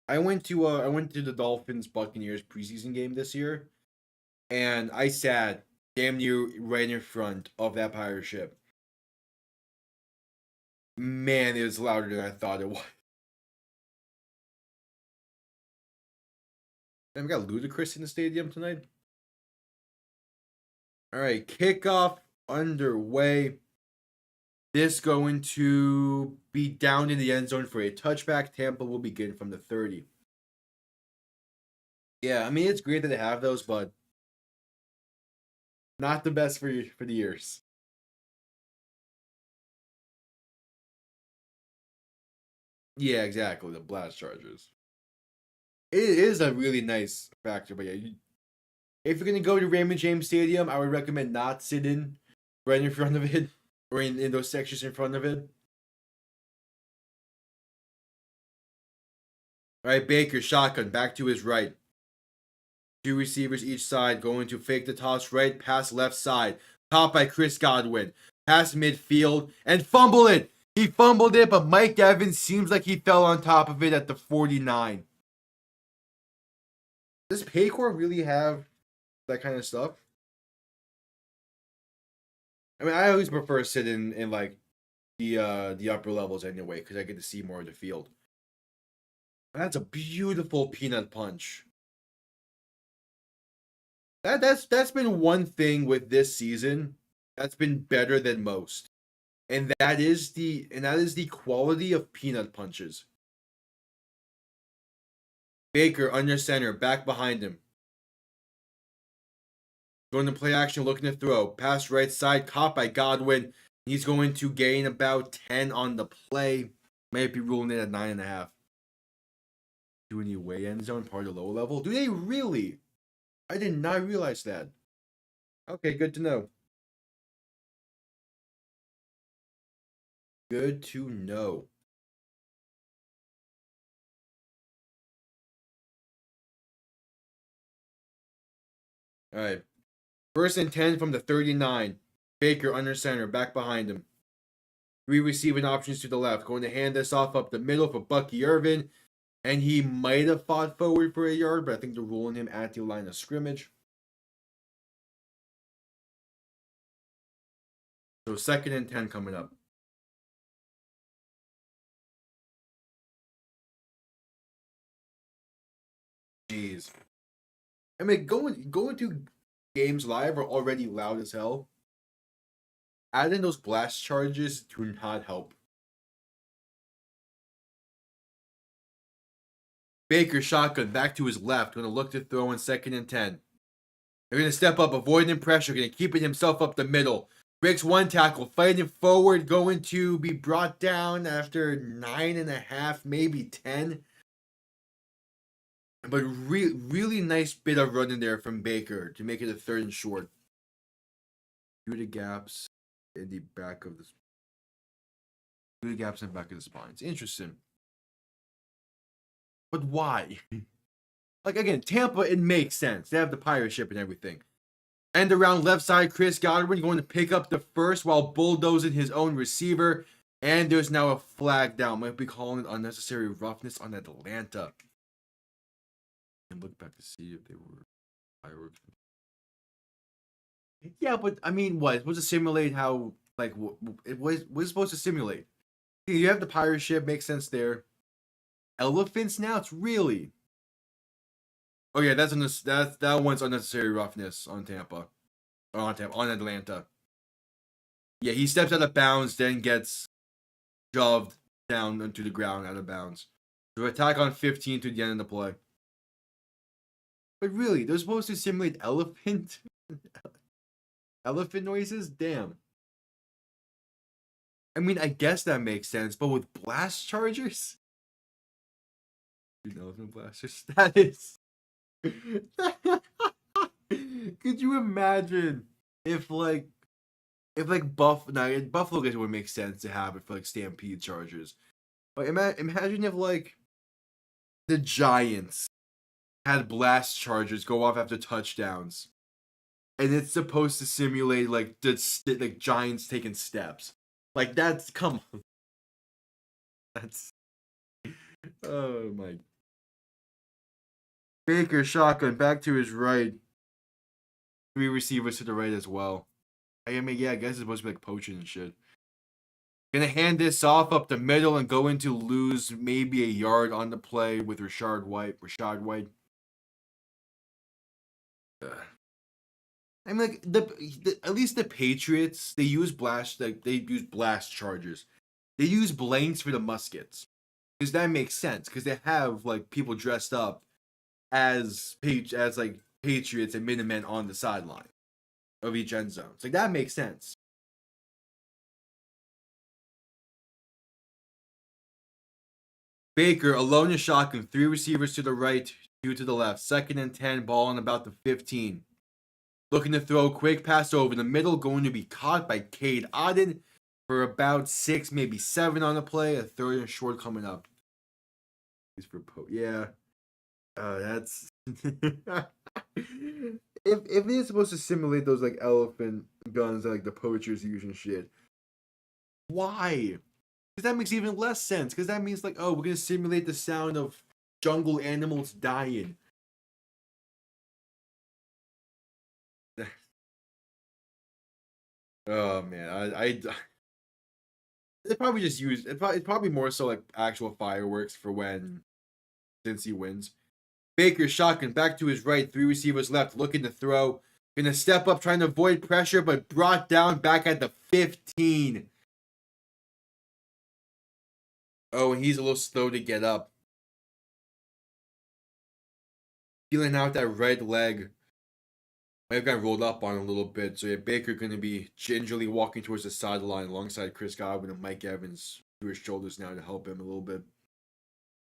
I went to the Dolphins Buccaneers preseason game this year, and I sat damn near right in front of that pirate ship. Man, it was louder than I thought it was. And we got Ludacris in the stadium tonight. All right, kickoff underway. This going to be down in the end zone for a touchback. Tampa will begin from the 30. Yeah, I mean, it's great that they have those, but not the best for the ears. Yeah, exactly. The blast charges. It is a really nice factor, but yeah, if you're gonna go to Raymond James Stadium, I would recommend not sitting right in front of it or in those sections in front of it. All right, Baker shotgun back to his right. Two receivers each side going to fake the toss right, pass left side. Caught by Chris Godwin. Pass midfield and fumble it. He fumbled it, but Mike Evans seems like he fell on top of it at the 49. Does Paycor really have that kind of stuff? I mean, I always prefer sitting in like the upper levels anyway, because I get to see more of the field. That's a beautiful peanut punch. That's been one thing with this season that's been better than most. And that is the quality of peanut punches. Baker under center, back behind him. Going to play action, looking to throw. Pass right side, caught by Godwin. He's going to gain about 10 on the play. Might be ruling it at 9.5. Do any away end zone part of low level? Do they really? I did not realize that. Okay, good to know. Good to know. All right. 1st and 10 from the 39. Baker under center, back behind him. 3 receiving options to the left. Going to hand this off up the middle for Bucky Irvin. And he might have fought forward for a yard, but I think they're ruling him at the line of scrimmage. So 2nd and 10 coming up. Jeez. I mean, going to games live are already loud as hell. Adding those blast charges do not help. Baker shotgun back to his left. Going to look to throw in 2nd and 10. They're going to step up, avoiding pressure. Going to keep it himself up the middle. Breaks 1 tackle, fighting forward. Going to be brought down after 9.5, maybe 10. But really nice bit of running there from Baker to make it a 3rd and short. Through the gaps in the back of the spines. Interesting. But why? Like again, Tampa, it makes sense. They have the pirate ship and everything. And around left side, Chris Godwin going to pick up the first while bulldozing his own receiver. And there's now a flag down. Might be calling it unnecessary roughness on Atlanta. And look back to see if they were fireworks. Yeah, but I mean, what? It's supposed to simulate how, like, it was supposed to simulate. You have the pirate ship, makes sense there. Elephants now, it's really. Oh yeah, that one's unnecessary roughness on Tampa. On Atlanta. Yeah, he steps out of bounds, then gets shoved down into the ground out of bounds. So attack on 15 to the end of the play. But really, they're supposed to simulate elephant noises? Damn. I mean, I guess that makes sense, but with blast chargers? Elephant blasters? That is. Could you imagine if Buffalo guys would make sense to have it for like Stampede Chargers. But imagine if like the Giants had blast chargers go off after touchdowns, and it's supposed to simulate like the Giants taking steps. Like that's come on. That's oh my. Baker shotgun back to his right. 3 receivers to the right as well. I mean, yeah, I guess it's supposed to be like poaching and shit. Gonna hand this off up the middle and go into lose maybe a yard on the play with Rashad White. I mean, like at least the Patriots, they use blast chargers. They use blanks for the muskets because that makes sense because they have like people dressed up as like Patriots and Minutemen on the sideline of each end zone. So like, that makes sense. Baker alone in shotgun, 3 receivers to the right, 2 to the left. 2nd and 10, ball on about the 15. Looking to throw, quick pass over the middle, going to be caught by Cade Otton for about 6, maybe 7 on the play. A 3rd and short coming up. Yeah. That's if they're supposed to simulate those like elephant guns that like the poachers use and shit, why? Because that makes even less sense. Because that means like, oh, we're gonna simulate the sound of jungle animals dying. Oh man, I they probably just use it's probably more so like actual fireworks for when since he wins. Baker shotgun back to his right, 3 receivers left, looking to throw. Gonna step up, trying to avoid pressure, but brought down back at the 15. Oh, and he's a little slow to get up. Feeling out that red leg. Might have got rolled up on a little bit. So yeah, Baker gonna be gingerly walking towards the sideline alongside Chris Godwin and Mike Evans to his shoulders now to help him a little bit.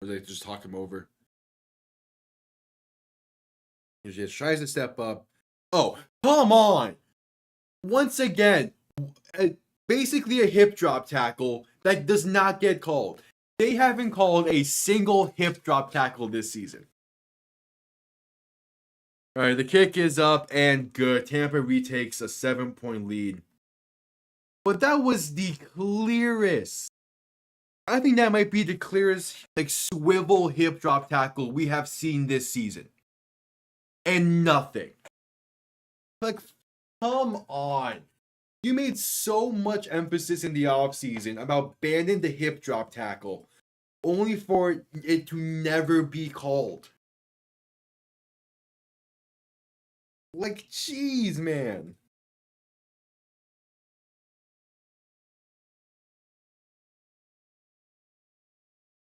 Or they just talk him over. He just tries to step up. Oh, come on! Once again, basically a hip drop tackle that does not get called. They haven't called a single hip drop tackle this season. All right, the kick is up and good. Tampa retakes a 7-point lead. But that was the clearest. I think that might be the clearest like swivel hip drop tackle we have seen this season. And nothing. Like, come on. You made so much emphasis in the offseason about banning the hip drop tackle, only for it to never be called. Like, jeez, man.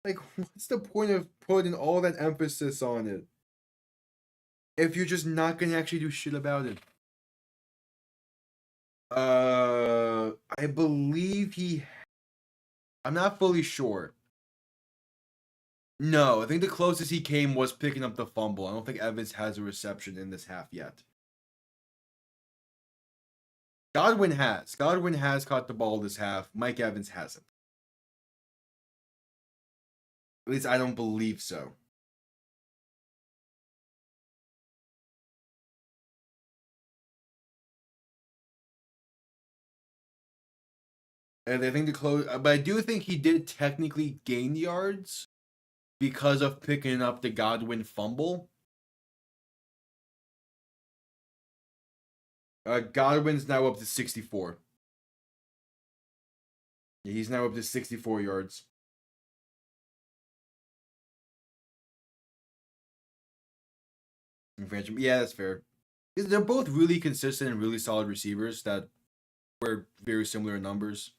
Like, what's the point of putting all that emphasis on it if you're just not gonna actually do shit about it? I believe I'm not fully sure. No, I think the closest he came was picking up the fumble. I don't think Evans has a reception in this half yet. Godwin has. Godwin has caught the ball this half. Mike Evans hasn't. At least I don't believe so. And I think but I do think he did technically gain yards because of picking up the Godwin fumble. Godwin's now up to 64. Yeah, he's now up to 64 yards. Yeah, that's fair. They're both really consistent and really solid receivers that were very similar in numbers.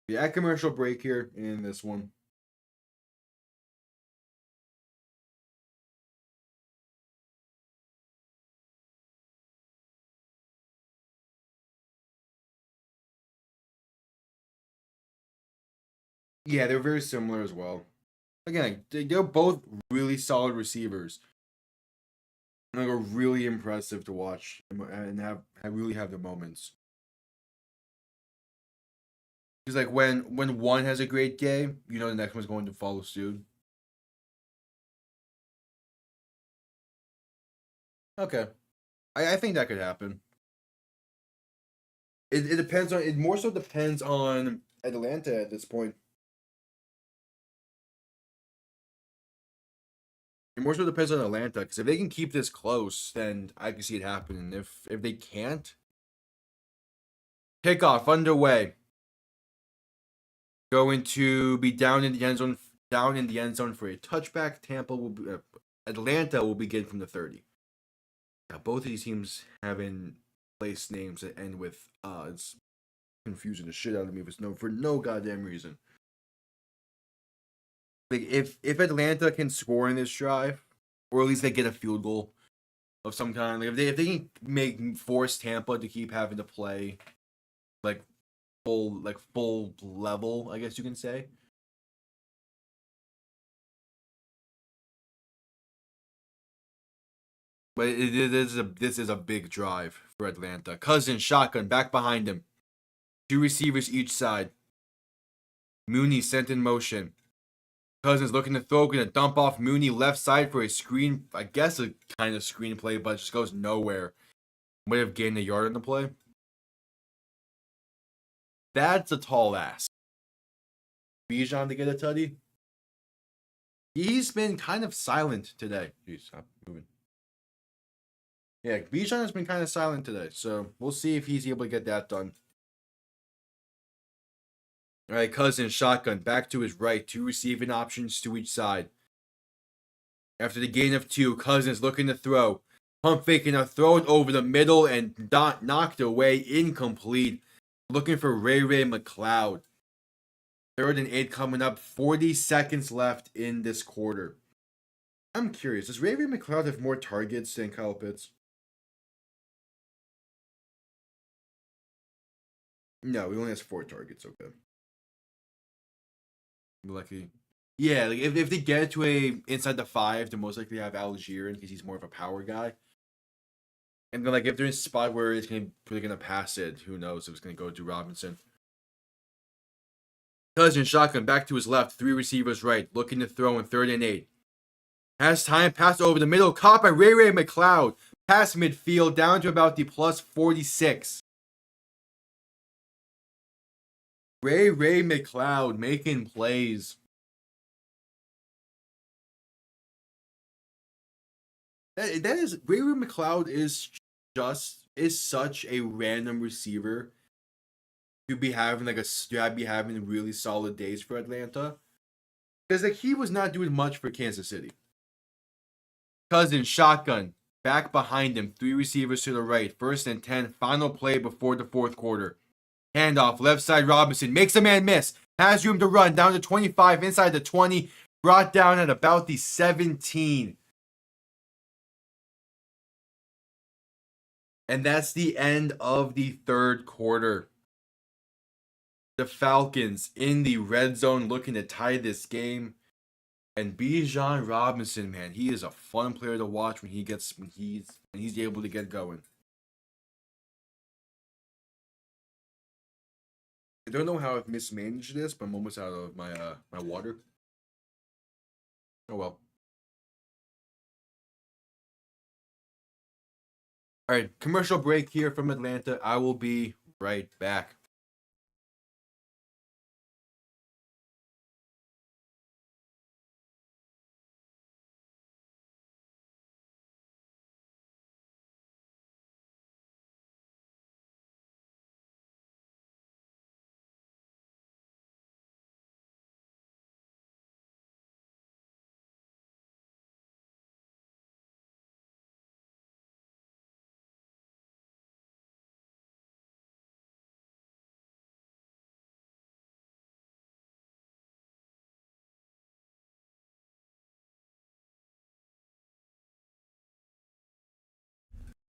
Yeah, commercial break here in this one. Yeah, they're very similar as well. Again, they're both really solid receivers. Like, are really impressive to watch and have really have their moments. Because like when one has a great game, you know the next one's going to follow suit. Okay, I think that could happen. It depends on it more so depends on Atlanta at this point. It more so depends on Atlanta because if they can keep this close, then I can see it happening. If they can't, kickoff underway. Going to be down in the end zone, for a touchback. Atlanta will begin from the 30. Now, both of these teams having place names that end with it's confusing the shit out of me for no goddamn reason. Like if Atlanta can score in this drive, or at least they get a field goal of some kind, like if they can force Tampa to keep having to play like full level, I guess you can say. But this is a big drive for Atlanta. Cousins shotgun back behind him. Two receivers each side. Mooney sent in motion. Cousins looking to throw, gonna dump off Mooney left side for a screen. I guess a kind of screenplay, but it just goes nowhere. Might have gained a yard on the play. That's a tall ass. Bijan to get a tutty. He's been kind of silent today. Jeez, stop moving. Yeah, Bijan has been kind of silent today, so we'll see if he's able to get that done. All right, Cousins shotgun back to his right, two receiving options to each side. After the gain of two, Cousins looking to throw. Pump faking a throw it over the middle and knocked away, incomplete. Looking for Ray McLeod. 3rd and 8 coming up. 40 seconds left in this quarter. I'm curious, does Ray McLeod have more targets than Kyle Pitts? No, he only has 4 targets. Okay. Lucky. Yeah, like if they get to a inside the 5, they're most likely to have Algier because he's more of a power guy. And then like if they're in a spot where they're gonna pass it, who knows if it's gonna go to Robinson. Cousins shotgun back to his left, 3 receivers right, looking to throw in 3rd and 8. Has time, pass over the middle, caught by Ray McLeod. Pass midfield down to about the plus 46. Ray McLeod making plays. That is Ray McLeod is such a random receiver to be having really solid days for Atlanta. Because like he was not doing much for Kansas City. Cousins shotgun back behind him, 3 receivers to the right, 1st and 10, final play before the 4th quarter. Handoff, left side Robinson, makes a man miss, has room to run, down to 25, inside the 20, brought down at about the 17. And that's the end of the 3rd quarter. The Falcons in the red zone looking to tie this game. And Bijan Robinson, man, he is a fun player to watch when he's able to get going. I don't know how I've mismanaged this, but I'm almost out of my my water. Oh well. All right, commercial break here from Atlanta. I will be right back.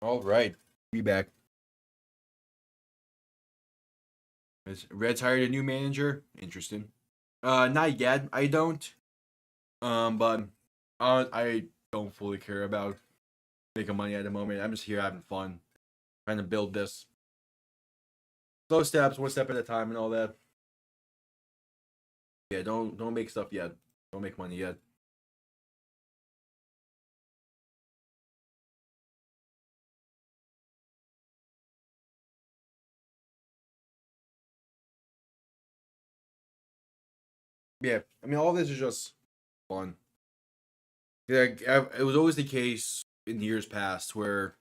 All right, be back. Reds hired a new manager. Interesting. Not yet. I don't. But I don't fully care about making money at the moment. I'm just here having fun, trying to build this. Slow steps, one step at a time, and all that. Yeah, don't make stuff yet. Don't make money yet. Yeah, I mean, all this is just fun. Yeah, it was always the case in years past where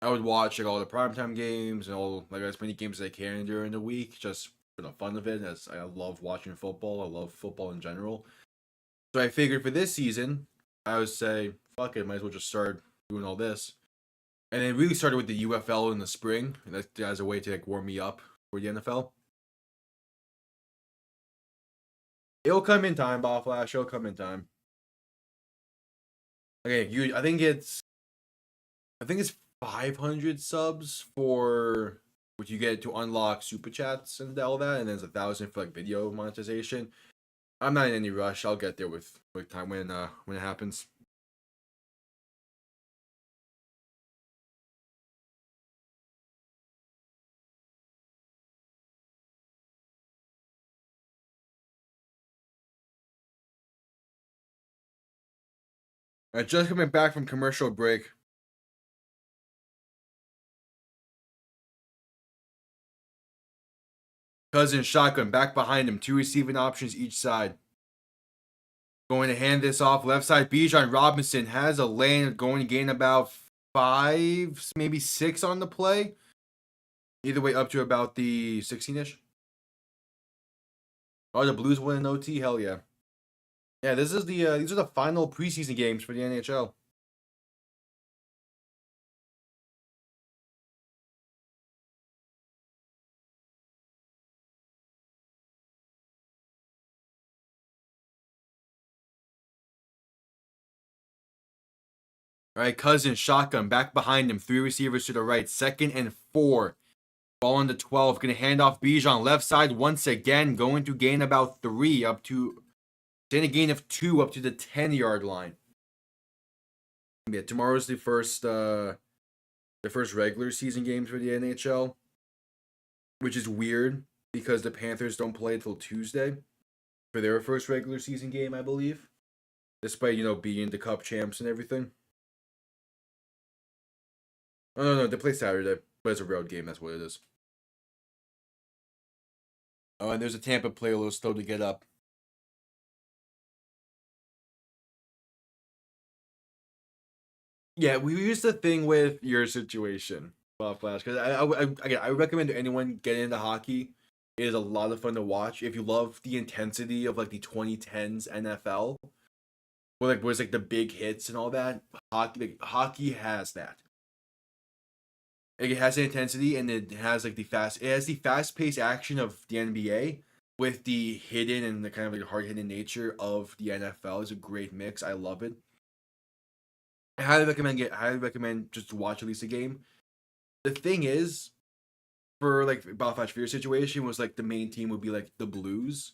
I would watch like all the primetime games and all like as many games as I can during the week, just for the fun of it. As I love watching football, I love football in general. So I figured for this season, I would say, fuck it, might as well just start doing all this. And it really started with the UFL in the spring, and that as a way to like warm me up for the NFL. It'll come in time, Ball Flash. It'll come in time. Okay, I think it's 500 subs for what you get to unlock super chats and all that, and then it's 1,000 for like video monetization. I'm not in any rush. I'll get there with time when it happens. Just coming back from commercial break. Cousin shotgun back behind him. Two receiving options each side. Going to hand this off left side. Bijan Robinson has a lane going to gain about 5, maybe 6 on the play. Either way, up to about the 16-ish. Oh, the Blues win an OT. Hell yeah. Yeah, these are the final preseason games for the NHL. All right, Cousin shotgun back behind him. 3 receivers to the right. 2nd and 4. Ball on the 12. Going to hand off Bijan left side once again. Going to gain about 3 up to. Then a gain of 2 up to the 10-yard line. Yeah, tomorrow's the first regular season games for the NHL, which is weird because the Panthers don't play until Tuesday for their first regular season game, I believe, despite being the Cup champs and everything. Oh no, they play Saturday, but it's a road game. That's what it is. Oh, and there's a Tampa play a little slow to get up. Yeah, we used the thing with your situation, Bob Flash, because I recommend anyone getting into hockey. It is a lot of fun to watch if you love the intensity of like the 2010s NFL, where like was like the big hits and all that. Hockey has that. Like, it has the intensity and it has like the fast paced action of the NBA with the hidden and the kind of like hard hitting nature of the NFL. Is a great mix. I love it. I highly recommend just to watch at least a game. The thing is, for like Belfast Fear situation was like the main team would be like the Blues.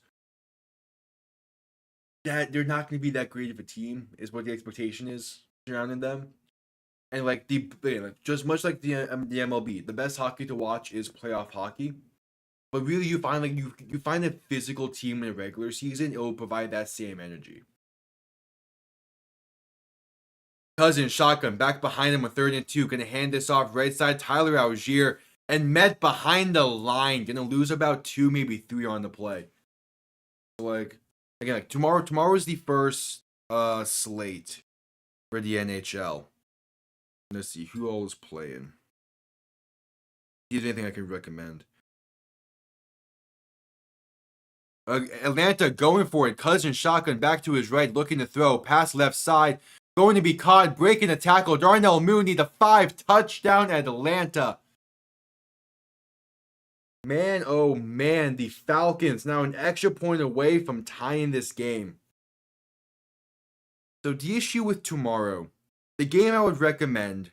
That they're not going to be that great of a team is what the expectation is surrounding them. And like just much like the MLB, the best hockey to watch is playoff hockey. But really, you find like you find a physical team in a regular season, it will provide that same energy. Cousin shotgun back behind him with 3rd and 2. Gonna hand this off right side. Tyler Algier and Met behind the line. Gonna lose about 2, maybe 3 on the play. So like again, like tomorrow is the first slate for the NHL. Let's see who all is playing. Is there anything I can recommend? Atlanta going for it. Cousin shotgun back to his right, looking to throw. Pass left side. Going to be caught, breaking the tackle. Darnell Mooney, the 5 touchdown Atlanta. Man, oh man, the Falcons now an extra point away from tying this game. So the issue with tomorrow, the game I would recommend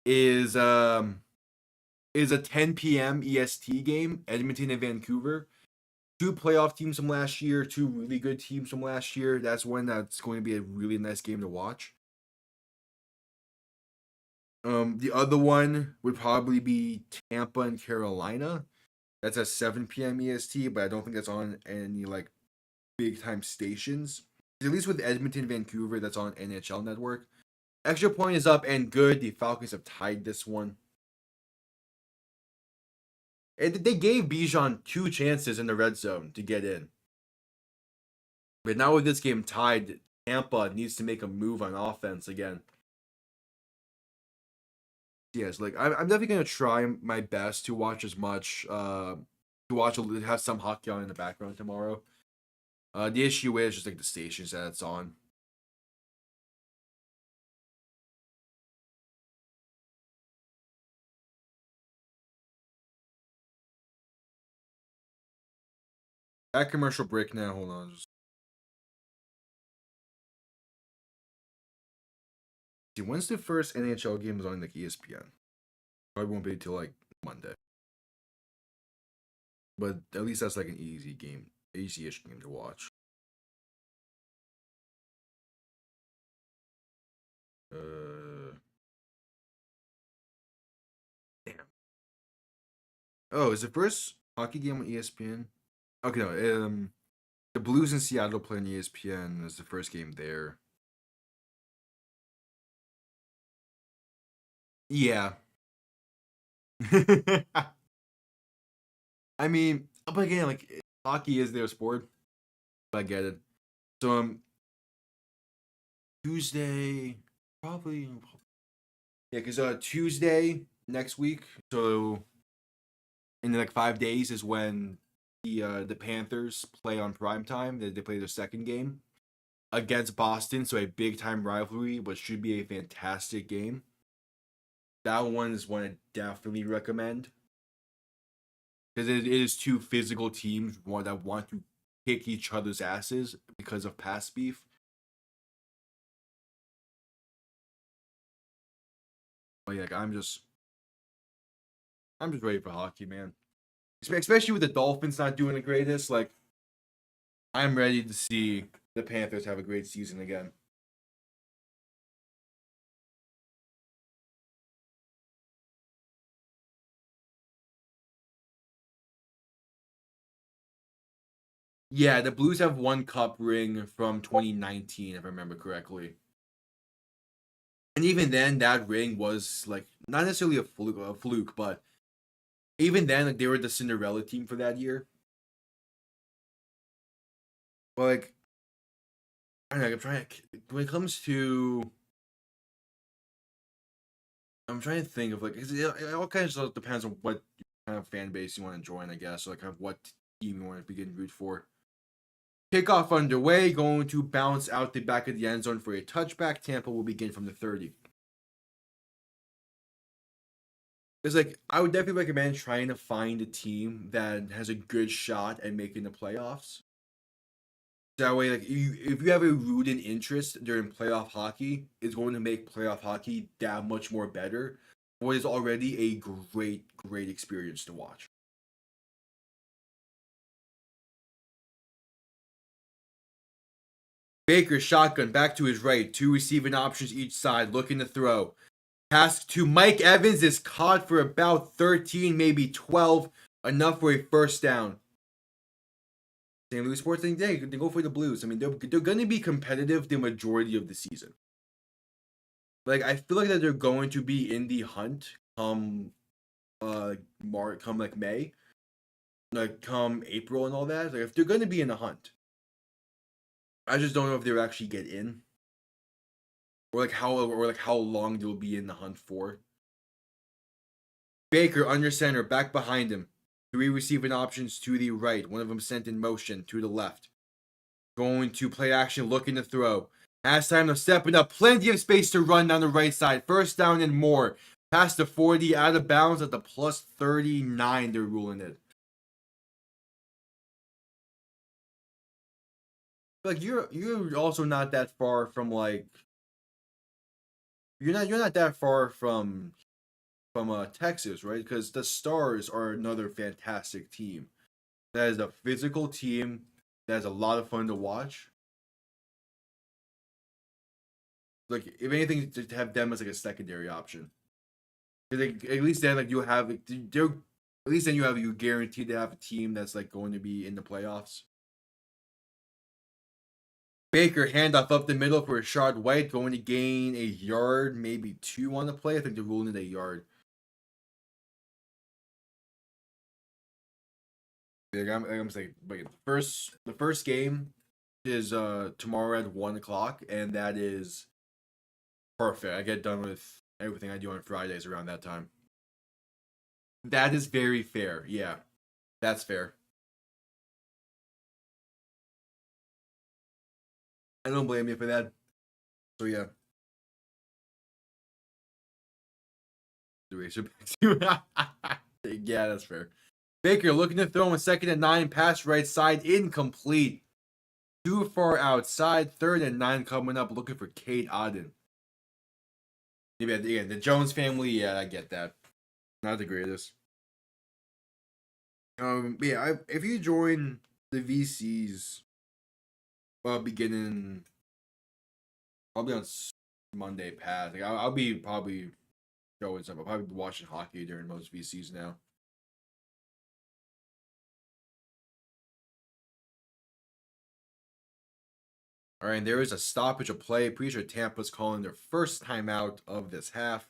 is a 10 p.m. EST game, Edmonton and Vancouver. two playoff teams from last year, two really good teams from last year. That's going to be a really nice game to watch. The other one would probably be Tampa and Carolina. That's at 7 p.m. EST, but I don't think that's on any like big time stations. At least with Edmonton, Vancouver, that's on NHL Network. Extra point is up and good. The Falcons have tied this one. And they gave Bijan 2 chances in the red zone to get in. But now with this game tied, Tampa needs to make a move on offense again. Yes, like I'm definitely gonna try my best to watch as much, have some hockey on in the background tomorrow. The issue is just like the stations that it's on. That commercial break now. Hold on. See, when's the first NHL games on like ESPN? Probably won't be till like Monday. But at least that's like an easy game, easy-ish game to watch. Damn. Oh, is the first hockey game on ESPN? Okay, no. The Blues in Seattle play on ESPN is the first game there. Yeah. I mean, but again, like hockey is their sport. I get it. So Tuesday, probably. Yeah, because Tuesday next week. So in like 5 days is when the Panthers play on primetime. They play their second game against Boston. So a big time rivalry, but should be a fantastic game. That one is one I definitely recommend. Because it is two physical teams that want to kick each other's asses because of past beef. But yeah, like, I'm just ready for hockey, man. Especially with the Dolphins not doing the greatest. Like, I'm ready to see the Panthers have a great season again. Yeah, the Blues have one cup ring from 2019, if I remember correctly. And even then, that ring was like not necessarily a fluke, but even then, like they were the Cinderella team for that year. But like, I don't know, I'm trying to, when it comes to, I'm trying to think of like, it all kind of depends on what kind of fan base you want to join, I guess. So like, kind of what team you want to begin root for. Kickoff underway, going to bounce out the back of the end zone for a touchback. Tampa will begin from the 30. It's like I would definitely recommend trying to find a team that has a good shot at making the playoffs. That way, like if you have a rooted interest during playoff hockey, it's going to make playoff hockey that much more better. What is already a great experience to watch. Baker shotgun back to his right, 2 receiving options each side, looking to throw. Pass to Mike Evans is caught for about 13, maybe 12, enough for a first down. St. Louis Sports, they go for the Blues. I mean, they're going to be competitive the majority of the season. Like, I feel like that they're going to be in the hunt come come like May, like come April and all that. Like, if they're going to be in the hunt, I just don't know if they'll actually get in, or how long they'll be in the hunt for. Baker under center, back behind him. 3 receiving options to the right. One of them sent in motion to the left. Going to play action, looking to throw. Has time to stepping up. Plenty of space to run down the right side. First down and more. Past the 40, out of bounds at the plus 39. They're ruling it. Like you're also not that far from like you're not that far from Texas, right? Because the Stars are another fantastic team. that is a physical team that is a lot of fun to watch. Like, if anything, to have them as like a secondary option. Like, at least then, like you have, like, at least then you guaranteed to have a team that's like going to be in the playoffs. Baker handoff up the middle for Rashad White, going to gain a yard, maybe 2 on the play. I think they're ruling it a yard. I'm saying, wait, the first game is tomorrow at 1 o'clock, and that is perfect. I get done with everything I do on Fridays around that time. That is very fair. Yeah, that's fair. I don't blame you for that. So yeah. Yeah, that's fair. Baker looking to throw in 2nd and 9, pass right side, incomplete. Too far outside, 3rd and 9 coming up, looking for Kate Auden. Yeah, the Jones family, yeah, I get that. Not the greatest. Yeah, if you join the VCs, beginning probably on Monday past, like I'll be probably showing some. I'll probably be watching hockey during most VCs now. All right, and there is a stoppage of play. Pretty sure Tampa's calling their first timeout of this half,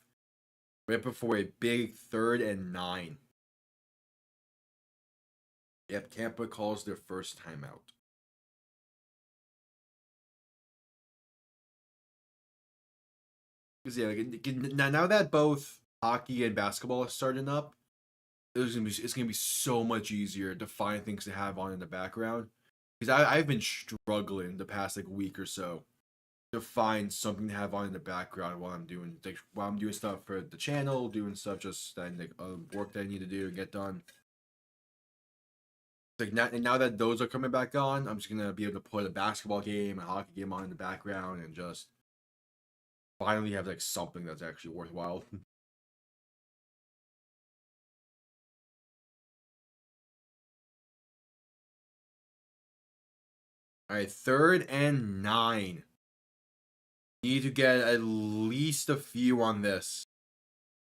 right before a big 3rd and 9. Yep, Tampa calls their first timeout. Because yeah, like, now that both hockey and basketball are starting up, it's gonna be so much easier to find things to have on in the background. Because I've been struggling the past like week or so to find something to have on in the background while I'm doing stuff for the channel, doing stuff just that like work that I need to do and get done. Like now that those are coming back on, I'm just gonna be able to put a basketball game, a hockey game on in the background, and just finally have like something that's actually worthwhile. All right, 3rd and 9. Need to get at least a few on this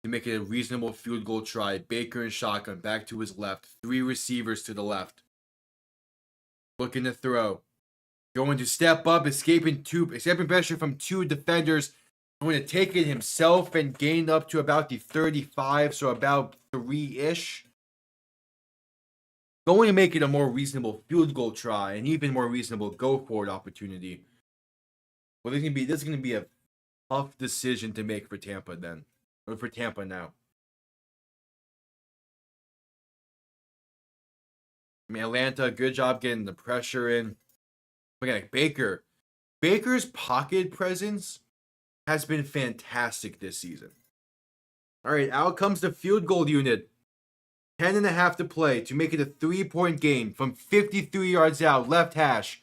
to make it a reasonable field goal try. Baker and shotgun back to his left. 3 receivers to the left. Looking to throw. Going to step up, escaping pressure from 2 defenders. Going to take it himself and gain up to about the 35, so about 3-ish. Going to make it a more reasonable field goal try, and even more reasonable go for it opportunity. Well, this is gonna be a tough decision to make for Tampa then, or for Tampa now. I mean, Atlanta, good job getting the pressure in. Again, Baker's pocket presence has been fantastic this season. All right, out comes the field goal unit. 10.5 to play to make it a 3-point game from 53 yards out, left hash.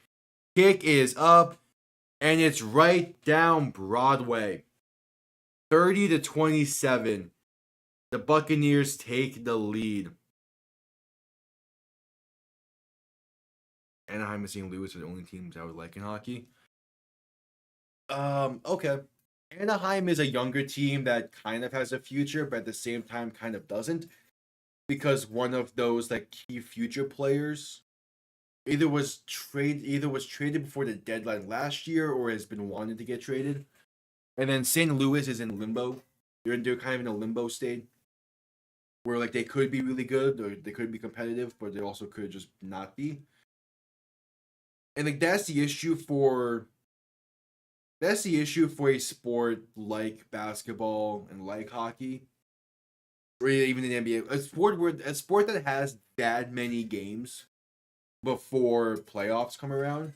Kick is up, and it's right down Broadway. 30-27. The Buccaneers take the lead. Anaheim and St. Louis are the only teams I would like in hockey. Okay. Anaheim is a younger team that kind of has a future, but at the same time kind of doesn't. Because one of those like key future players either was traded before the deadline last year or has been wanted to get traded. And then St. Louis is in limbo. They're kind of in a limbo state where like they could be really good or they could be competitive, but they also could just not be. And like that's the issue for a sport like basketball and like hockey, or even in the NBA. A sport that has that many games before playoffs come around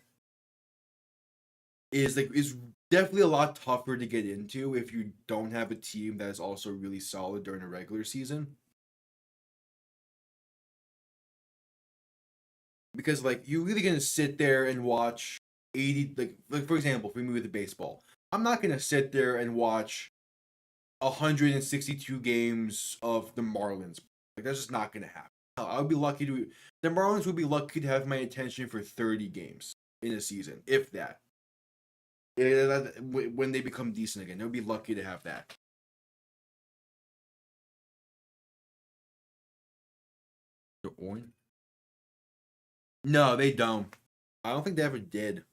is definitely a lot tougher to get into if you don't have a team that is also really solid during a regular season. Because like you're really gonna sit there and watch 80 like for example, for me with the baseball, I'm not gonna sit there and watch 162 games of the Marlins. Like that's just not gonna happen. I would be lucky to. The Marlins would be lucky to have my attention for 30 games in a season, if that. When they become decent again, they'll be lucky to have that. The orange? No, they don't. I don't think they ever did.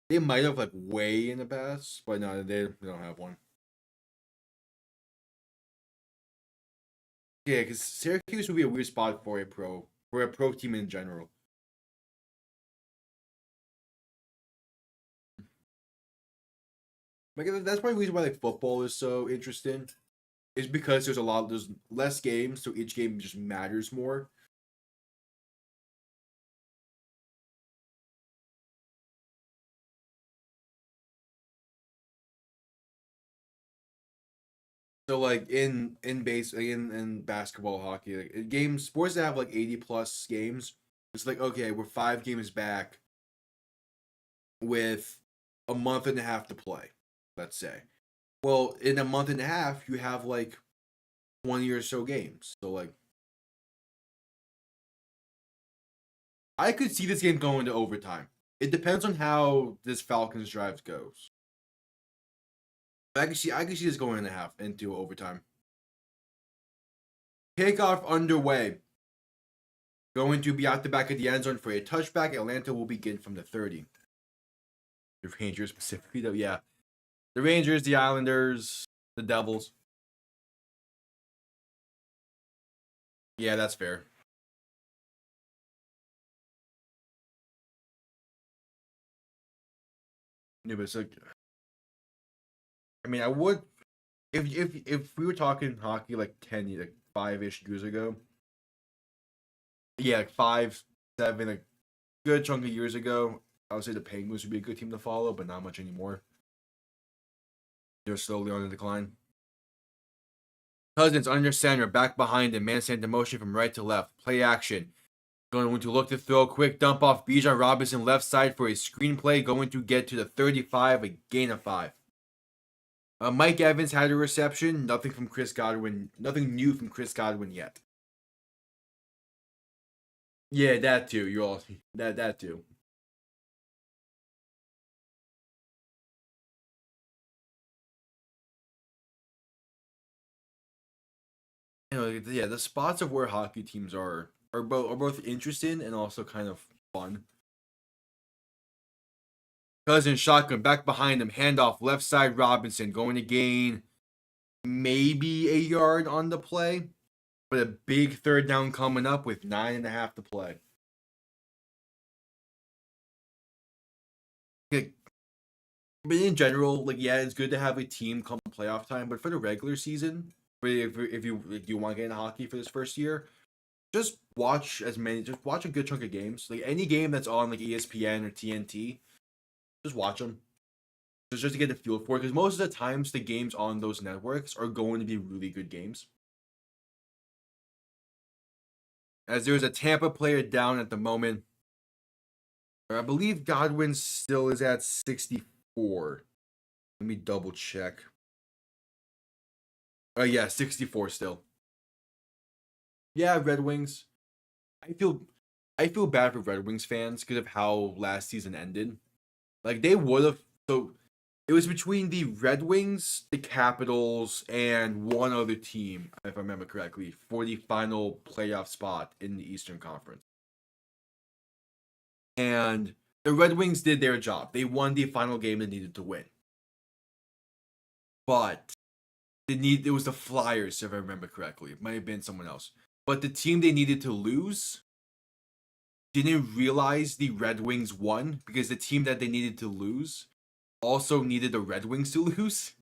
They might have like way in the past, but no, they don't have one. Yeah, because Syracuse would be a weird spot for a pro team in general. Like that's one reason why like football is so interesting. Is because there's less games, so each game just matters more. So like in basketball, hockey, like games sports that have like 80 plus games, it's like okay, we're 5 games back with a month and a half to play, let's say. Well, in a month and a half, you have like 20 or so games. So like I could see this game going to overtime. It depends on how this Falcons drive goes. I can see this going in a half into overtime. Kickoff underway. Going to be out the back of the end zone for a touchback. Atlanta will begin from the 30. The Rangers specifically, though, yeah. The Rangers, the Islanders, the Devils. Yeah, that's fair. Yeah, but it's like, I mean, I would if we were talking hockey like 5-ish years ago. Yeah, like 5, 7, a good chunk of years ago. I would say the Penguins would be a good team to follow, but not much anymore. They're slowly on the decline. Cousins under center, back behind him, man center motion from right to left. Play action. Going to look to throw, quick dump off Bijan Robinson left side for a screenplay. Going to get to the 35, a gain of 5. Mike Evans had a reception. Nothing from Chris Godwin. Nothing new from Chris Godwin yet. Yeah, that too. You all that too. You know, yeah, the spots of where hockey teams are both interesting and also kind of fun. Cousins shotgun back behind him, handoff left side Robinson going to gain maybe a yard on the play, but a big third down coming up with 9.5 to play. But in general, like yeah, it's good to have a team come playoff time, but for the regular season, if you want to get into hockey for this first year, just watch a good chunk of games. Like any game that's on like ESPN or TNT, just watch them. Just to get a feel for it, because most of the times the games on those networks are going to be really good games. As there's a Tampa player down at the moment. I believe Godwin still is at 64. Let me double check. Oh yeah, 64 still. Yeah, Red Wings. I feel bad for Red Wings fans because of how last season ended. Like they would have so it was between the Red Wings, the Capitals, and one other team, if I remember correctly, for the final playoff spot in the Eastern Conference. And the Red Wings did their job. They won the final game they needed to win. But it was the Flyers, if I remember correctly. It might have been someone else. But the team they needed to lose didn't realize the Red Wings won because the team that they needed to lose also needed the Red Wings to lose.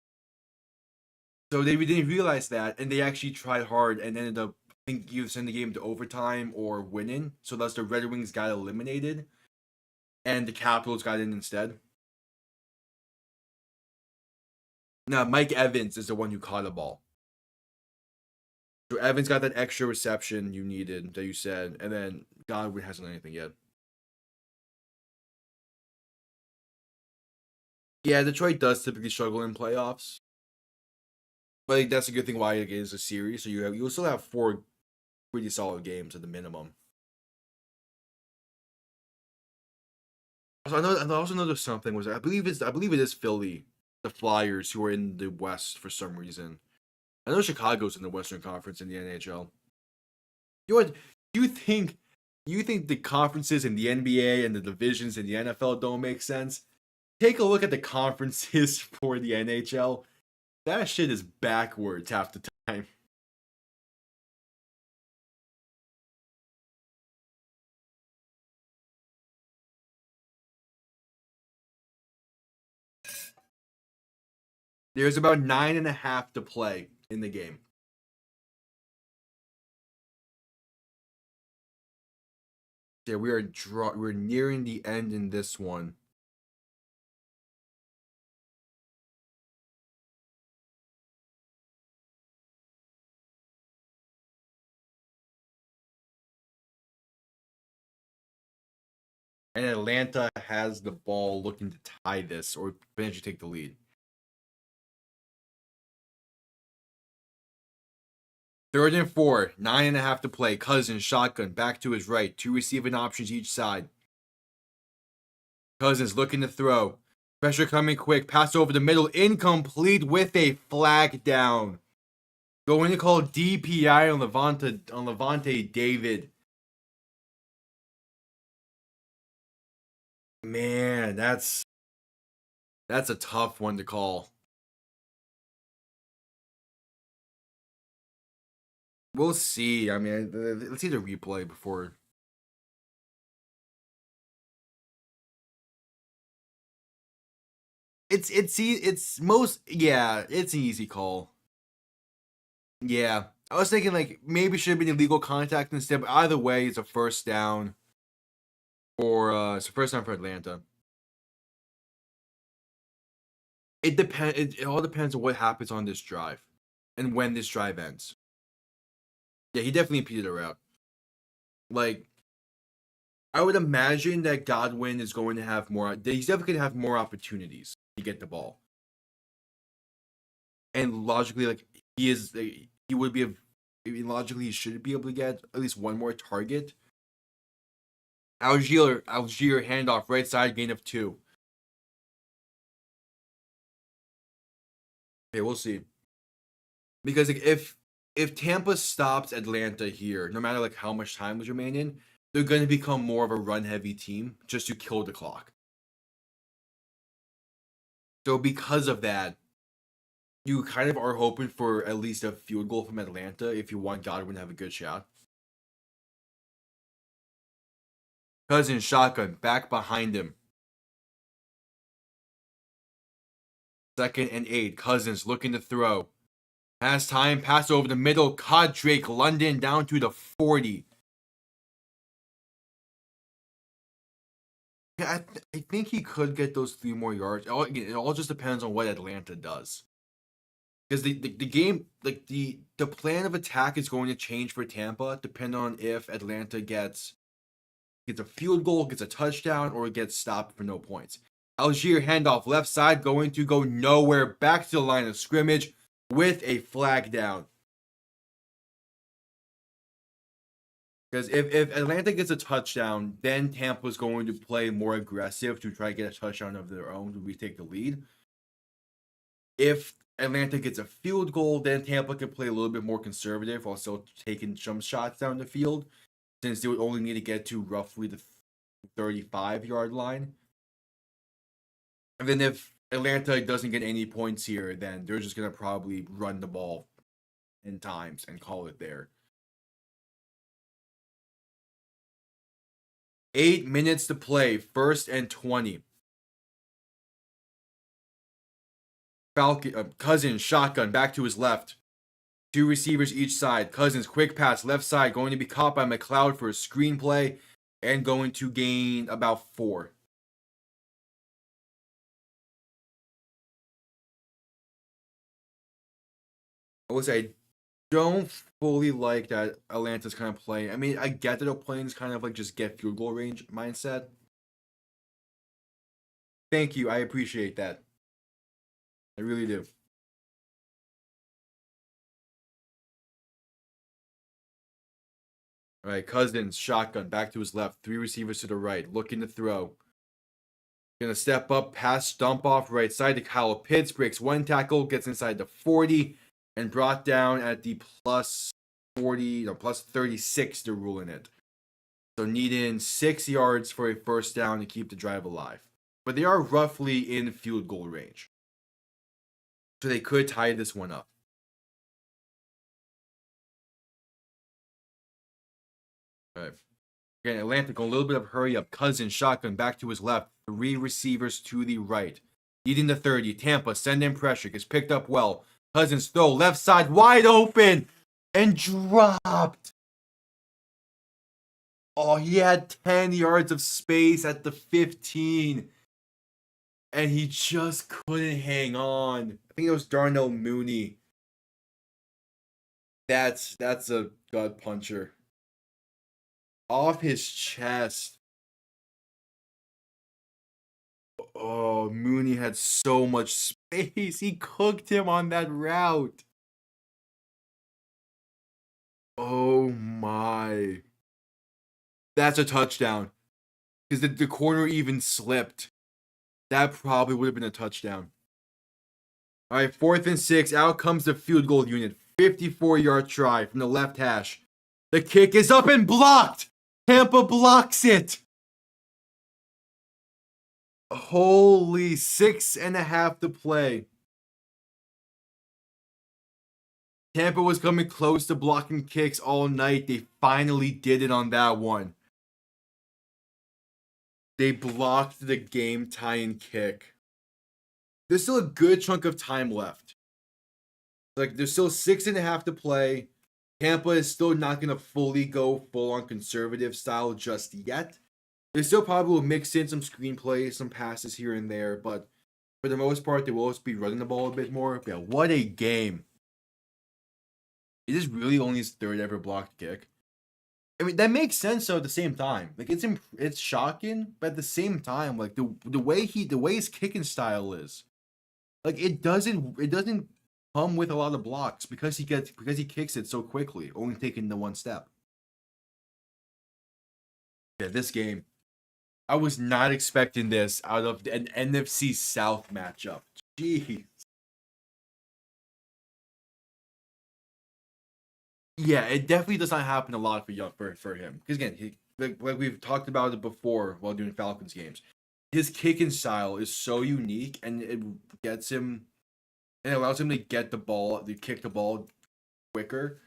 So they didn't realize that, and they actually tried hard and ended up, I think, either sending the game to overtime or winning. So thus the Red Wings got eliminated, and the Capitals got in instead. Now, Mike Evans is the one who caught the ball. So Evans got that extra reception you needed that you said, and then Godwin hasn't done anything yet. Yeah, Detroit does typically struggle in playoffs, but that's a good thing why it is a series. So you'll still have 4 pretty solid games at the minimum. So I also know there's something was I believe it is Philly, the Flyers who are in the West for some reason. I know Chicago's in the Western Conference in the NHL. You know what? You think the conferences in the NBA and the divisions in the NFL don't make sense? Take a look at the conferences for the NHL. That shit is backwards half the time. There's about 9.5 to play in the game. Yeah, we're nearing the end in this one. And Atlanta has the ball looking to tie this or potentially take the lead. Third and 4, 9.5 to play. Cousins, shotgun, back to his right. 2 receiving options each side. Cousins looking to throw. Pressure coming quick. Pass over the middle. Incomplete with a flag down. Going to call DPI on Levante David. Man, that's a tough one to call. We'll see. I mean, let's see the replay before. It's an easy call. Yeah, I was thinking like maybe should have been illegal contact instead, but either way, it's a first down. It's a first down for Atlanta. It all depends on what happens on this drive, and when this drive ends. Yeah, he definitely impeded a route. Like, I would imagine that Godwin is going to have more. He's definitely going to have more opportunities to get the ball, and logically, like he would be logically he should be able to get at least one more target. Algier handoff right side, gain of 2. Okay, we'll see. Because like, if Tampa stops Atlanta here, no matter like how much time was remaining, they're going to become more of a run heavy team just to kill the clock. So because of that, you kind of are hoping for at least a field goal from Atlanta if you want Godwin to have a good shot. Cousins shotgun back behind him. 2nd and 8. Cousins looking to throw. Has time. Pass over the middle. Caught Drake London down to the 40. Yeah, I think he could get those 3 more yards. It all just depends on what Atlanta does. Because the game, like the plan of attack is going to change for Tampa depending on if Atlanta gets a field goal, gets a touchdown, or gets stopped for no points. Algier handoff left side going to go nowhere. Back to the line of scrimmage with a flag down. Because if Atlanta gets a touchdown, then Tampa's going to play more aggressive to try to get a touchdown of their own to retake the lead. If Atlanta gets a field goal, then Tampa can play a little bit more conservative while still taking some shots down the field, since they would only need to get to roughly the 35-yard line. And then if Atlanta doesn't get any points here, then they're just going to probably run the ball in times and call it there. 8 minutes to play, 1st and 20. Cousins shotgun back to his left. 2 receivers each side. Cousins quick pass left side, going to be caught by McLeod for a screenplay and going to gain about 4. I would say I don't fully like that Atlanta's kind of playing. I mean, I get that they're playing this kind of like just get field goal range mindset. Thank you. I appreciate that. I really do. All right, Cousins, shotgun, back to his left. 3 receivers to the right, looking to throw. Gonna step up, pass, dump off right side to Kyle Pitts, breaks 1 tackle, gets inside the 40, and brought down at the plus 40, no, plus 36 to rule in it. So needing 6 yards for a first down to keep the drive alive. But they are roughly in field goal range. So they could tie this one up. All right. Again, Atlanta going a little bit of hurry up. Cousins, shotgun, back to his left. 3 receivers to the right. Leading the 30. Tampa, send in pressure. Gets picked up well. Cousins throw, left side, wide open. And dropped. Oh, he had 10 yards of space at the 15. And he just couldn't hang on. I think it was Darnell Mooney. That's a gut puncher. Off his chest. Oh, Mooney had so much space. He cooked him on that route. Oh my. That's a touchdown. Because the corner even slipped. That probably would have been a touchdown. All right, 4th and 6. Out comes the field goal unit. 54-yard try from the left hash. The kick is up and blocked. Tampa blocks it. Holy, 6.5 to play. Tampa was coming close to blocking kicks all night. They finally did it on that one. They blocked the game-tying kick. There's still a good chunk of time left. Like, there's still 6.5 to play. Tampa is still not going to fully go full-on conservative style just yet. They still probably will mix in some screenplays, some passes here and there, but for the most part, they will also be running the ball a bit more. But yeah, what a game. It is really only his 3rd ever blocked kick. I mean, that makes sense though at the same time. Like, it's shocking, but at the same time, like the way his kicking style is, like it doesn't come with a lot of blocks because he kicks it so quickly, only taking the 1 step. Yeah, this game, I was not expecting this out of an NFC South matchup. Jeez. Yeah, it definitely does not happen a lot for him. Because again, like we've talked about it before while doing Falcons games. His kicking style is so unique, and it gets him, and it allows him to get the ball, to kick the ball quicker.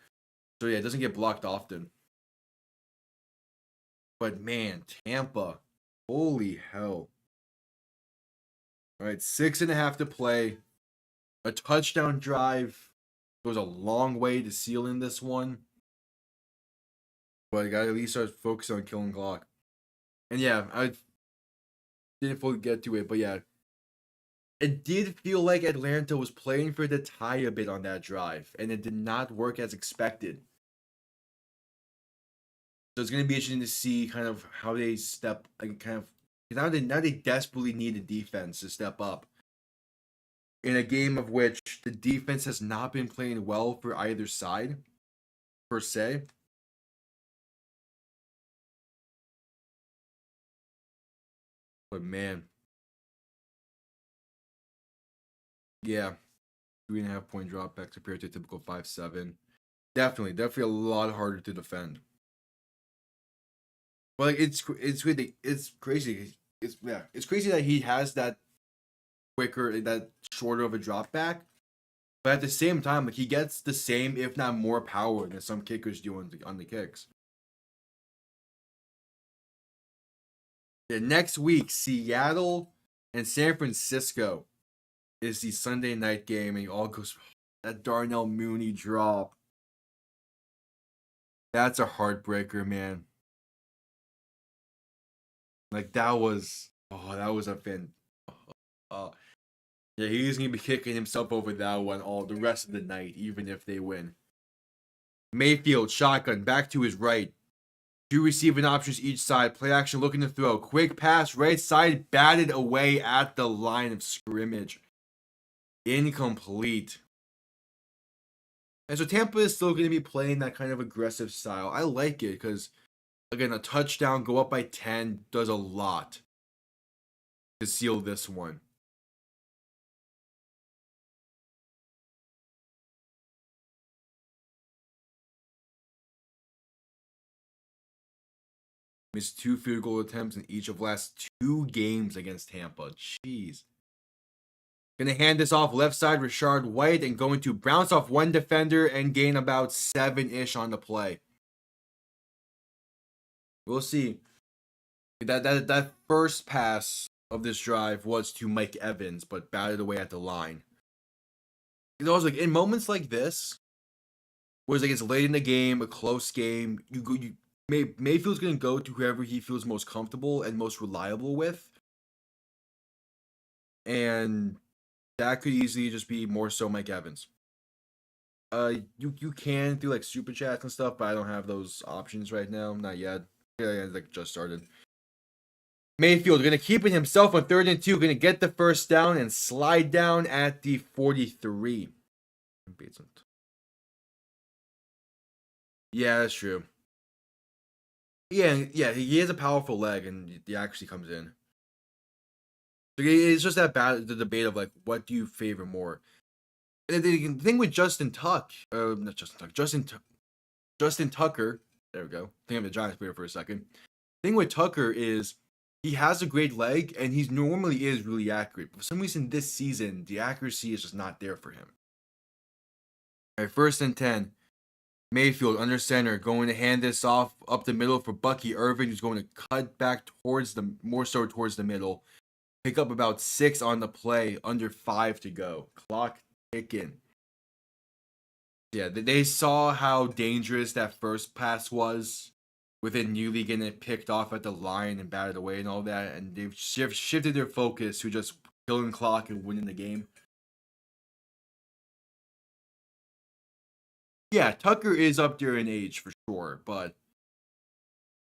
So yeah, it doesn't get blocked often. But man, Tampa, holy hell! All right, 6.5 to play. A touchdown drive goes a long way to sealing this one. But I gotta at least start focusing on killing clock. And yeah, I didn't fully get to it, but yeah. It did feel like Atlanta was playing for the tie a bit on that drive, and it did not work as expected. So it's gonna be interesting to see kind of how they step, like kind of, now they desperately need a defense to step up. In a game of which the defense has not been playing well for either side, per se. But man, yeah, 3.5 point dropback compared to a typical 5-7. Definitely a lot harder to defend. But like it's crazy. It's crazy that he has that quicker, that shorter of a drop back. But at the same time, like he gets the same, if not more, power than some kickers do on the kicks. Yeah, next week, Seattle and San Francisco is the Sunday night game, and it all goes that Darnell Mooney drop. That's a heartbreaker, man. Like that was a fan. Yeah, he's gonna be kicking himself over that one all the rest of the night, even if they win. Mayfield, shotgun, back to his right. 2 receiving options each side. Play action looking to throw. Quick pass, right side, batted away at the line of scrimmage. Incomplete. And so Tampa is still going to be playing that kind of aggressive style. I like it because, again, a touchdown, go up by 10, does a lot to seal this one. Missed 2 field goal attempts in each of last 2 games against Tampa. Jeez. Gonna hand this off left side, Rashard White, and going to bounce off one defender and gain about 7-ish on the play. We'll see. That first pass of this drive was to Mike Evans, but batted away at the line. It was like in moments like this, where it's late in the game, a close game, Mayfield's gonna go to whoever he feels most comfortable and most reliable with, and that could easily just be more so Mike Evans. You can do like super chats and stuff, but I don't have those options right now. Not yet. Yeah, just started. Mayfield gonna keep it himself on 3rd and 2. Gonna get the first down and slide down at the 43. Yeah, that's true. Yeah, he has a powerful leg, and he actually comes in. It's just the debate of like, what do you favor more? And the thing with Justin Tucker. There we go. Think of the Giants player for a second. The thing with Tucker is he has a great leg, and he normally is really accurate. But for some reason, this season, the accuracy is just not there for him. All right, 1st and 10. Mayfield under center, going to hand this off up the middle for Bucky Irvin, who's going to cut back towards the middle. Pick up about 6 on the play, under 5 to go. Clock ticking. Yeah, they saw how dangerous that first pass was, with it nearly getting picked off at the line and batted away and all that, and they've shifted their focus to just killing clock and winning the game. Yeah, Tucker is up there in age for sure, but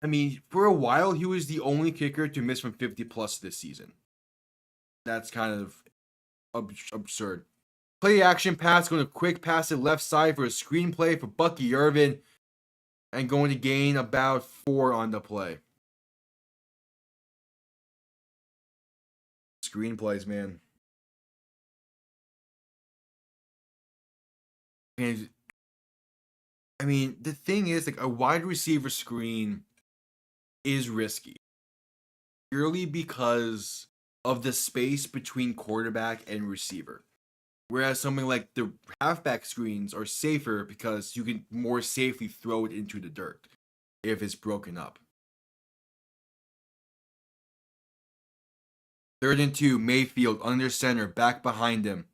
I mean, for a while he was the only kicker to miss from 50 plus this season. That's kind of absurd. Play action pass, going to quick pass it left side for a screenplay for Bucky Irvin, and going to gain about 4 on the play. Screenplays, man. And I mean, the thing is, like, a wide receiver screen is risky, purely because of the space between quarterback and receiver. Whereas something like the halfback screens are safer because you can more safely throw it into the dirt if it's broken up. 3rd and 2, Mayfield under center, back behind him.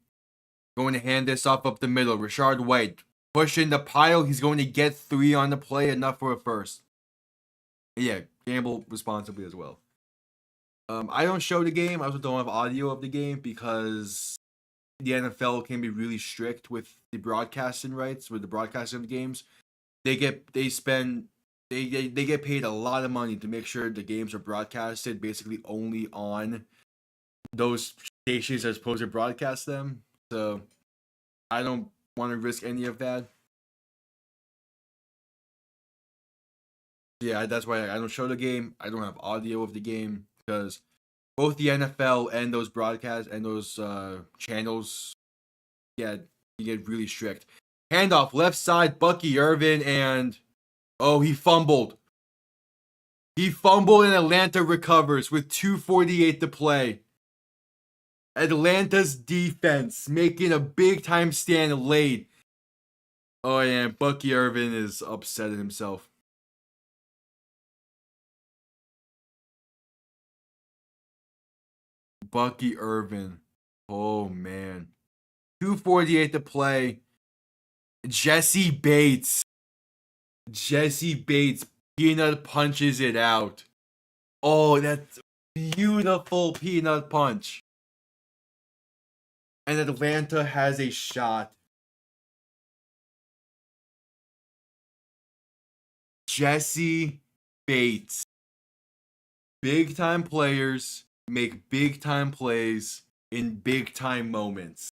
Going to hand this off up the middle. Rashard White pushing the pile. He's going to get 3 on the play, enough for a first. Yeah, gamble responsibly as well. I don't show the game. I also don't have audio of the game because the NFL can be really strict with the broadcasting rights, with the broadcasting of the games. They get paid a lot of money to make sure the games are broadcasted basically only on those stations as opposed to broadcast them. So I don't want to risk any of that. Yeah, that's why I don't show the game. I don't have audio of the game because both the NFL and those broadcasts and those channels, yeah, you get really strict. Handoff left side, Bucky Irvin, and he fumbled. He fumbled and Atlanta recovers with 2:48 to play. Atlanta's defense making a big time stand late. Oh yeah, Bucky Irvin is upset at himself. Bucky Irvin. Oh man. 2:48 to play. Jesse Bates peanut punches it out. Oh, that's beautiful peanut punch. And Atlanta has a shot. Jesse Bates. Big time players make big time plays in big time moments.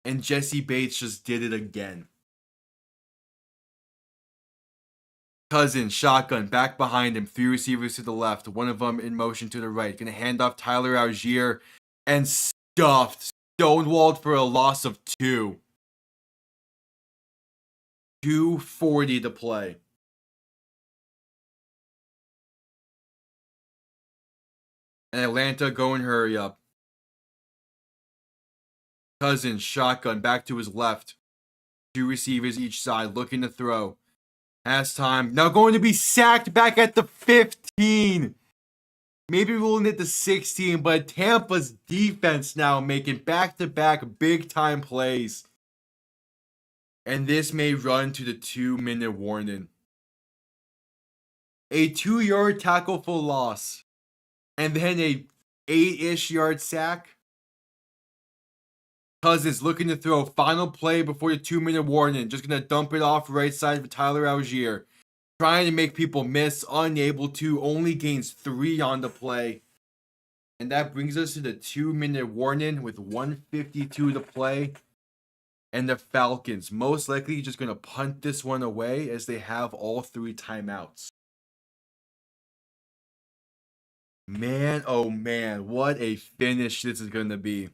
And Jesse Bates just did it again. Cousins, shotgun, back behind him, 3 receivers to the left, one of them in motion to the right. Gonna hand off Tyler Algier and stuffed, stonewalled for a loss of 2. 2:40 to play. And Atlanta going hurry up. Cousins, shotgun, back to his left. 2 receivers each side, looking to throw. Has time. Now going to be sacked back at the 15. Maybe rolling it to 16, but Tampa's defense now making back-to-back big-time plays. And this may run to the 2-minute warning. A 2-yard tackle for loss. And then a 8-ish yard sack. Cousins looking to throw. Final play before the 2-minute warning. Just going to dump it off right side for Tyler Algier. Trying to make people miss. Unable to. Only gains 3 on the play. And that brings us to the 2-minute warning with 1:52 to play. And the Falcons most likely just going to punt this one away as they have all 3 timeouts. Man, oh man, what a finish this is going to be.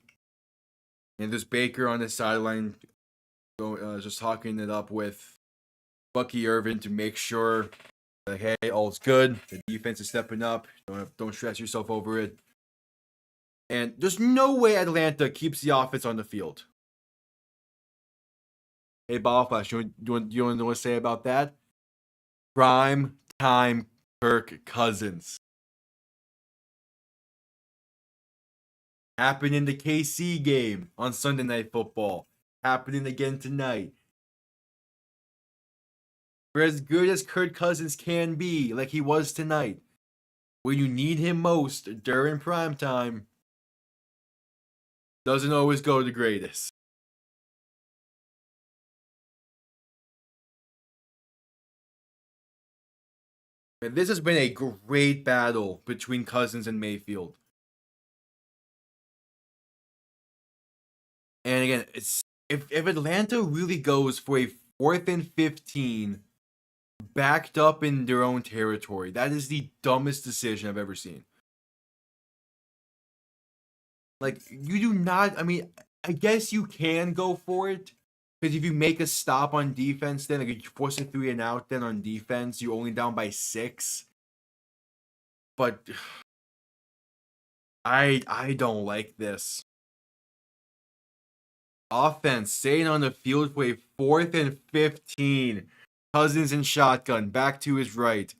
And this Baker on the sideline just talking it up with Bucky Irvin to make sure that, hey, all's good. The defense is stepping up. Don't stress yourself over it. And there's no way Atlanta keeps the offense on the field. Hey, Ball Flash, you want to know what to say about that? Prime time Kirk Cousins. Happened in the KC game on Sunday Night Football. Happening again tonight. For as good as Kirk Cousins can be, like he was tonight, when you need him most during prime time, doesn't always go the greatest. And this has been a great battle between Cousins and Mayfield. And again, if Atlanta really goes for a 4th and 15 backed up in their own territory, that is the dumbest decision I've ever seen. Like, you do not, I mean, I guess you can go for it. Because if you make a stop on defense, then like you force a 3 and out, then on defense, you're only down by 6. But I don't like this. Offense staying on the field for a 4th and 15. Cousins in shotgun, back to his right.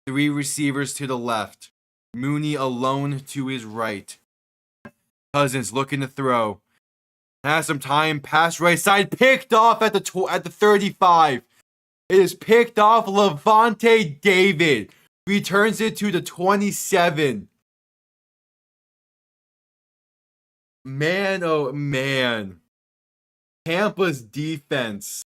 3 receivers to the left. Mooney alone to his right. Cousins looking to throw. Has some time, pass right side, picked off at the 35. It is picked off. Levante David returns it to the 27. Man, oh man. Tampa's defense.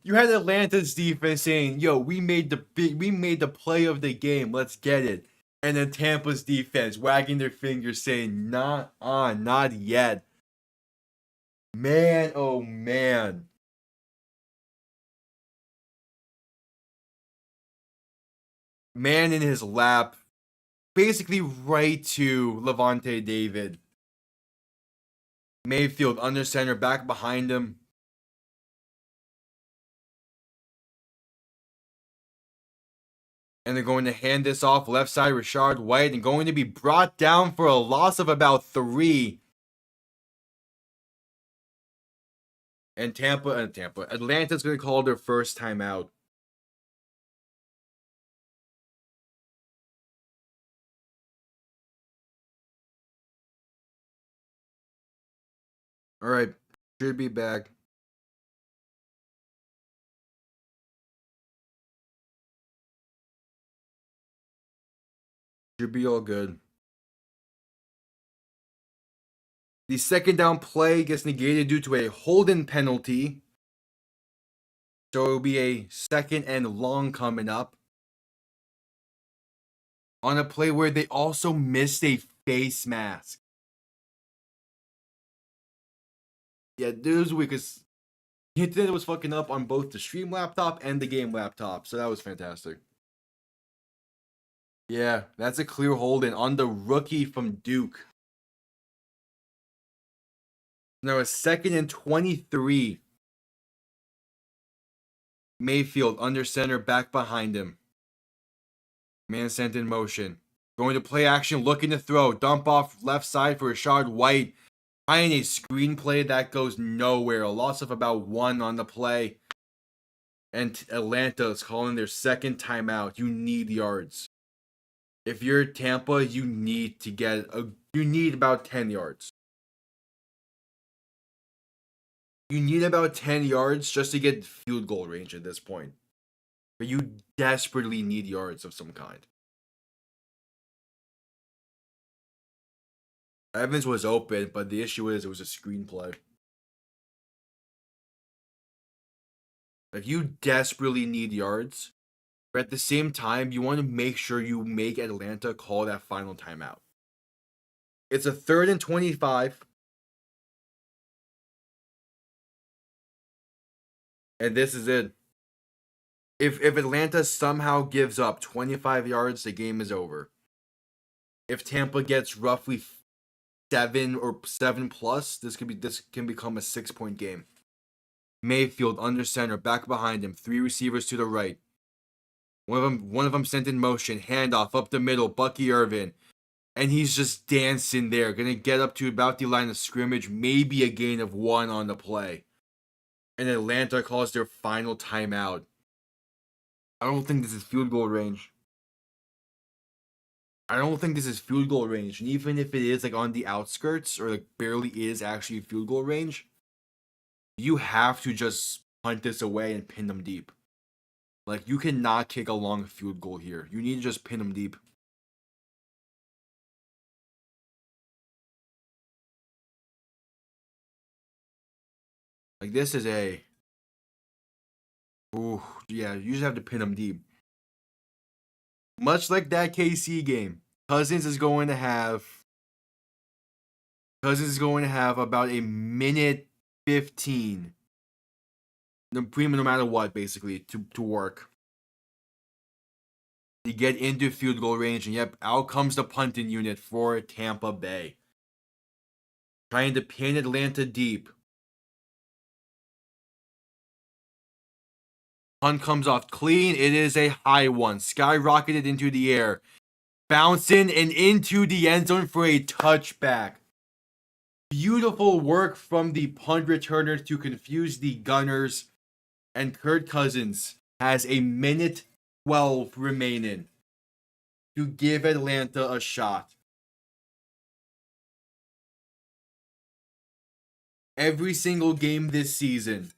You had Atlanta's defense saying, "Yo, we made the play of the game. Let's get it." And then Tampa's defense wagging their fingers saying, "Not on, not yet." Man, oh man. Man in his lap. Basically right to Levante David. Mayfield under center, back behind him. And they're going to hand this off left side, Rashard White, and going to be brought down for a loss of about 3. And Atlanta's going to call their first timeout. All right, should be back. Should be all good. The second down play gets negated due to a holding penalty. So it'll be a 2nd and long coming up. On a play where they also missed a face mask. Yeah, this was because The internet was fucking up on both the stream laptop and the game laptop, so that was fantastic. Yeah, that's a clear holding on the rookie from Duke. Now a 2nd and 23. Mayfield under center, back behind him. Man sent in motion. Going to play action, looking to throw. Dump off left side for Rashad White. Trying a screenplay that goes nowhere. A loss of about 1 on the play. And Atlanta is calling their second timeout. You need yards. If you're Tampa, you need about 10 yards. You need about 10 yards just to get field goal range at this point. But you desperately need yards of some kind. Evans was open, but the issue is it was a screenplay. Like, you desperately need yards, but at the same time, you want to make sure you make Atlanta call that final timeout. It's a 3rd and 25. And this is it. If Atlanta somehow gives up 25 yards, the game is over. If Tampa gets roughly 7 or 7 plus, this can become a 6-point game. Mayfield under center, back behind him, 3 receivers to the right. One of them sent in motion, handoff up the middle, Bucky Irvin, and he's just dancing there, gonna get up to about the line of scrimmage, maybe a gain of 1 on the play. And Atlanta calls their final timeout. I don't think this is field goal range. And even if it is like on the outskirts or like barely is actually field goal range, you have to just punt this away and pin them deep. Like, you cannot kick a long field goal here. You need to just pin them deep. Like, this is a... Ooh, yeah, you just have to pin them deep. Much like that KC game, Cousins is going to have about a minute 15. No matter what, basically, to work. To get into field goal range, and yep, out comes the punting unit for Tampa Bay. Trying to pin Atlanta deep. Punt comes off clean. It is a high one. Skyrocketed into the air. Bouncing and into the end zone for a touchback. Beautiful work from the punt returners to confuse the Gunners. And Kirk Cousins has a minute 12 remaining to give Atlanta a shot. Every single game this season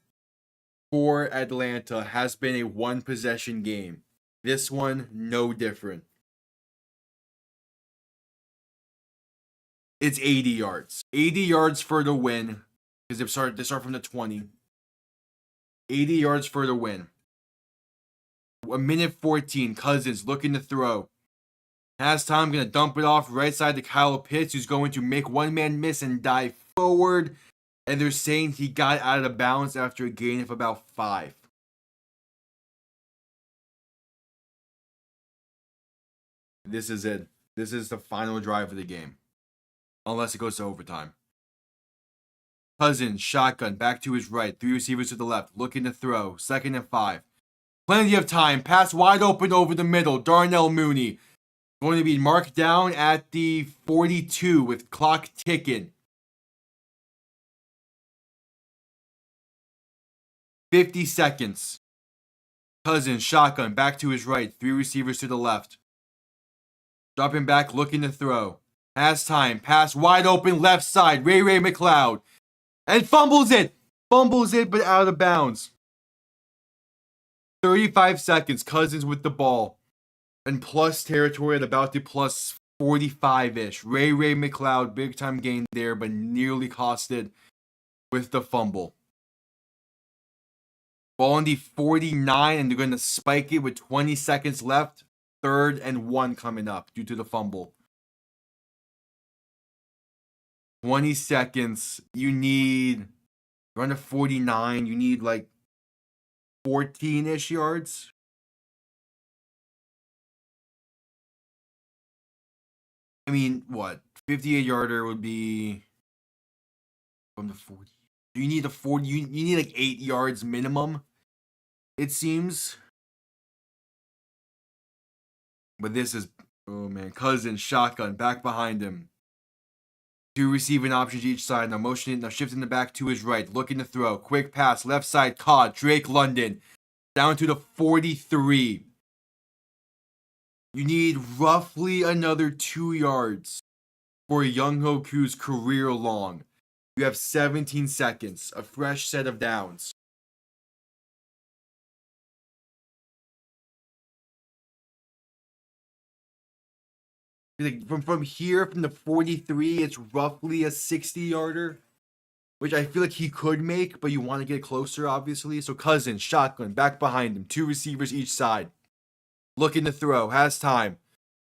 for Atlanta has been a 1-possession game. This one, no different. It's 80 yards. 80 yards for the win. Because they start from the 20. 80 yards for the win. A minute 14. Cousins looking to throw. Has time, going to dump it off right side to Kyle Pitts, who's going to make one man miss and dive forward. And they're saying he got out of bounds after a gain of about 5. This is it. This is the final drive of the game. Unless it goes to overtime. Cousins, shotgun, back to his right. 3 receivers to the left, looking to throw. 2nd and 5. Plenty of time. Pass wide open over the middle. Darnell Mooney. Going to be marked down at the 42 with clock ticking. 50 seconds. Cousins, shotgun, back to his right. 3 receivers to the left. Dropping back, looking to throw. Has time. Pass wide open left side. Ray McLeod. And fumbles it. But out of bounds. 35 seconds. Cousins with the ball. And plus territory at about the plus 45-ish. Ray McLeod, big time gain there, but nearly cost it with the fumble. Ball on the 49, and they're going to spike it with 20 seconds left. 3rd and 1 coming up due to the fumble. 20 seconds. You need Run to 49. You need like 14-ish yards. I mean, what? 58-yarder would be from the 40. You need a 40. You need like 8 yards minimum, it seems. But this is, oh man, Cousins, shotgun, back behind him. 2 receiving options each side. Now motioning, now shifting the back to his right. Looking to throw. Quick pass, left side caught. Drake London down to the 43. You need roughly another 2 yards for Younghoe Koo's career long. You have 17 seconds. A fresh set of downs. From here, from the 43, it's roughly a 60-yarder, which I feel like he could make, but you want to get closer, obviously. So Cousins, shotgun, back behind him. 2 receivers each side. Looking to throw, has time.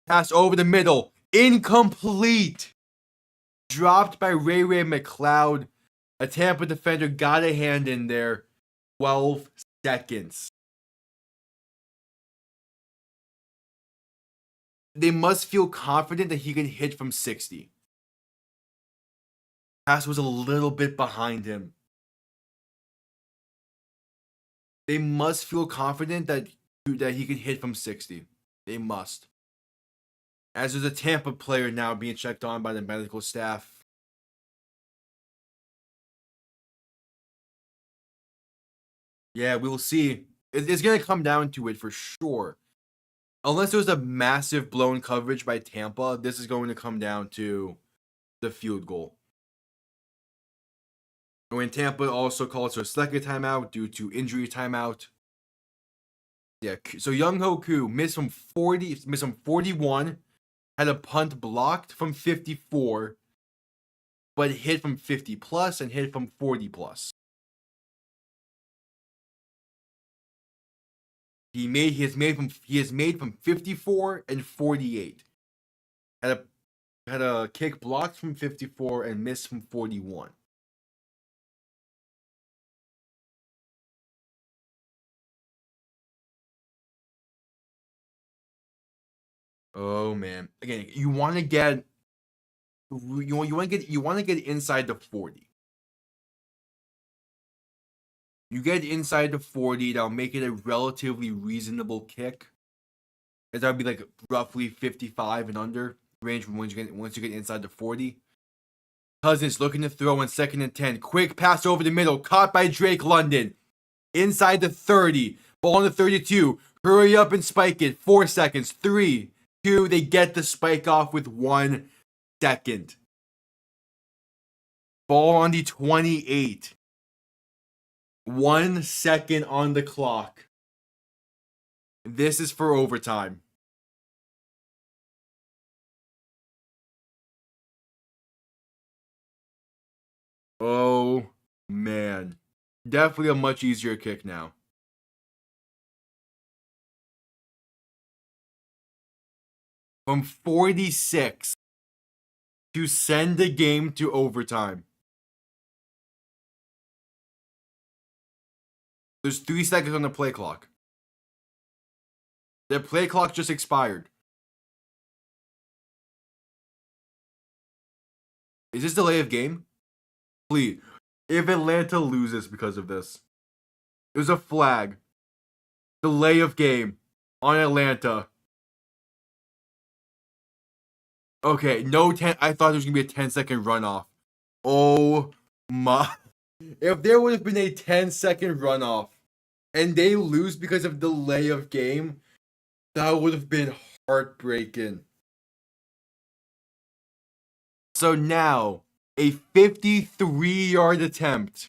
Pass over the middle, incomplete. Dropped by Ray McLeod. A Tampa defender got a hand in there. 12 seconds. They must feel confident that he can hit from 60. Pass was a little bit behind him. They must feel confident that he can hit from 60. They must. As there's a Tampa player now being checked on by the medical staff. Yeah, we'll see. It's going to come down to it for sure. Unless there's a massive blown coverage by Tampa, this is going to come down to the field goal. When Tampa also calls for a second timeout due to injury timeout. Yeah, so Younghoe Koo missed from 41, had a punt blocked from 54, but hit from 50 plus and hit from 40 plus. He has made from 54 and 48. Had a kick blocked from 54 and missed from 41. Oh man! Again, you want to get inside the 40. You get inside the 40, that'll make it a relatively reasonable kick. That would be like roughly 55 and under range once you get inside the 40. Cousins looking to throw in 2nd and 10. Quick pass over the middle, caught by Drake London. Inside the 30, ball on the 32. Hurry up and spike it. 4 seconds. 3, 2. They get the spike off with 1 second. Ball on the 28. 1 second on the clock. This is for overtime. Oh, man. Definitely a much easier kick now. From 46 to send the game to overtime. There's 3 seconds on the play clock. The play clock just expired. Is this delay of game? Please. If Atlanta loses because of this, there's a flag. Delay of game on Atlanta. Okay, no 10. I thought there was going to be a 10-second runoff. Oh my. If there would have been a 10-second runoff and they lose because of delay of game, that would have been heartbreaking. So now, a 53-yard attempt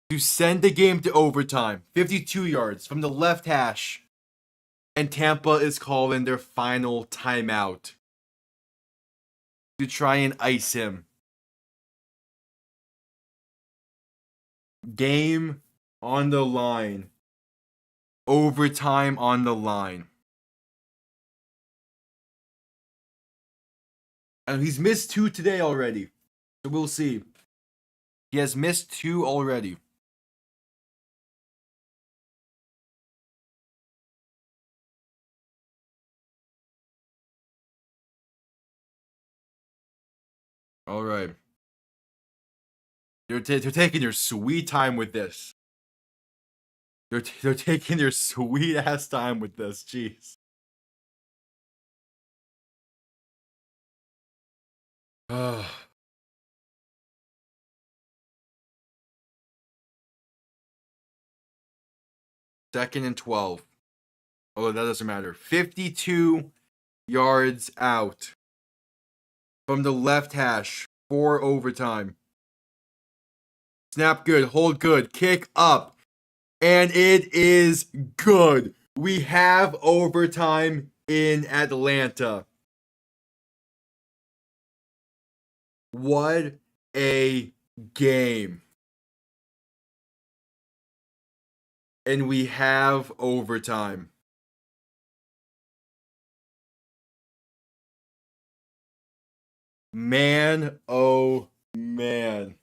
to send the game to overtime. 52 yards from the left hash. And Tampa is calling their final timeout to try and ice him. Game on the line. Overtime on the line. And he's missed 2 today already. So we'll see. He has missed 2 already. All right. They're taking their sweet time with this. They're taking their sweet ass time with this. Jeez. Second and 12. Oh, that doesn't matter. 52 yards out from the left hash for overtime. Snap good, hold good, kick up. And it is good. We have overtime in Atlanta. What a game. And we have overtime. Man, oh man.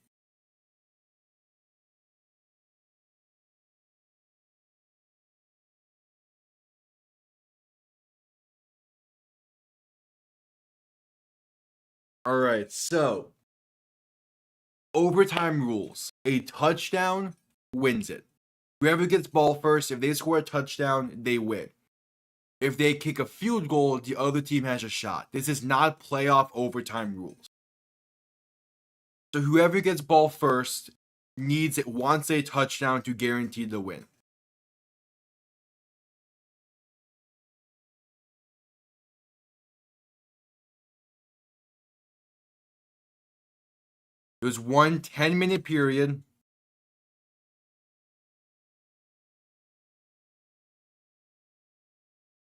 All right, so overtime rules. A touchdown wins it. Whoever gets ball first, if they score a touchdown, they win. If they kick a field goal, the other team has a shot. This is not playoff overtime rules. So whoever gets ball first wants a touchdown to guarantee the win. It was one 10-minute period.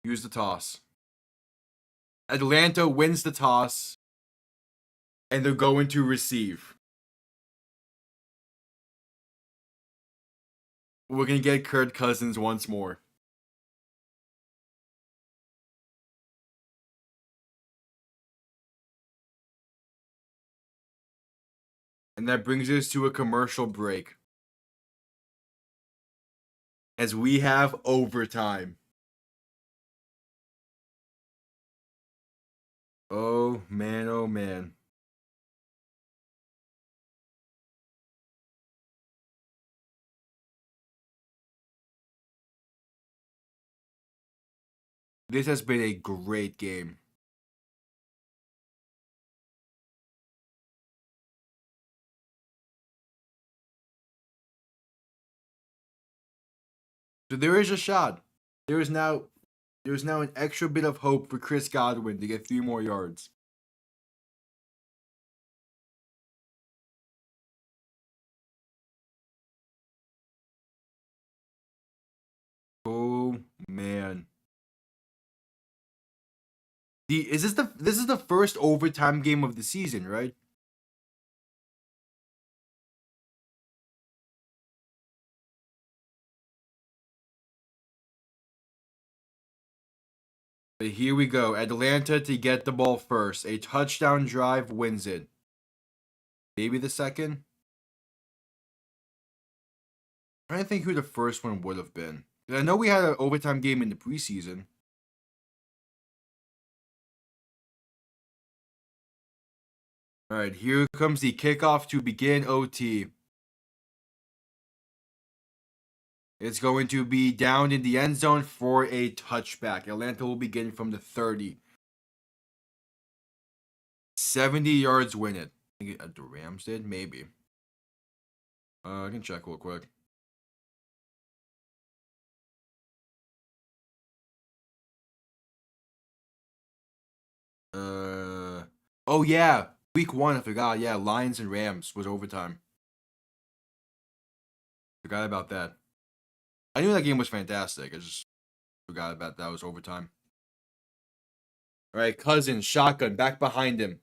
Use the toss. Atlanta wins the toss, and they're going to receive. We're going to get Kirk Cousins once more. And that brings us to a commercial break. As we have overtime. Oh, man, oh, man. This has been a great game. So there is a shot. There is now an extra bit of hope for Chris Godwin to get 3 more yards. Oh man. This is the first overtime game of the season, right? But here we go. Atlanta to get the ball first. A touchdown drive wins it. Maybe the second? I'm trying to think who the first one would have been. I know we had an overtime game in the preseason. All right, here comes the kickoff to begin OT. It's going to be down in the end zone for a touchback. Atlanta will begin from the 30. 70 yards win it. I think the Rams did? Maybe. I can check real quick. Oh yeah, week 1. I forgot. Yeah, Lions and Rams was overtime. Forgot about that. I knew that game was fantastic. I just forgot about that was overtime. All right, Cousins, shotgun, back behind him.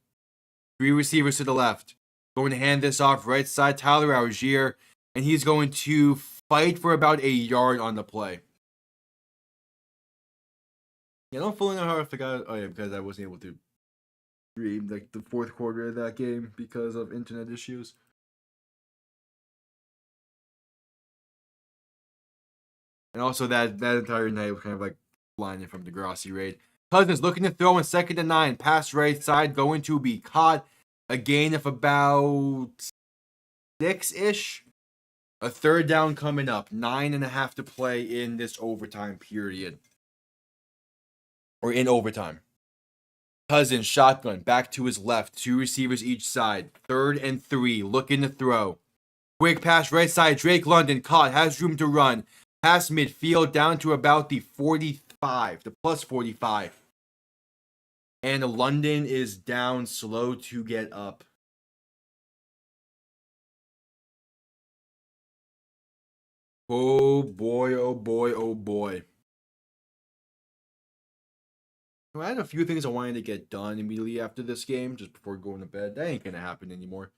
3 receivers to the left. Going to hand this off right side, Tyler Algier, and he's going to fight for about a yard on the play. Yeah, I don't fully know how I forgot. Oh yeah, because I wasn't able to stream like the 4th quarter of that game because of internet issues. And also that entire night was kind of like blinded from Degrassi raid. Cousins looking to throw in 2nd and 9. Pass right side going to be caught. A gain of about 6-ish. A 3rd down coming up. 9.5 to play in this overtime period. Or in overtime. Cousins shotgun back to his left. 2 receivers each side. 3rd and 3. Looking to throw. Quick pass right side. Drake London caught. Has room to run. Pass midfield down to about the 45. The plus 45. And London is down, slow to get up. Oh boy, oh boy, oh boy. I had a few things I wanted to get done immediately after this game, just before going to bed. That ain't gonna happen anymore.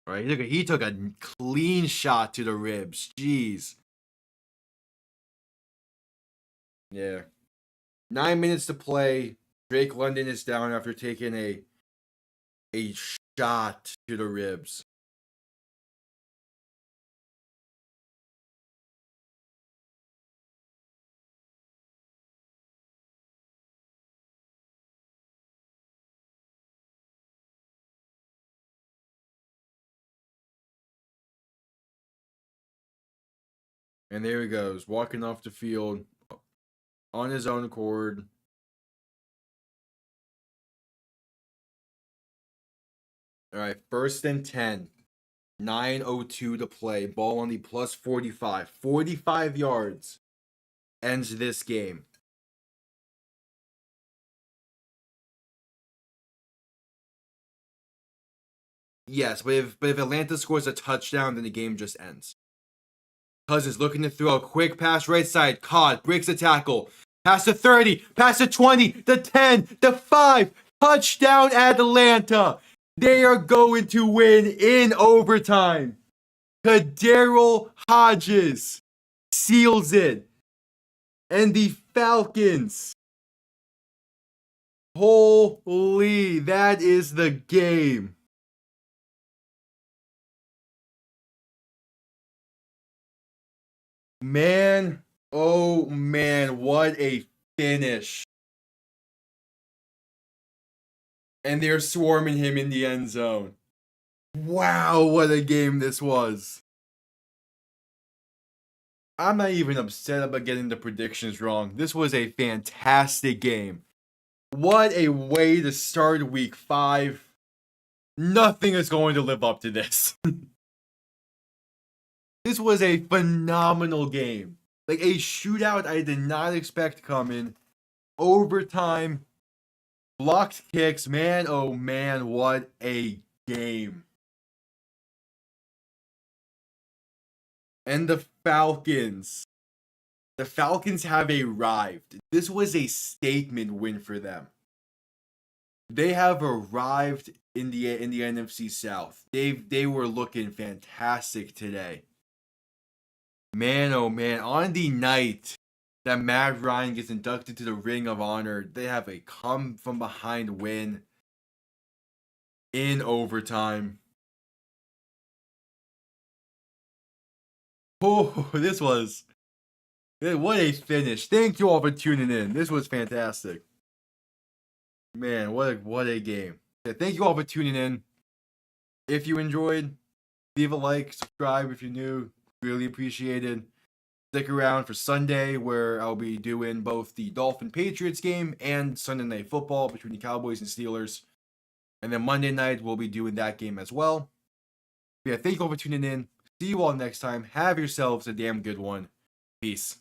All right, he took a clean shot to the ribs. Jeez. Yeah. 9 minutes to play. Drake London is down after taking a shot to the ribs. And there he goes, walking off the field on his own accord. All right, 1st and 10. 9:02 to play. Ball on the plus 45. 45 yards ends this game. Yes, but if Atlanta scores a touchdown, then the game just ends. Cousins looking to throw. Quick pass right side. Caught. Breaks the tackle. Pass to 30. Pass to 20. The 10. The 5. Touchdown Atlanta. They are going to win in overtime. Daryl Hodges seals it. And the Falcons. Holy, that is the game. Man, oh man, what a finish. And they're swarming him in the end zone. Wow, what a game this was. I'm not even upset about getting the predictions wrong. This was a fantastic game. What a way to start week 5. Nothing is going to live up to this. This was a phenomenal game. Like a shootout I did not expect coming. Overtime. Blocked kicks. Man, oh man, what a game. And the Falcons. The Falcons have arrived. This was a statement win for them. They have arrived in the NFC South. They were looking fantastic today. Man, oh man, on the night that Matt Ryan gets inducted to the Ring of Honor, they have a come from behind win in overtime. Oh, what a finish. Thank you all for tuning in. This was fantastic. Man, what a game. Yeah, thank you all for tuning in. If you enjoyed, leave a like, subscribe if you're new. Really appreciate it. Stick around for Sunday, where I'll be doing both the Dolphin-Patriots game and Sunday Night Football between the Cowboys and Steelers. And then Monday night, we'll be doing that game as well. But yeah, thank you all for tuning in. See you all next time. Have yourselves a damn good one. Peace.